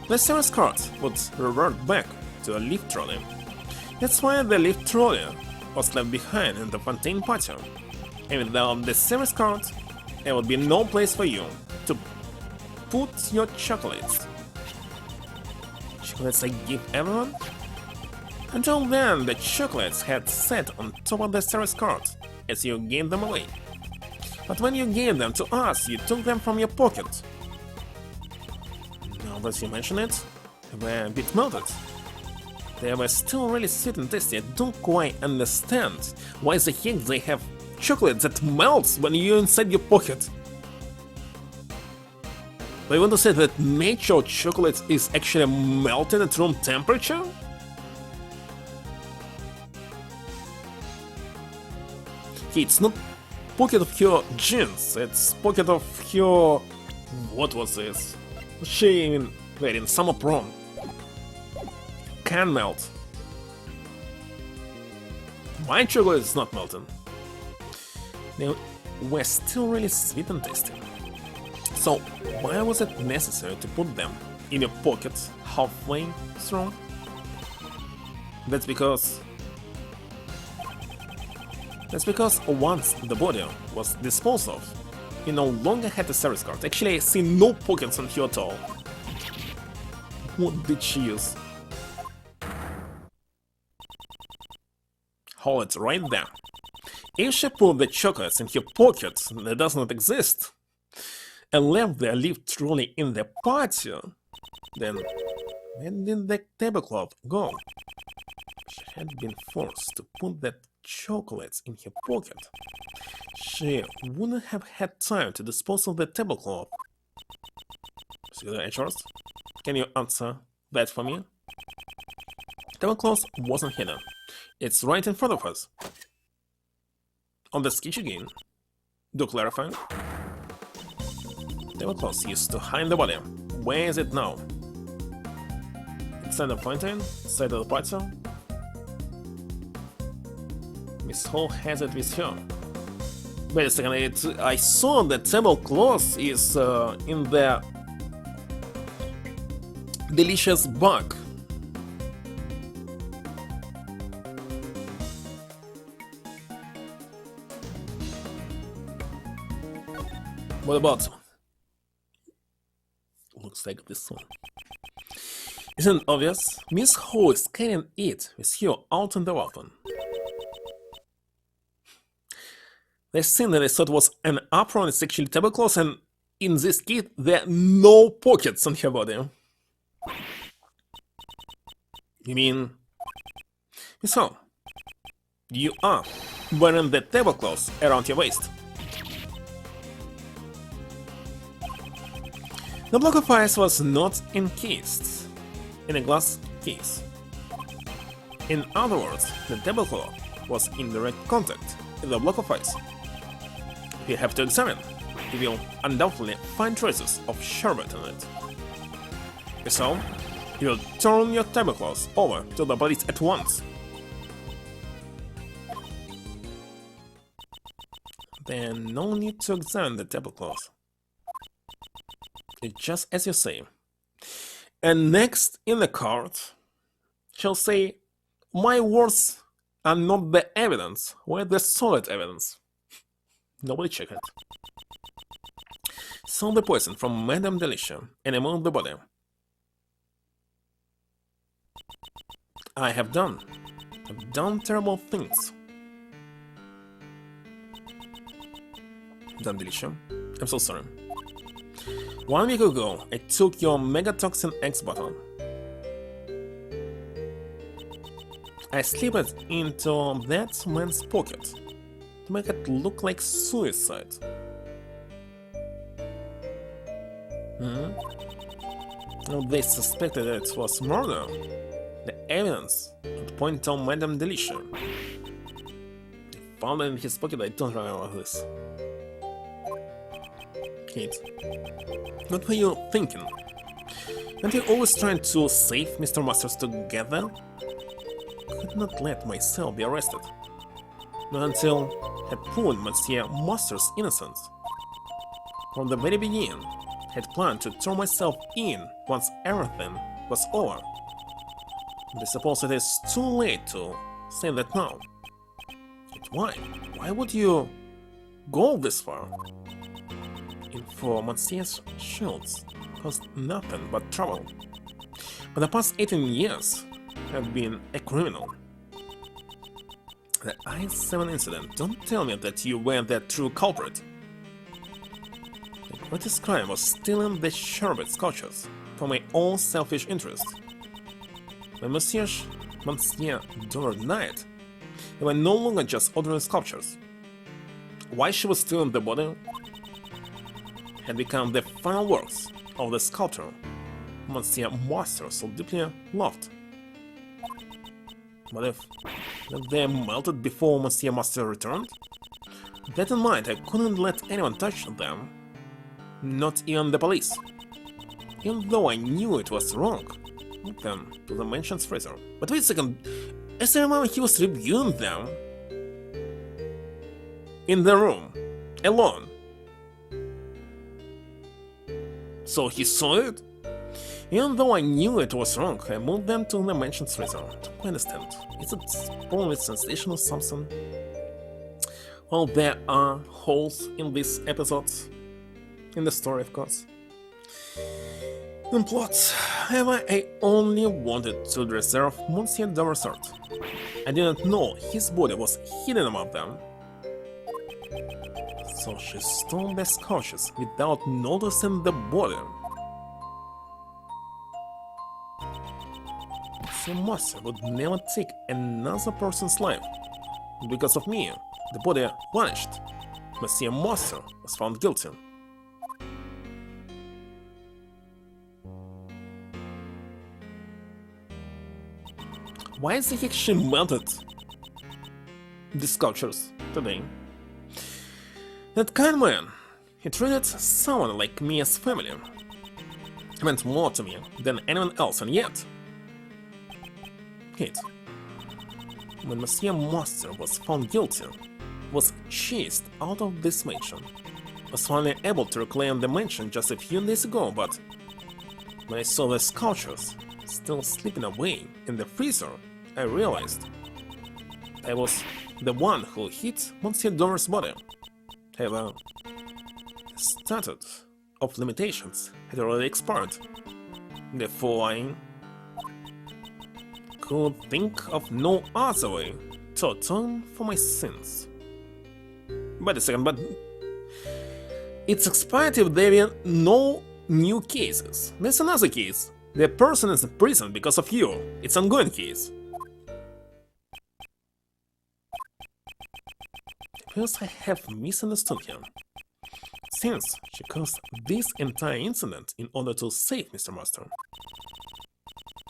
the service card would revert back to a lift trolley. That's why the lift trolley was left behind in the fontaine patio. And without the service card, there would be no place for you to put your chocolates. Chocolates I give everyone? Until then, the chocolates had sat on top of the service card as you gave them away. But when you gave them to us, you took them from your pocket. Now that you mention it, they were a bit melted. They were still really sweet and tasty. I don't quite understand why the heck they have chocolate that melts when you're inside your pocket. Do you want to say that natural chocolate is actually melted at room temperature? Okay, it's not pocket of her jeans, it's pocket of her... What was this? She wearing summer prom. Can melt. My chocolate is not melting. They were still really sweet and tasty. So why was it necessary to put them in your pocket halfway through? That's because once the body was disposed of, you no longer had a service card. Actually, I see no pockets on her at all. What did she use? Hold it right there. If she put the chocolates in her pocket that does not exist, and left their leaf truly in the party, then where did the tablecloth go? She had been forced to put that chocolates in her pocket. She wouldn't have had time to dispose of the tablecloth. HRs, can you answer that for me? Tablecloth wasn't hidden. It's right in front of us. On the sketch again. Do clarify. Tablecloth used to hide the body. Where is it now? Inside the fountain? Side of the party? Miss Hall has it with her. Wait a second, I saw the tablecloth is in the delicious bug. What about? Looks like this one. Isn't it obvious? Miss Ho is carrying it with her out in the open. The thing that I thought was an apron is actually tablecloth, and in this kit there are no pockets on her body. You mean... Miss Ho, you are wearing the tablecloth around your waist. The block of ice was not encased in a glass case. In other words, the tablecloth was in direct contact with the block of ice. You have to examine. You will undoubtedly find traces of sherbet in it. So, you will turn your tablecloth over to the police at once. Then no need to examine the tablecloth. It's just as you say. And next in the card shall say, my words are not the evidence, where the solid evidence. Nobody check it. Saw the poison from Madame Delicia and among the body. I've done terrible things. Madame Delicia, I'm so sorry. 1 week ago, I took your Megatoxin X bottle. I slipped it into that man's pocket to make it look like suicide. Well, they suspected that it was murder. The evidence would point to Madame Delicia. They found it in his pocket. I don't remember this. Kate, what were you thinking? Weren't you always trying to save Mr. Masters together? Could not let myself be arrested. Not until I had proven Monsieur Masters' innocence. From the very beginning, I had planned to turn myself in once everything was over. But I suppose it is too late to say that now. But why? Why would you go this far? For Monsieur's shields caused nothing but trouble. For the past 18 years, I have been a criminal. The I-7 incident. Don't tell me that you were the true culprit. The greatest crime was stealing the sherbet sculptures for my own selfish interest. When Monsieur Dora died, they were no longer just ordinary sculptures. Why she was stealing the body had become the final works of the sculptor Monsieur Master so deeply loved. But if they melted before Monsieur Master returned? That in mind, I couldn't let anyone touch them, not even the police. Even though I knew it was wrong, took them to the mansion's freezer. But wait a second, as I remember, he was reviewing them in the room, alone. So he saw it? Even though I knew it was wrong, I moved them to the mansion's freezer. Don't understand. Is it probably sensational something? Well, there are holes in these episodes. In the story, of course. In plot, however, I only wanted to reserve Monsieur Dover's art. I didn't know his body was hidden among them. So she stole the sculptures without noticing the body. Monsieur Master would never take another person's life. Because of me, the body vanished. Monsieur Master was found guilty. Why is he actually melted the sculptures today? That kind man, he treated someone like me as family. He meant more to me than anyone else, and yet... Kate, when Monsieur Master was found guilty, was chased out of this mansion, was finally able to reclaim the mansion just a few days ago, but when I saw the sculptures still sleeping away in the freezer, I realized I was the one who hit Monsieur Dover's body. However, the statute of limitations had already expired. Therefore, I could think of no other way to atone for my sins. Wait a second, but it's expired if there were no new cases. There's another case. The person is in prison because of you. It's an ongoing case. First, I have misunderstood him. Since she caused this entire incident in order to save Mr. Master.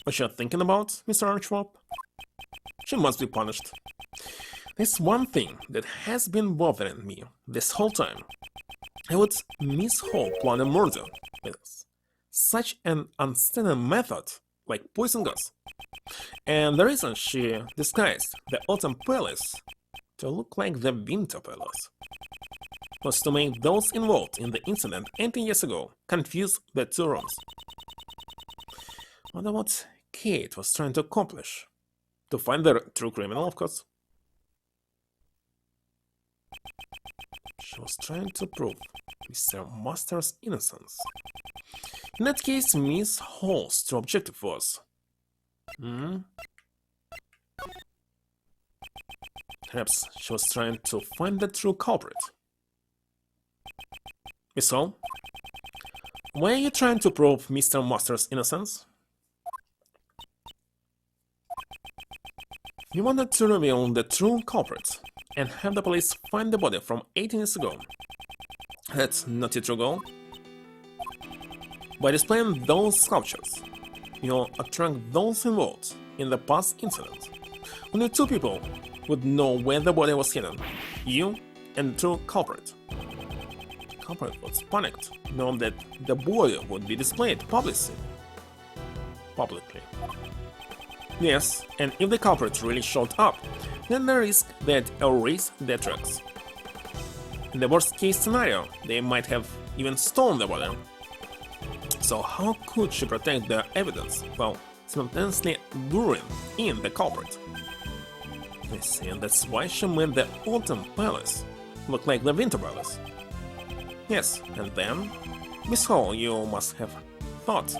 What you're thinking about, Mr. Archwalp? She must be punished. There's one thing that has been bothering me this whole time. I would Miss Hall plan a murder with such an unstandard method like poison gas. And the reason she disguised the Autumn Palace to look like the Winter Palace was to make those involved in the incident 18 years ago confuse the two rooms. Wonder what Kate was trying to accomplish. To find the true criminal, of course. She was trying to prove Mr. Master's innocence. In that case, Miss Hall's true objective was... Perhaps she was trying to find the true culprit. Miss Hall, were you trying to prove Mr. Master's innocence? You wanted to reveal the true culprit and have the police find the body from 18 years ago. That's not your true goal. By displaying those sculptures, you'll attract those involved in the past incident. Only two people would know where the body was hidden, you and the true culprit. The culprit was panicked, knowing that the body would be displayed publicly. Yes, and if the culprit really showed up, then the risk that erase their tracks. In the worst case scenario, they might have even stolen the body. So how could she protect the evidence while simultaneously luring in the culprit? I see, and that's why she made the Autumn Palace look like the Winter Palace. Yes, and then, Miss Hall, you must have thought.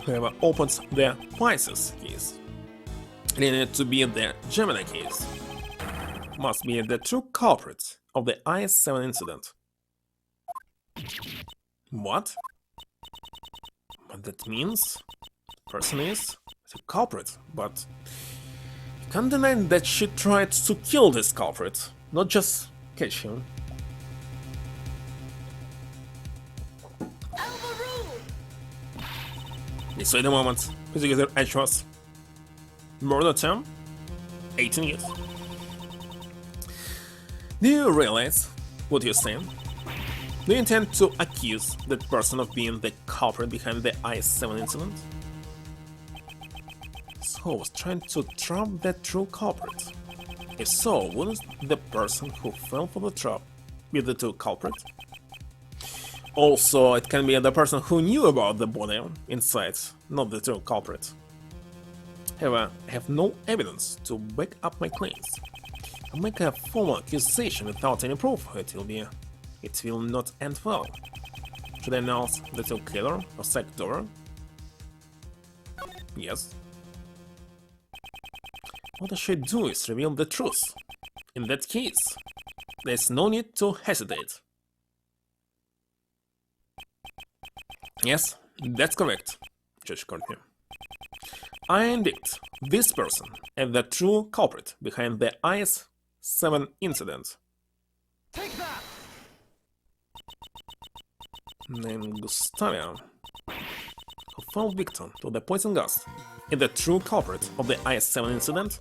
Whoever opens the Pisces keys leading it to be the Gemini case. Must be the true culprit of the IS-7 incident. What? What that means? Person is the culprit, but you can't deny that she tried to kill this culprit, not just catch him. Please wait a moment. Please get their address. Murder term? 18 years. Do you realize what you're saying? Do you intend to accuse that person of being the culprit behind the IS-7 incident? So, was trying to trap the true culprit. If so, wouldn't the person who fell for the trap be the true culprit? Also, it can be the person who knew about the body inside, not the true culprit. However, I have no evidence to back up my claims. I'll make a formal accusation without any proof. It will not end well. Should I announce the true killer or sack door? Yes. What I should do is reveal the truth. In that case, there's no need to hesitate. Yes, that's correct, Judge Courtney. I indict this person as the true culprit behind the IS-7 incident. Take that! Named Gustavia, who fell victim to the poison gas, is the true culprit of the IS-7 incident?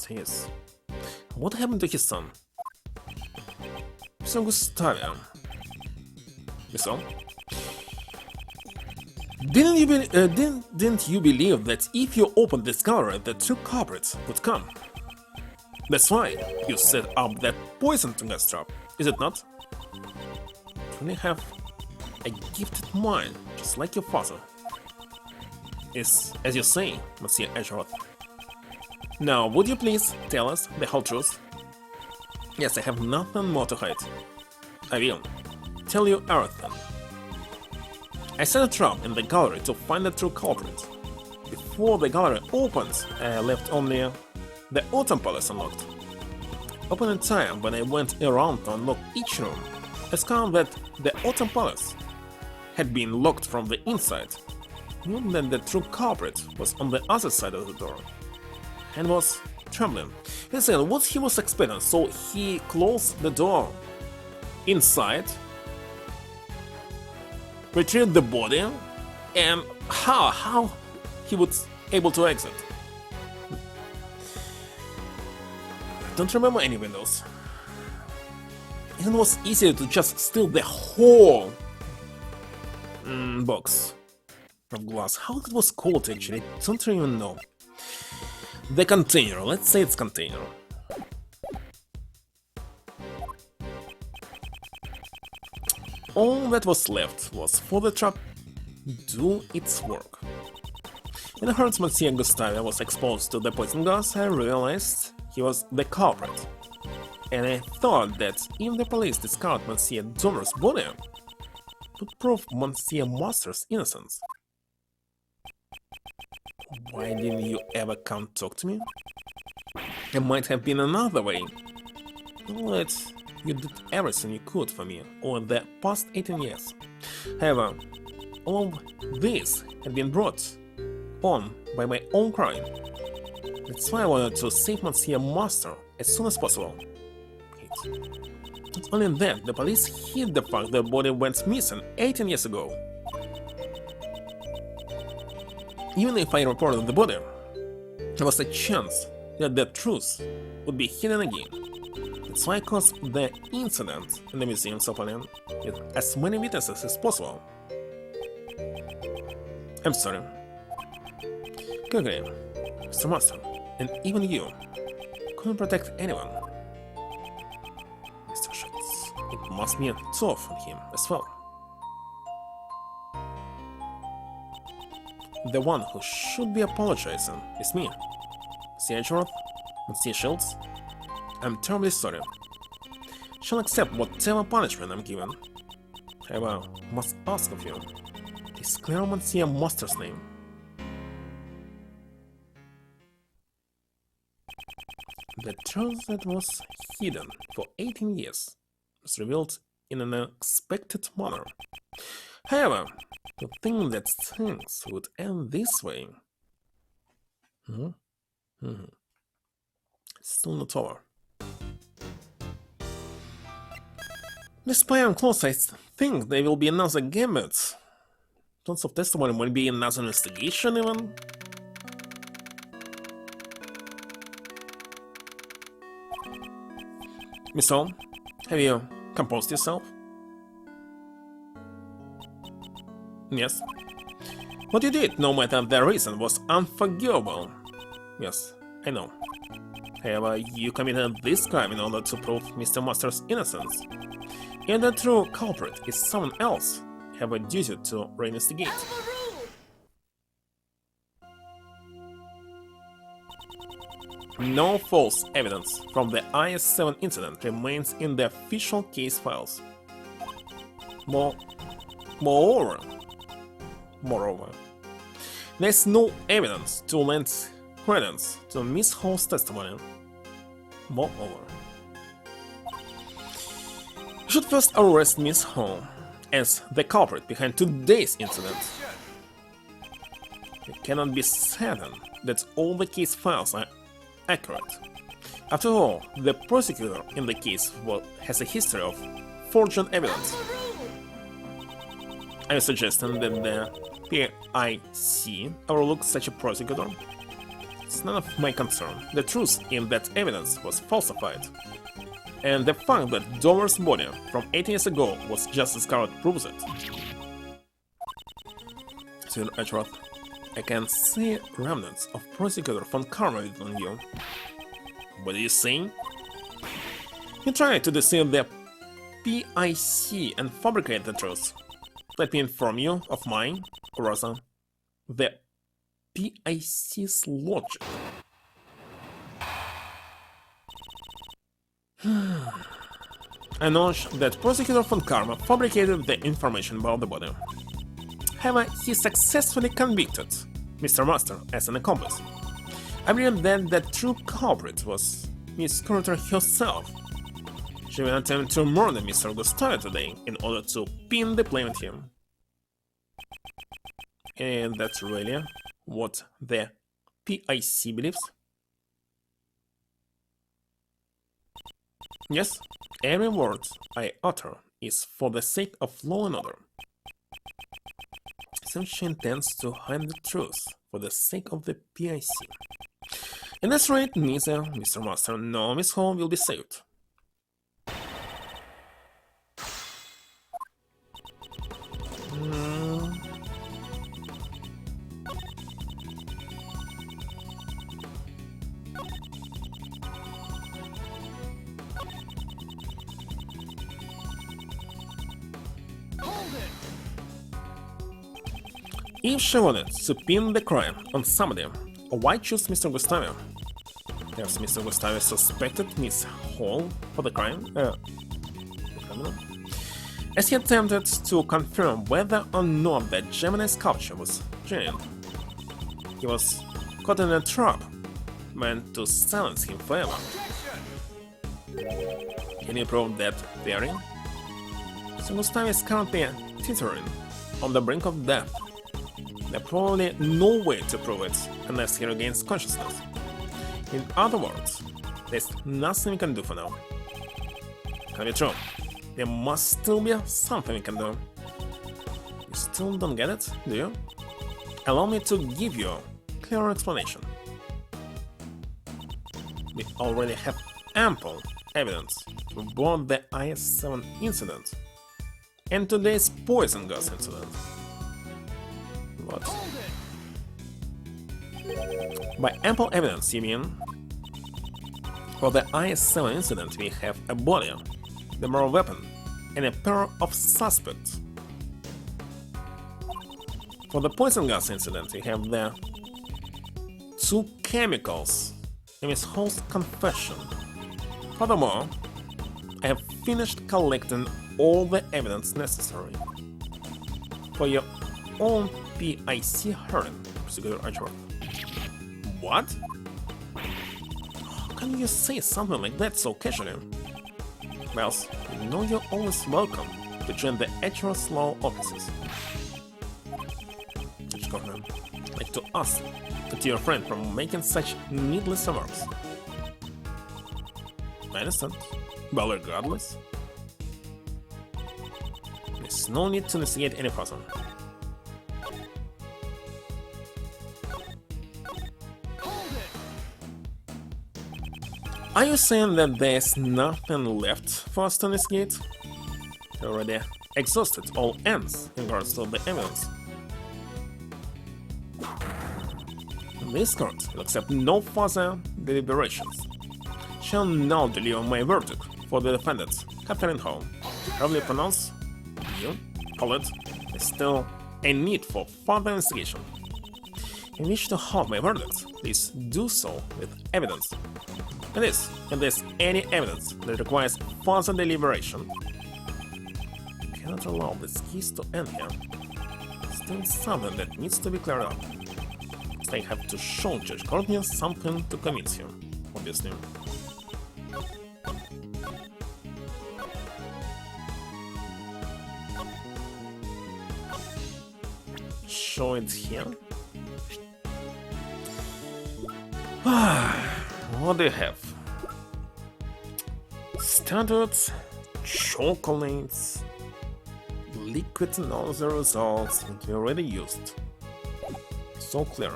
Yes. What happened to his son? So Gustavia. So, didn't you believe that if you opened this gallery, the true culprit would come? That's why you set up that poison gas trap, is it not? You really have a gifted mind, just like your father. Is as you say, Monsieur Edgeworth. Now, would you please tell us the whole truth? Yes, I have nothing more to hide. I will tell you everything. I set a trap in the gallery to find the true culprit. Before the gallery opened, I left only the Autumn Palace unlocked. Open in time when I went around to unlock each room, I discovered that the Autumn Palace had been locked from the inside, meaning that the true culprit was on the other side of the door and was trembling. He said what he was expecting, so he closed the door inside, retrieved the body, and how he was able to exit. Don't remember any windows. It was easier to just steal the whole box of glass. How it was called actually, I don't even know. The container, let's say it's container. All that was left was for the trap do its work. When I heard Monsieur Gustavia was exposed to the poison gas, I realized he was the culprit. And I thought that if the police discovered Monsieur Donner's body, it would prove Monsieur Master's innocence. Why didn't you ever come talk to me? There might have been another way. But you did everything you could for me over the past 18 years. However, all this had been brought on by my own crime. That's why I wanted to save Monsieur Master as soon as possible. Not only that, the police hid the fact the body went missing 18 years ago. Even if I reported the body, there was a chance that the truth would be hidden again. That's why I caused the incident in the museum of Alien with as many witnesses as possible. I'm sorry. Okay, Mr. Master, and even you couldn't protect anyone. Mr. Schultz, it must be tough on him as well. The one who should be apologizing is me. Monsieur Edgeworth, Monsieur Schultz, I'm terribly sorry. Shall accept whatever punishment I'm given. However, I must ask of you, please clear Monsieur Master's name. The truth that was hidden for 18 years was revealed in an unexpected manner. However, to think that things would end this way... Still not over. Despite I'm close, I think there will be another game, but tons of testimony will be another investigation even. Miss Hall, have you composed yourself? Yes. What you did, no matter the reason, was unforgivable. Yes, I know. However, you committed this crime in order to prove Mr. Master's innocence. If the true culprit is someone else, you have a duty to reinvestigate. No false evidence from the IS-7 incident remains in the official case files. Moreover, there's no evidence to lend credence to Miss Hall's testimony. Moreover, you should first arrest Miss Hall as the culprit behind today's incident. You cannot be certain that all the case files are accurate. After all, the prosecutor in the case has a history of forged evidence. Are you suggesting that the PIC overlooks such a prosecutor? It's none of my concern. The truth in that evidence was falsified. And the fact that Dover's body from 8 years ago was just discovered proves it. Sir Edgeworth, I can see remnants of Prosecutor von Karma on you. What are you saying? You tried to deceive the PIC and fabricate the truth. Let me inform you of mine, or rather, the PIC's logic. I know that Prosecutor von Karma fabricated the information about the body. However, he successfully convicted Mr. Master as an accomplice. I believe that the true culprit was Miss Curator herself. She will attempt to murder Mr. Gustavio today in order to pin the blame at him. And that's really what the PIC believes? Yes, every word I utter is for the sake of law and order. Since she intends to hide the truth for the sake of the PIC. In this rate, neither Mr. Master nor Miss Hall will be saved. If she wanted to pin the crime on somebody, why choose Mr. Gustavio? Perhaps Mr. Gustavio suspected Miss Hall for the crime? As he attempted to confirm whether or not the Gemini sculpture was genuine. He was caught in a trap meant to silence him forever. Can you prove that theory? Mr. Gustavio is currently teetering on the brink of death. There's probably no way to prove it unless he regains consciousness. In other words, there's nothing we can do for now. Can be true. There must still be something we can do. You still don't get it, do you? Allow me to give you a clearer explanation. We already have ample evidence for both the IS-7 incident and today's poison gas incident. What? By ample evidence, you mean? For the IS-7 incident, we have a body, the murder weapon, and a pair of suspects. For the poison gas incident, we have the two chemicals in Miss Hall's confession. Furthermore, I have finished collecting all the evidence necessary for your own PIC hearing, Prosecutor Edgeworth. What? can you say something like that so casually? Well, you know you're always welcome to join the HR's law offices. Gyakuten, like to ask to your friend from making such needless remarks. I understand, but regardless, there's no need to investigate any further. Are you saying that there's nothing left for us to investigate? You already exhausted all ends in regards to the evidence. This court will accept no further deliberations. Shall now deliver my verdict for the defendant, Catherine Hall. Probably pronounced you, Paulette, there's still a need for further investigation. If you wish to hold my verdict, please do so with evidence. That is, if there's any evidence that requires further deliberation. I cannot allow this case to end here. Still something that needs to be cleared up. I have to show Judge Courtney something to convince him, obviously. Show it here. What do you have? Standards, chocolates, liquid and all the results that we already used. So clear.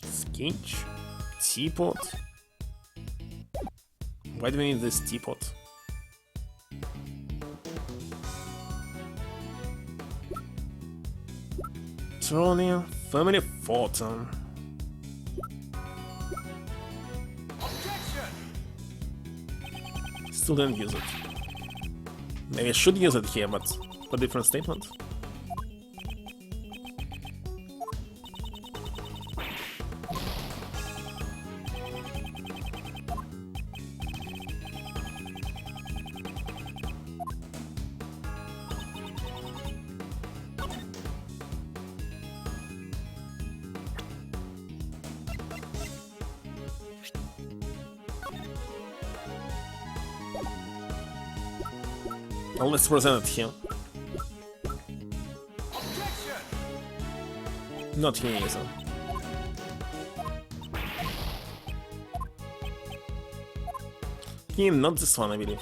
Sketch, teapot. Why do we need this teapot? Trolley, family photo. Still didn't use it. Maybe I should use it here, but for different statement. Let's present it here. Not here either. Here, not this one, I believe.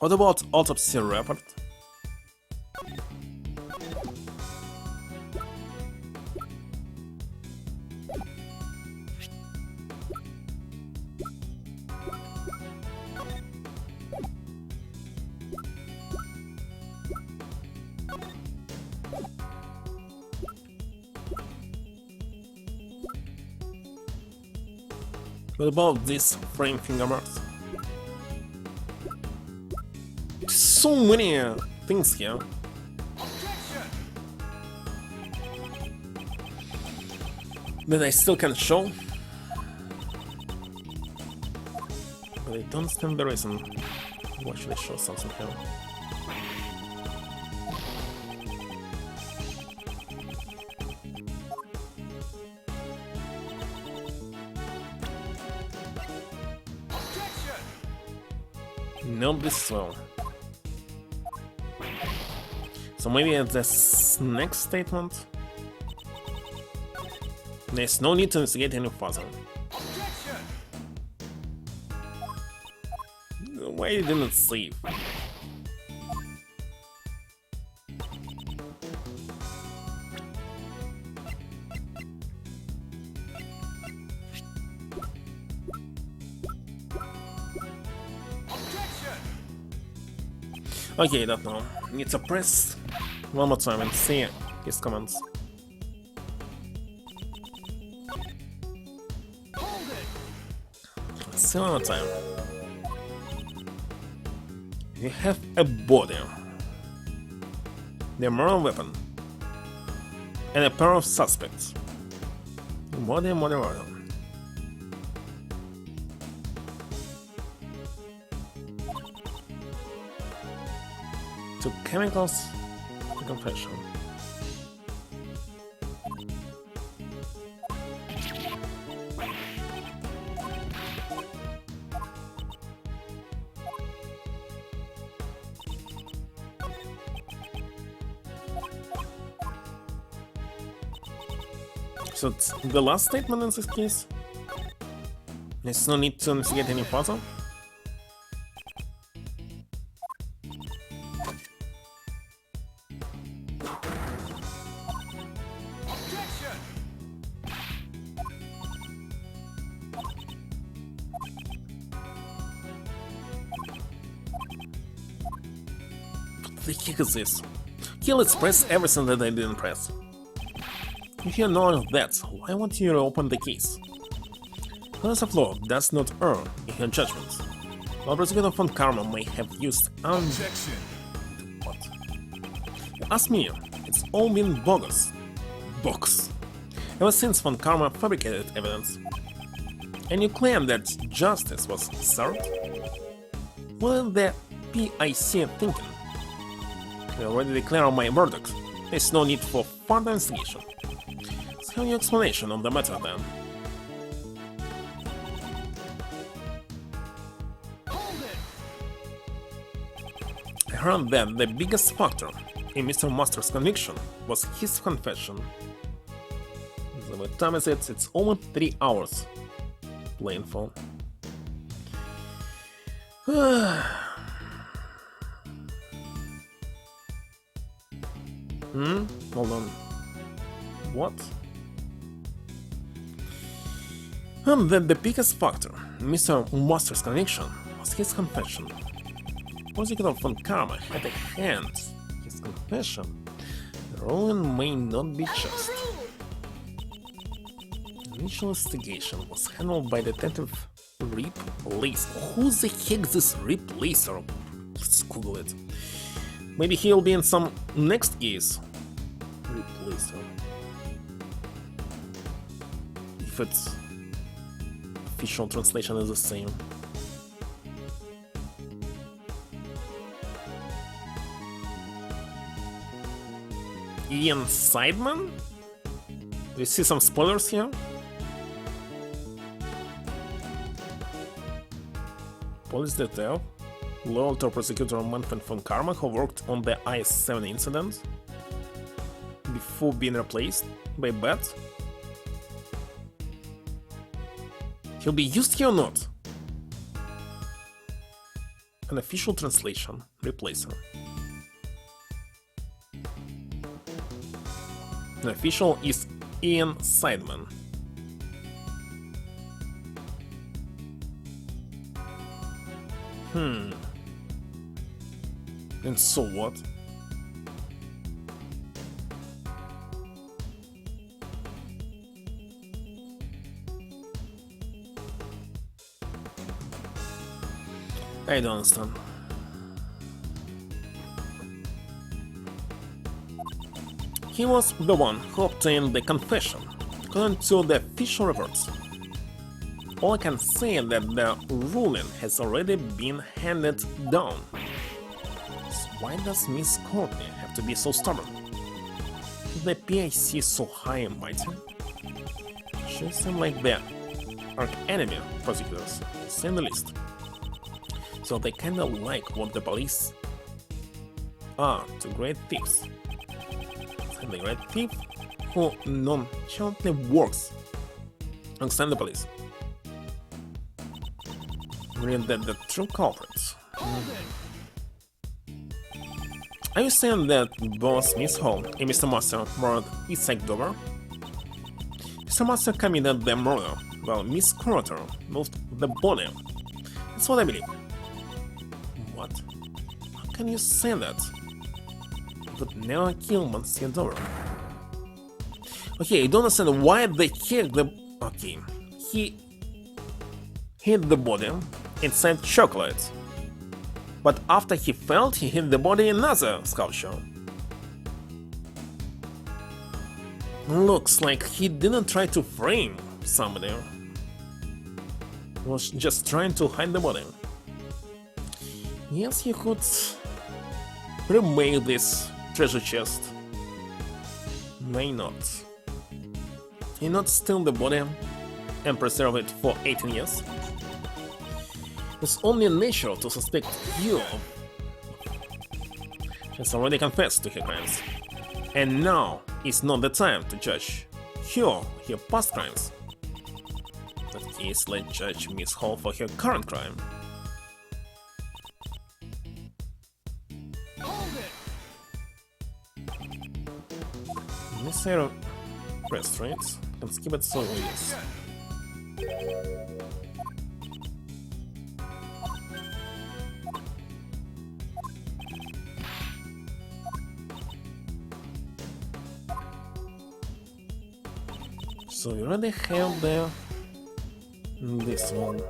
What about autopsy report? What about this frame fingermarks? So many things here. That I still can't show. But I don't understand the reason why should I show something here. Not this well. So maybe at this next statement, there's no need to investigate any further. Why you didn't save? Okay, I don't know. Need to press one more time and see his comments. See one more time. You have a body, the murder weapon, and a pair of suspects. Body. to chemicals to confession. So it's the last statement in this case. There's no need to investigate any further. Objection! What the heck is this? Here, let's press everything that I didn't press. If you know that, why won't you open the case? Class of law does not err in her judgments. While Prosecutor von Karma may have used Objection! What? You ask me, it's all been bogus. Bogus. Ever since von Karma fabricated evidence. And you claim that justice was served? What is the PIC thinking? I already declared my verdict. There's no need for further investigation. So have your explanation on the matter then. Hold it! I heard that the biggest factor in Mr. Master's conviction was his confession. So what time is it? It's almost 3 hours. Playing phone. Hold on. What? And then the biggest factor in Mr. Master's conviction was his confession. Prosecutor von Karma had a hand in his confession. The ruling may not be just. The initial investigation was handled by Detective Rip Lacer. Who the heck is this Rip Lacer? Let's Google it. Maybe he'll be in some next case. Rip Lacer. If its official translation is the same. Ian Sideman? Do you see some spoilers here? Police detail. Loyal to prosecutor Manfred von Karma, who worked on the IS-7 incident before being replaced by Bat. He'll be used here or not? An official translation. Replacer. The official is Ian Sideman. And so what? I don't understand. He was the one who obtained the confession, according to the official reports. All I can say is that the ruling has already been handed down. So why does Miss Courtney have to be so stubborn? Is the PIC so high and mighty? She seems like the arch-enemy prosecutors, to say the least. So they kinda like what the police are to great thieves. And the great thief who nonchalantly works alongside the police. Read that the true culprits. Are you saying that both Miss Hall and Mr. Master murdered Isaac Dover? Mr. Master committed the murder while Miss Carter moved the body. That's what I believe. What? How can you say that? You could never kill Monsieur Dover. Okay, I don't understand why they killed the... Okay, he hid the body inside chocolate. But after he fell, he hid the body in another sculpture. Looks like he didn't try to frame somebody. He was just trying to hide the body. Yes, he could remake this treasure chest. May not. Can you not steal the body and preserve it for 18 years? It's only natural to suspect you. She's already confessed to her crimes. And now is not the time to judge her past crimes. In that case, let's judge Miss Hall for her current crime. Hold it. Miss Aero restraints can skip it so yes. So we already have this one.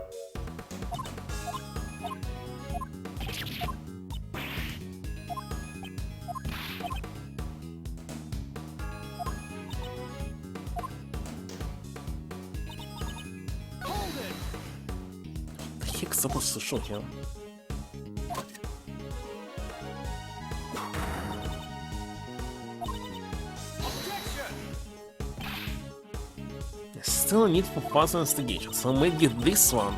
Hold it. What the heck is supposed to show here? Objection. Still a need for further investigation, so maybe this one.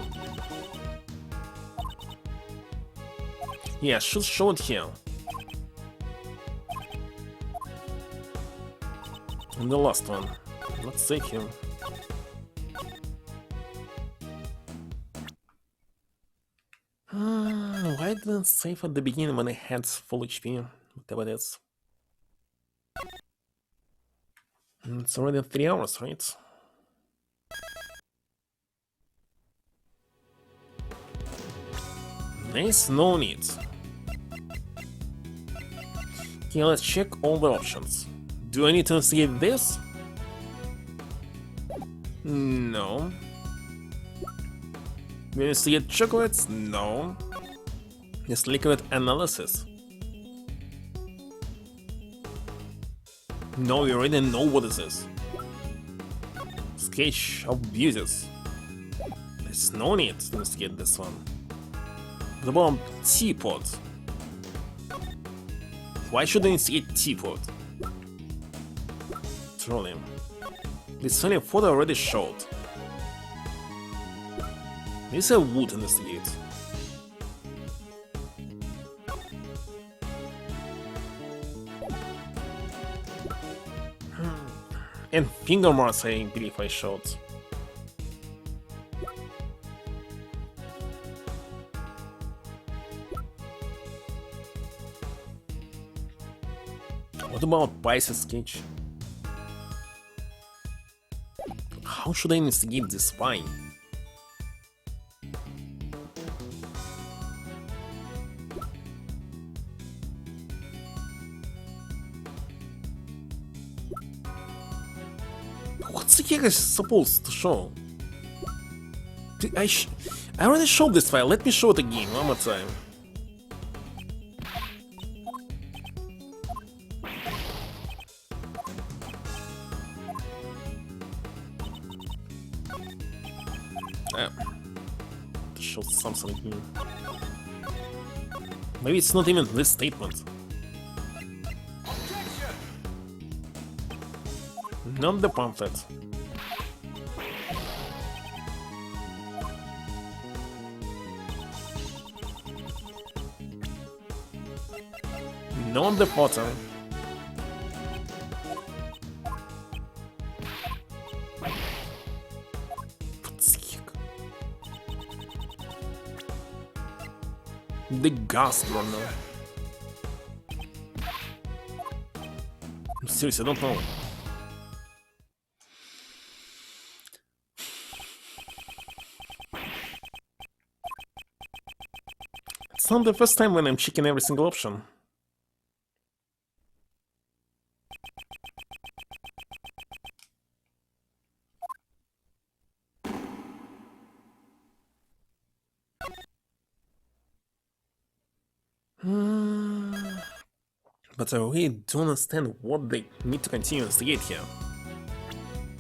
Yeah, I should show it here. And the last one. Let's save him. Why didn't save at the beginning when I had full HP? Whatever it is. It's already 3 hours, right? There's no need. Okay, let's check all the options. Do I need to investigate this? No. Do I investigate chocolates? No. Just liquid analysis. No, we already know what this is. Sketch of beauties. There's no need to investigate this one. What about teapot? Why should I investigate teapot? Trolling. This funny photo already showed. This I would investigate. And finger marks I believe I showed. What about Pisces sketch? How should I investigate this spy? What's the heck is supposed to show? I already showed this file, let me show it again one more time. To show something again. Maybe it's not even this statement. Objection. Not the pamphlet. Not the photo. The gas runner. Seriously, I don't know. It's not the first time when I'm checking every single option. But I really don't understand what they need to continue to investigate here.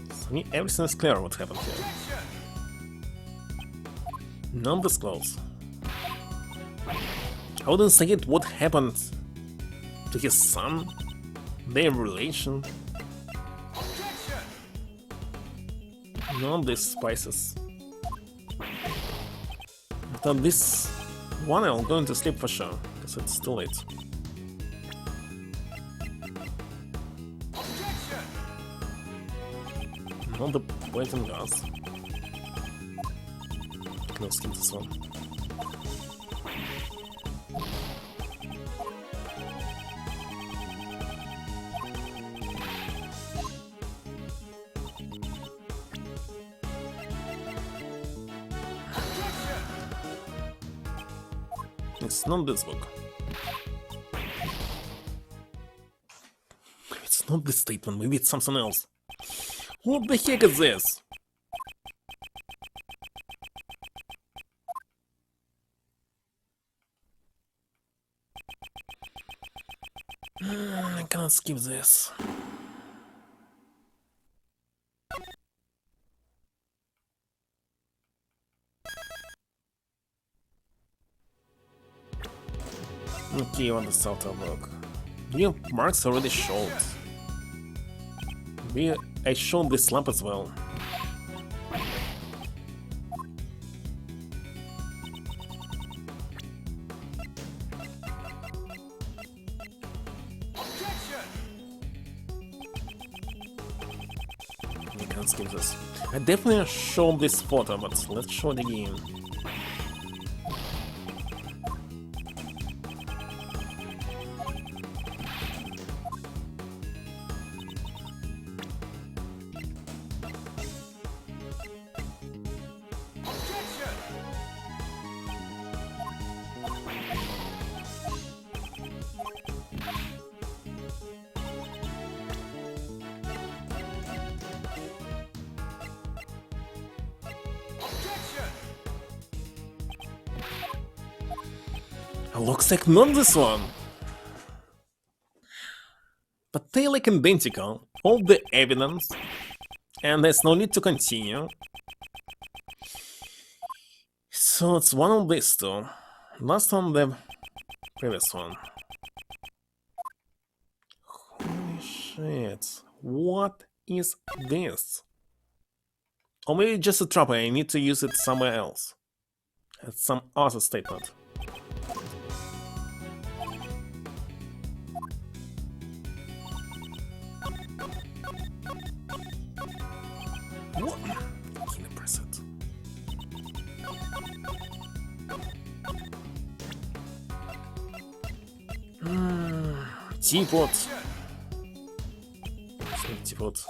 For me, everything is clear what happened here. Non-disclose. I would investigate what happened to his son? Their relation? Objection! None of these spices. After this one, I'm going to sleep for sure, because it's too late. Objection! Not the poison gas. No, skip this one. It's not this book. It's not this statement, maybe it's something else. What the heck is this? I cannot skip this. Okay, on the Southern book. Your marks already showed. I showed this lamp as well. You can't skip this. I definitely showed this photo, but let's show it again. Looks like not this one. But they look identical. All the evidence. And there's no need to continue. So it's one of these two. Last one, the previous one. Holy shit. What is this? Or maybe just a trap and I need to use it somewhere else. It's some other statement. What? Can I press it? Teapot. Teapot.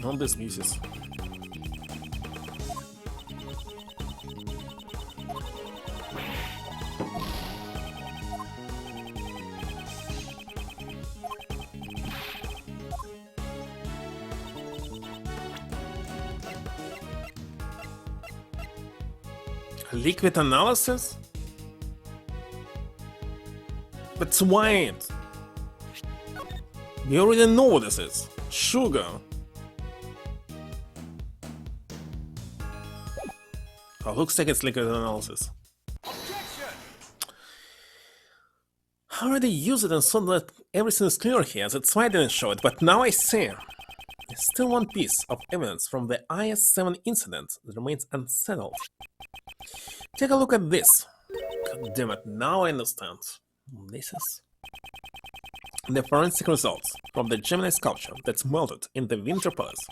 Not this music. Liquid analysis? But it's white. We already know what this is. Sugar. Oh, looks like it's liquid analysis. I already used it and saw that everything is clear here, that's why I didn't show it, but now I see. There's still one piece of evidence from the IS-7 incident that remains unsettled. Take a look at this. God damn it, now I understand. This is the forensic results from the Gemini sculpture that's melted in the Winter Palace.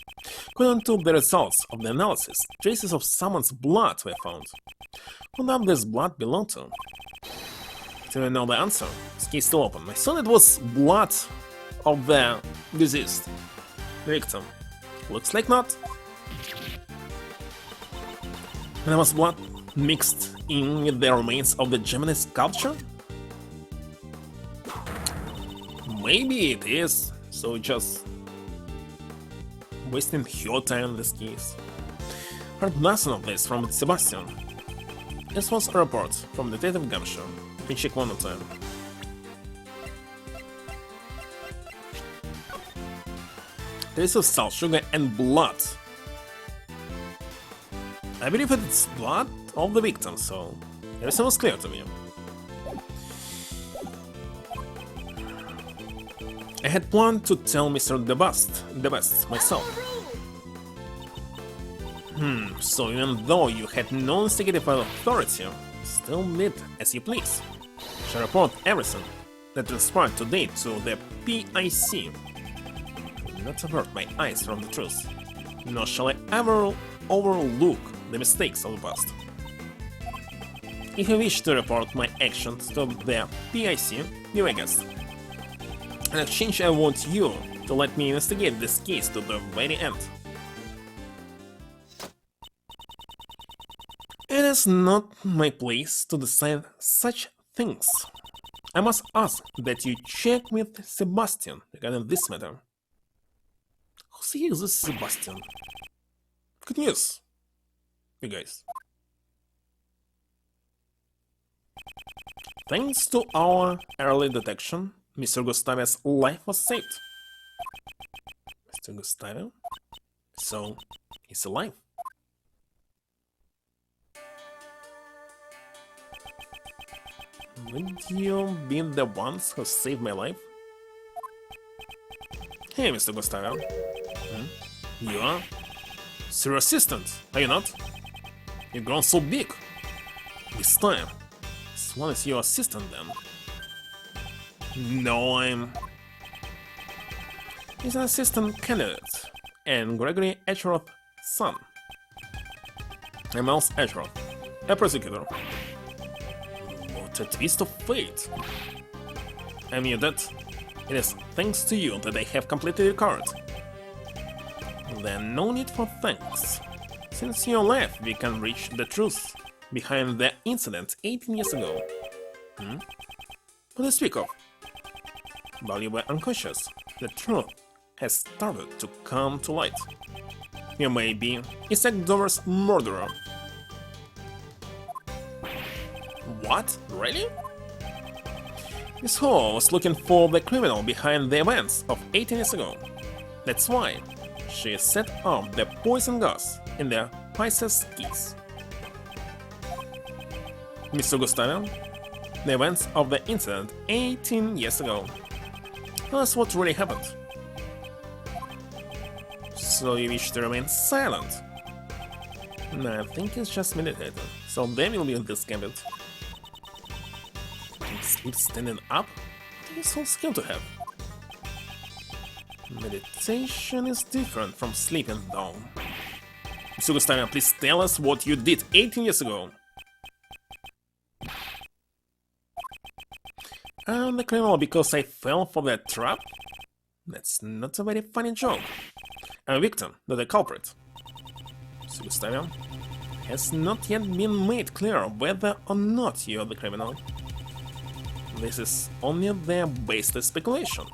According to the results of the analysis, traces of someone's blood were found. Who does this blood belong to? Do you know the answer? This case is still open. I thought it was blood of the deceased victim. Looks like not. And there was blood mixed in with the remains of the Gemini sculpture? Maybe it is, so just wasting her time in this case. Heard nothing of this from Sebastian. This was a report from Detective Gamsha. Let me check one more time. Taste of salt, sugar, and blood. I believe it's blood of the victim, so everything was clear to me. I had planned to tell Mr. the best myself. So even though you had no investigative authority, you still did as you please. Shall report everything that transpired today to the PIC. I will not avert my eyes from the truth, nor shall I ever overlook the mistakes of the past. If you wish to report my actions to the PIC, be my guest. In exchange, I want you to let me investigate this case to the very end. It is not my place to decide such things. I must ask that you check with Sebastian regarding this matter. Who is this Sebastian? Good news, you guys. Thanks to our early detection, Mr. Gustavia's life was saved. Mr. Gustavia? So, he's alive. Would you be the ones who saved my life? Hey, Mr. Gustavia. You are? Sir Assistant, are you not? You've grown so big. This time, this one is your assistant then. No, He's an assistant candidate, and Gregory Echeroth's son. I'm Miles Echeroth, a prosecutor. What a twist of fate! I knew that. It is thanks to you that I have completely recovered. Then no need for thanks. Since you left, we can reach the truth behind the incident 18 years ago. What do you speak of? While you were unconscious, the truth has started to come to light. You may be Isaac Dover's murderer. What? Really? Miss Hall was looking for the criminal behind the events of 18 years ago. That's why she set up the poison gas in the Pisces keys. Mr. Gustavia, the events of the incident 18 years ago. Tell us what really happened. So you wish to remain silent? I think it's just meditating, so then you'll be in this gambit. Sleep standing up? What is so skill to have? Meditation is different from sleeping down. Mr. Gustavia, please tell us what you did 18 years ago. I'm the criminal because I fell for that trap? That's not a very funny joke. I'm a victim, not a culprit. Mr. Gustavia, has not yet been made clear whether or not you're the criminal. This is only their baseless speculation.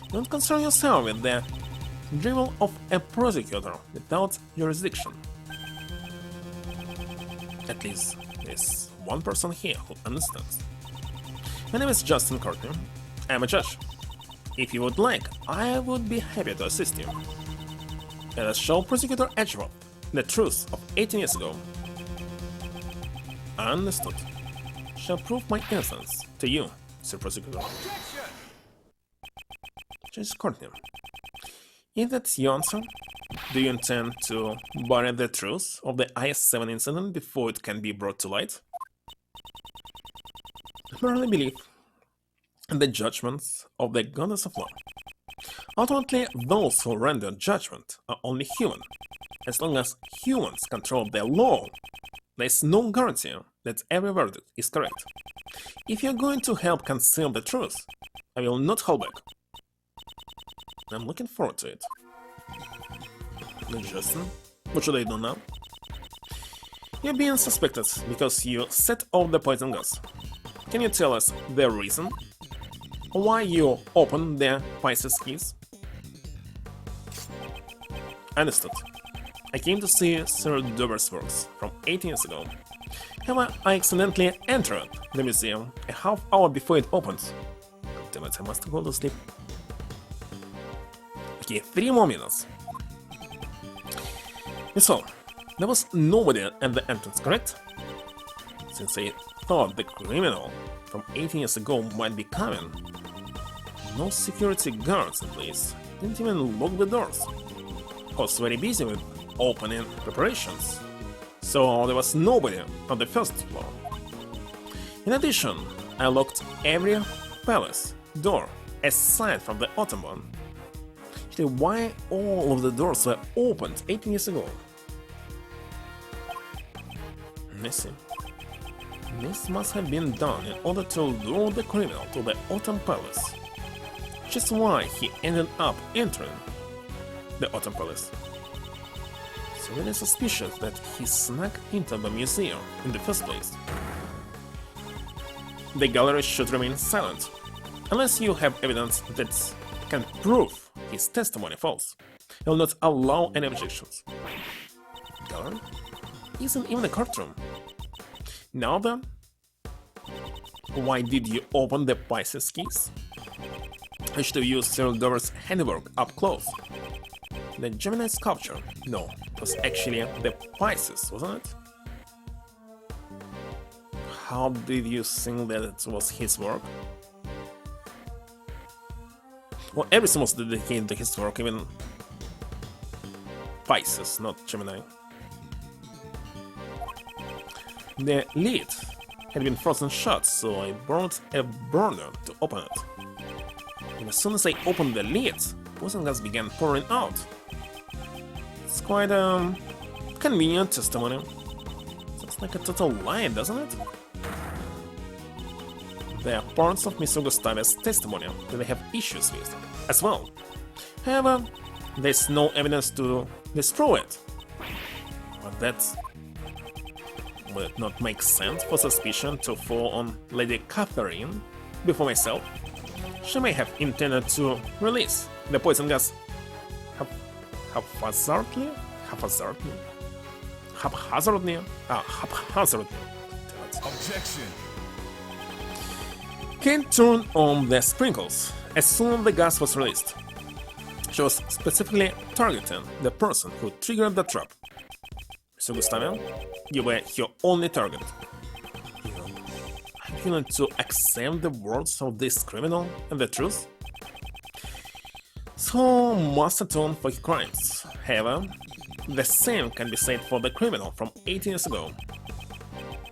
Don't concern yourself with the drivel of a prosecutor without jurisdiction. At least there's one person here who understands. My name is Justin Courtney. I'm a judge. If you would like, I would be happy to assist you. Let us show Prosecutor Edgeworth the truth of 18 years ago. Understood. Shall prove my innocence to you, Sir Prosecutor. Judge Courtney, if that's your answer, do you intend to bury the truth of the IS-7 incident before it can be brought to light? I firmly believe in the judgments of the goddess of law. Ultimately, those who render judgment are only human. As long as humans control their law, there is no guarantee that every verdict is correct. If you're going to help conceal the truth, I will not hold back. I'm looking forward to it. Justin, what should I do now? You're being suspected because you set off the poison gas. Can you tell us the reason? Why you opened the Pisces keys? Understood. I came to see Sir Dover's works from 18 years ago. However, I accidentally entered the museum a half hour before it opened. Damn it, I must go to sleep. Okay, 3 more minutes. So, there was nobody at the entrance, correct? Since I thought the criminal from 18 years ago might be coming, no security guards in place, didn't even lock the doors. I was very busy with opening preparations, so there was nobody on the first floor. In addition, I locked every palace door aside from the Ottoman. Actually, why all of the doors were opened 18 years ago? I see. This must have been done in order to lure the criminal to the Autumn Palace. Which is why he ended up entering the Autumn Palace. It's really suspicious that he snuck into the museum in the first place. The gallery should remain silent, unless you have evidence that can prove his testimony false. I will not allow any objections. Gallery? Isn't even a courtroom. Now then, why did you open the Pisces keys? I should have used Cyril Dover's handiwork up close. The Gemini sculpture, no, it was actually the Pisces, wasn't it? How did you think that it was his work? Well, everything was dedicated to his work, even Pisces, not Gemini. The lid had been frozen shut, so I brought a burner to open it. And as soon as I opened the lid, poison gas began pouring out. It's quite a convenient testimony. Sounds like a total lie, doesn't it? There are parts of Mr. Gustave's testimony that I have issues with, as well. However, there's no evidence to disprove it. But that's... Would it not make sense for suspicion to fall on Lady Catherine before myself? She may have intended to release the poison gas haphazardly. Objection. Ken turned on the sprinkles as soon as the gas was released. She was specifically targeting the person who triggered the trap. Mr. Gustave, you were your only target. Are you willing to accept the words of this criminal and the truth? So must atone for his crimes. However, the same can be said for the criminal from 18 years ago.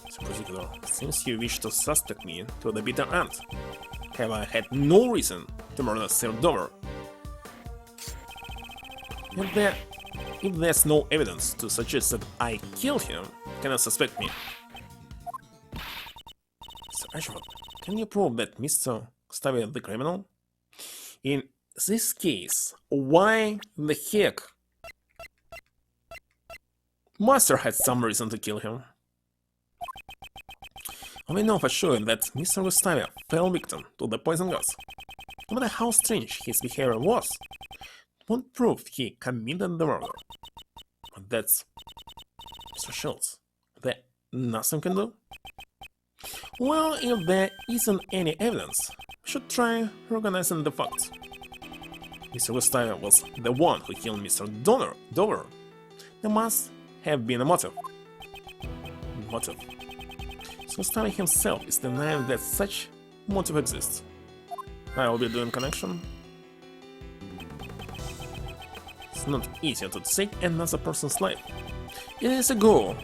Mr. Prosecutor, since you wish to suspect me to the bitter end, have I had no reason to murder Sir Dover? If there's no evidence to suggest that I killed him, you cannot suspect me. Sir Ashford, can you prove that Mr. Gustave is the criminal? In this case, why the heck? Master had some reason to kill him. We know for sure that Mr. Gustave fell victim to the poison gas. No matter how strange his behavior was, it won't prove he committed the murder. But that's... Mr. Schultz, there nothing can do? Well, if there isn't any evidence, we should try organizing the facts. Mr. Gustave was the one who killed Mr. Dover. There must have been a motive. Motive? Mr. Gustave himself is denying that such motive exists. I will be doing connection. It's not easier to take another person's life. Years ago,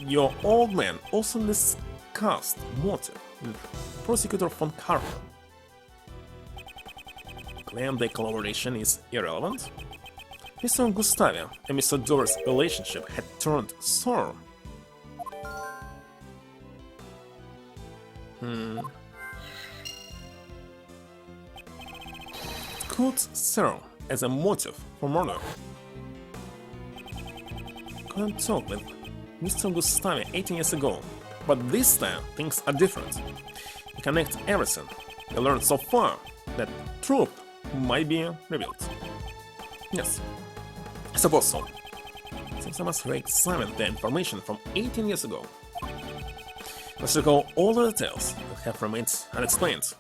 your old man also discussed motive with Prosecutor von Karman. Claim the collaboration is irrelevant? Mr. Gustave and Mr. Dover's relationship had turned sour. Could serve as a motive for murder. Couldn't talk with Mr. Gustave 18 years ago, but this time things are different. We connect everything. We learned so far that truth might be revealed. Yes, I suppose so. Since I must re-examine the information from 18 years ago. Let's recall all the details that have remained unexplained.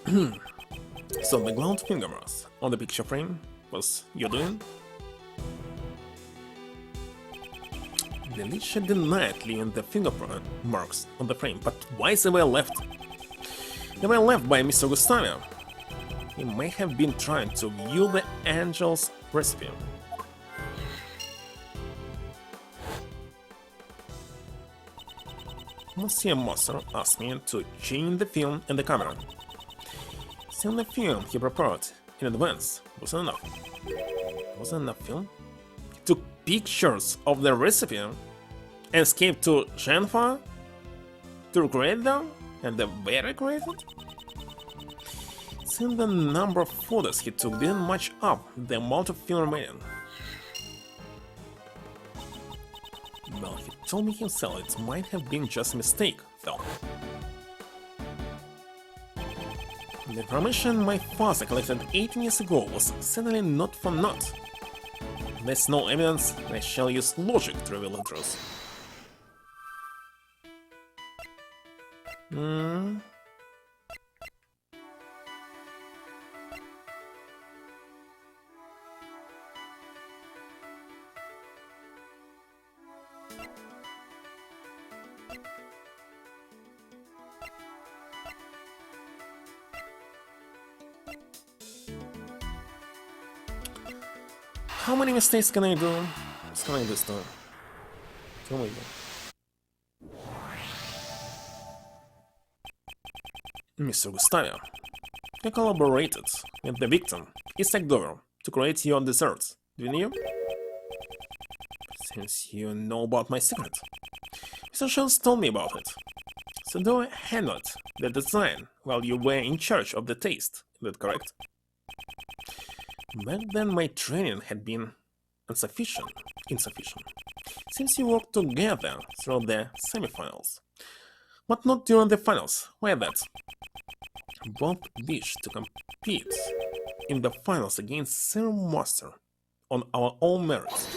So the glowed fingermarks on the picture frame was you doing? The leech denied leaving the fingerprint marks on the frame, but why they were left? They were left by Mr. Gustavio. He may have been trying to view the angel's recipe. Monsieur Moser asked me to change the film and the camera. Seeing the film he prepared in advance wasn't enough. Wasn't enough film? He took pictures of the recipe and escaped to Shanghai to recreate them, and they were recreated? Seeing the number of photos he took didn't match up the amount of film remaining. Well, he told me himself it might have been just a mistake, though. The information my father collected 18 years ago was certainly not for naught. There's no evidence, I shall use logic to reveal the truth. How many mistakes can I do? What can I do this time? Tell me. Mr. Gustavio, you collaborated with the victim, Isaac Dover, to create your desserts, didn't you? Since you know about my secret, Mr. Schultz told me about it. So Dover handled the design while you were in charge of the taste, is that correct? Back then my training had been insufficient, since you worked together through the semifinals. But not during the finals, why that? Both wished to compete in the finals against Sir Master on our own merits.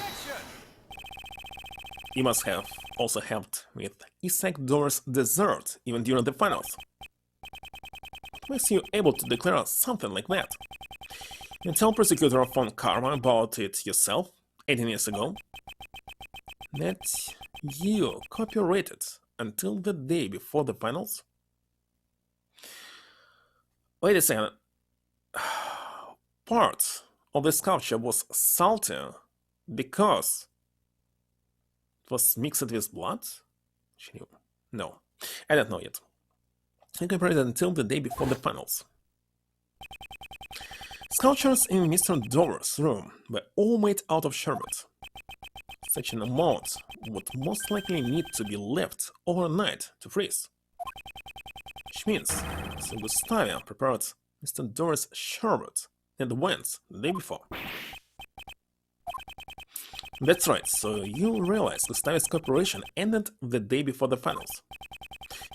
You must have also helped with Isaac Dover's dessert even during the finals. Was you able to declare something like that? You tell prosecutor von Karma about it yourself 18 years ago? That you copyrighted until the day before the finals? Wait a second. Part of the sculpture was salty because it was mixed with blood? She knew. No, I don't know yet. I copyrighted until the day before the finals. Sculptures in Mr. Dover's room were all made out of sherbet. Such an amount would most likely need to be left overnight to freeze. Which means Sir Gustavio prepared Mr. Dover's sherbet and went the day before. That's right, so you realize Gustavio's cooperation ended the day before the finals.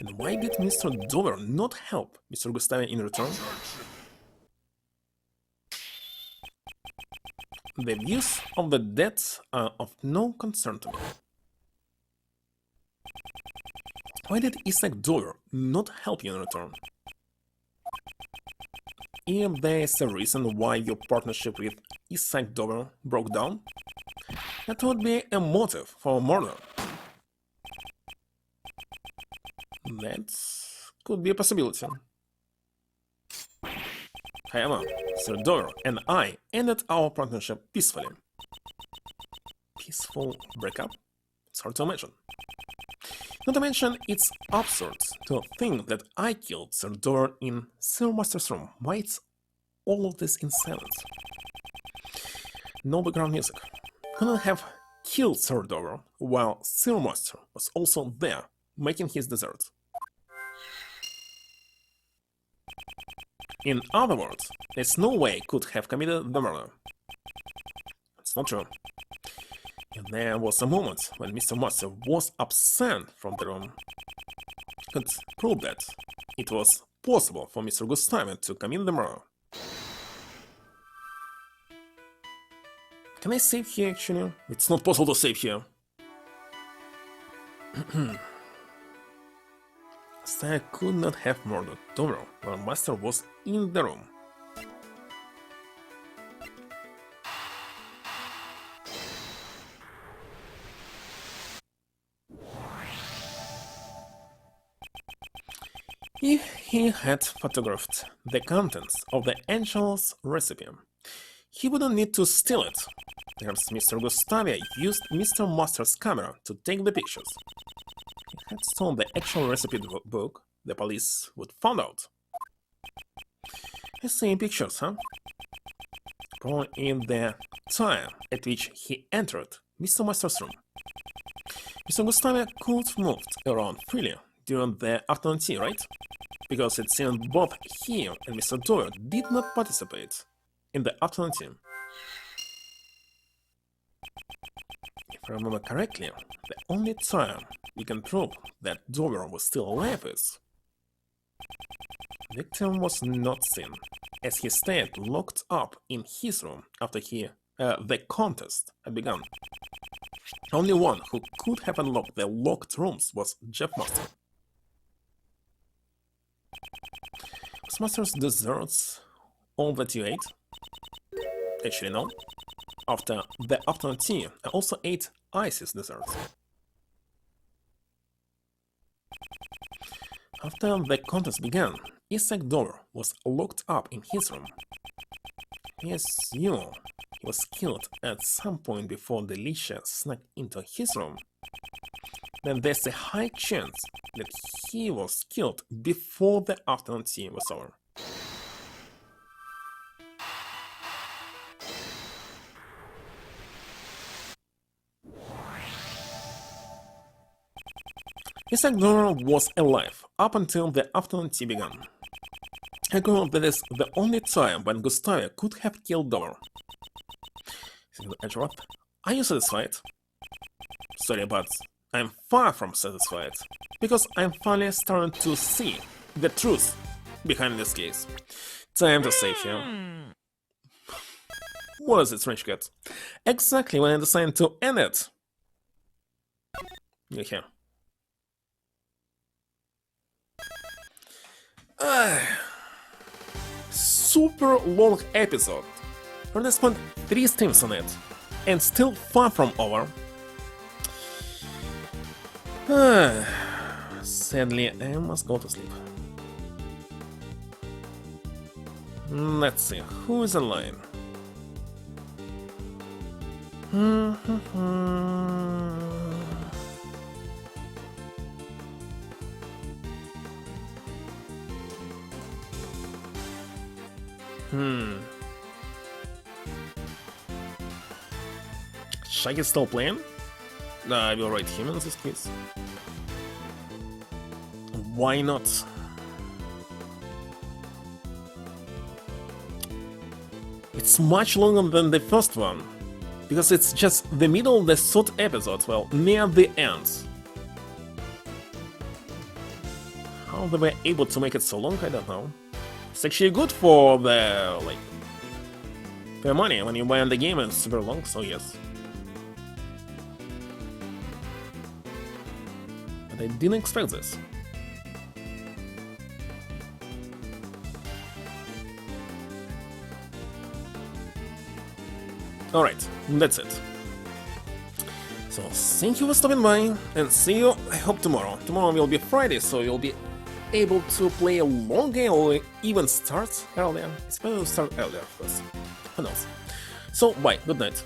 And why did Mr. Dover not help Mr. Gustavio in return? The views of the dead are of no concern to me. Why did Isaac Dover not help you in return? If there is a reason why your partnership with Isaac Dover broke down, that would be a motive for murder. That could be a possibility. However, Sir Dover and I ended our partnership peacefully. Peaceful breakup? It's hard to imagine. Not to mention, it's absurd to think that I killed Sir Dover in Sir Master's room. Why it's all of this in silence? No background music. Couldn't have killed Sir Dover while Sir Master was also there making his dessert. In other words, there's no way I could have committed the murder. It's not true. And there was a moment when Mr. Master was absent from the room. Could prove that it was possible for Mr. Gustavio to commit the murder. Can I save here actually? It's not possible to save here. Saya could not have murdered Toro while Master was in the room. If he had photographed the contents of the angel's recipe, he wouldn't need to steal it. Perhaps Mr. Gustavia used Mr. Master's camera to take the pictures. If he had stolen the actual recipe book, the police would find out. I see pictures, huh? Probably in the time at which he entered Mr. Master's room. Mr. Gustavia could move around freely during the afternoon tea, right? Because it seemed both he and Mr. Doyle did not participate in the afternoon tea. If I remember correctly, the only time we can prove that Doyle was still alive is the victim was not seen, as he stayed locked up in his room after the contest had begun. Only one who could have unlocked the locked rooms was Jeff Master. Was Master's desserts all that you ate? Actually, no. After the afternoon tea, I also ate Icy's desserts. After the contest began, Isaac Dover was locked up in his room. I assume he was killed at some point before Delicia snuck into his room. Then there's a high chance that he was killed before the afternoon tea was over. Isaac Dover was alive up until the afternoon tea began. I agree that is the only time when Gustavia could have killed Dover. Are you satisfied? Sorry, but I'm far from satisfied, because I'm finally starting to see the truth behind this case. Time to save you. What is it, Strange Cat? Exactly when I decided to end it. You're here. Super long episode. I spent 3 streams on it, and still far from over. Sadly, I must go to sleep. Let's see, who is online? Shaggy still playing? I will write him in this case. Why not? It's much longer than the first one, because it's just the middle of the 3rd episode, well, near the end. How they were able to make it so long, I don't know. It's actually good for the, like, for money when you buy on the game and it's super long, so yes. But I didn't expect this. Alright, that's it. So, thank you for stopping by, and see you, I hope, tomorrow. Tomorrow will be Friday, so you'll be able to play a long game or even start earlier. It's better to start earlier, of course. Who knows? So, bye, good night.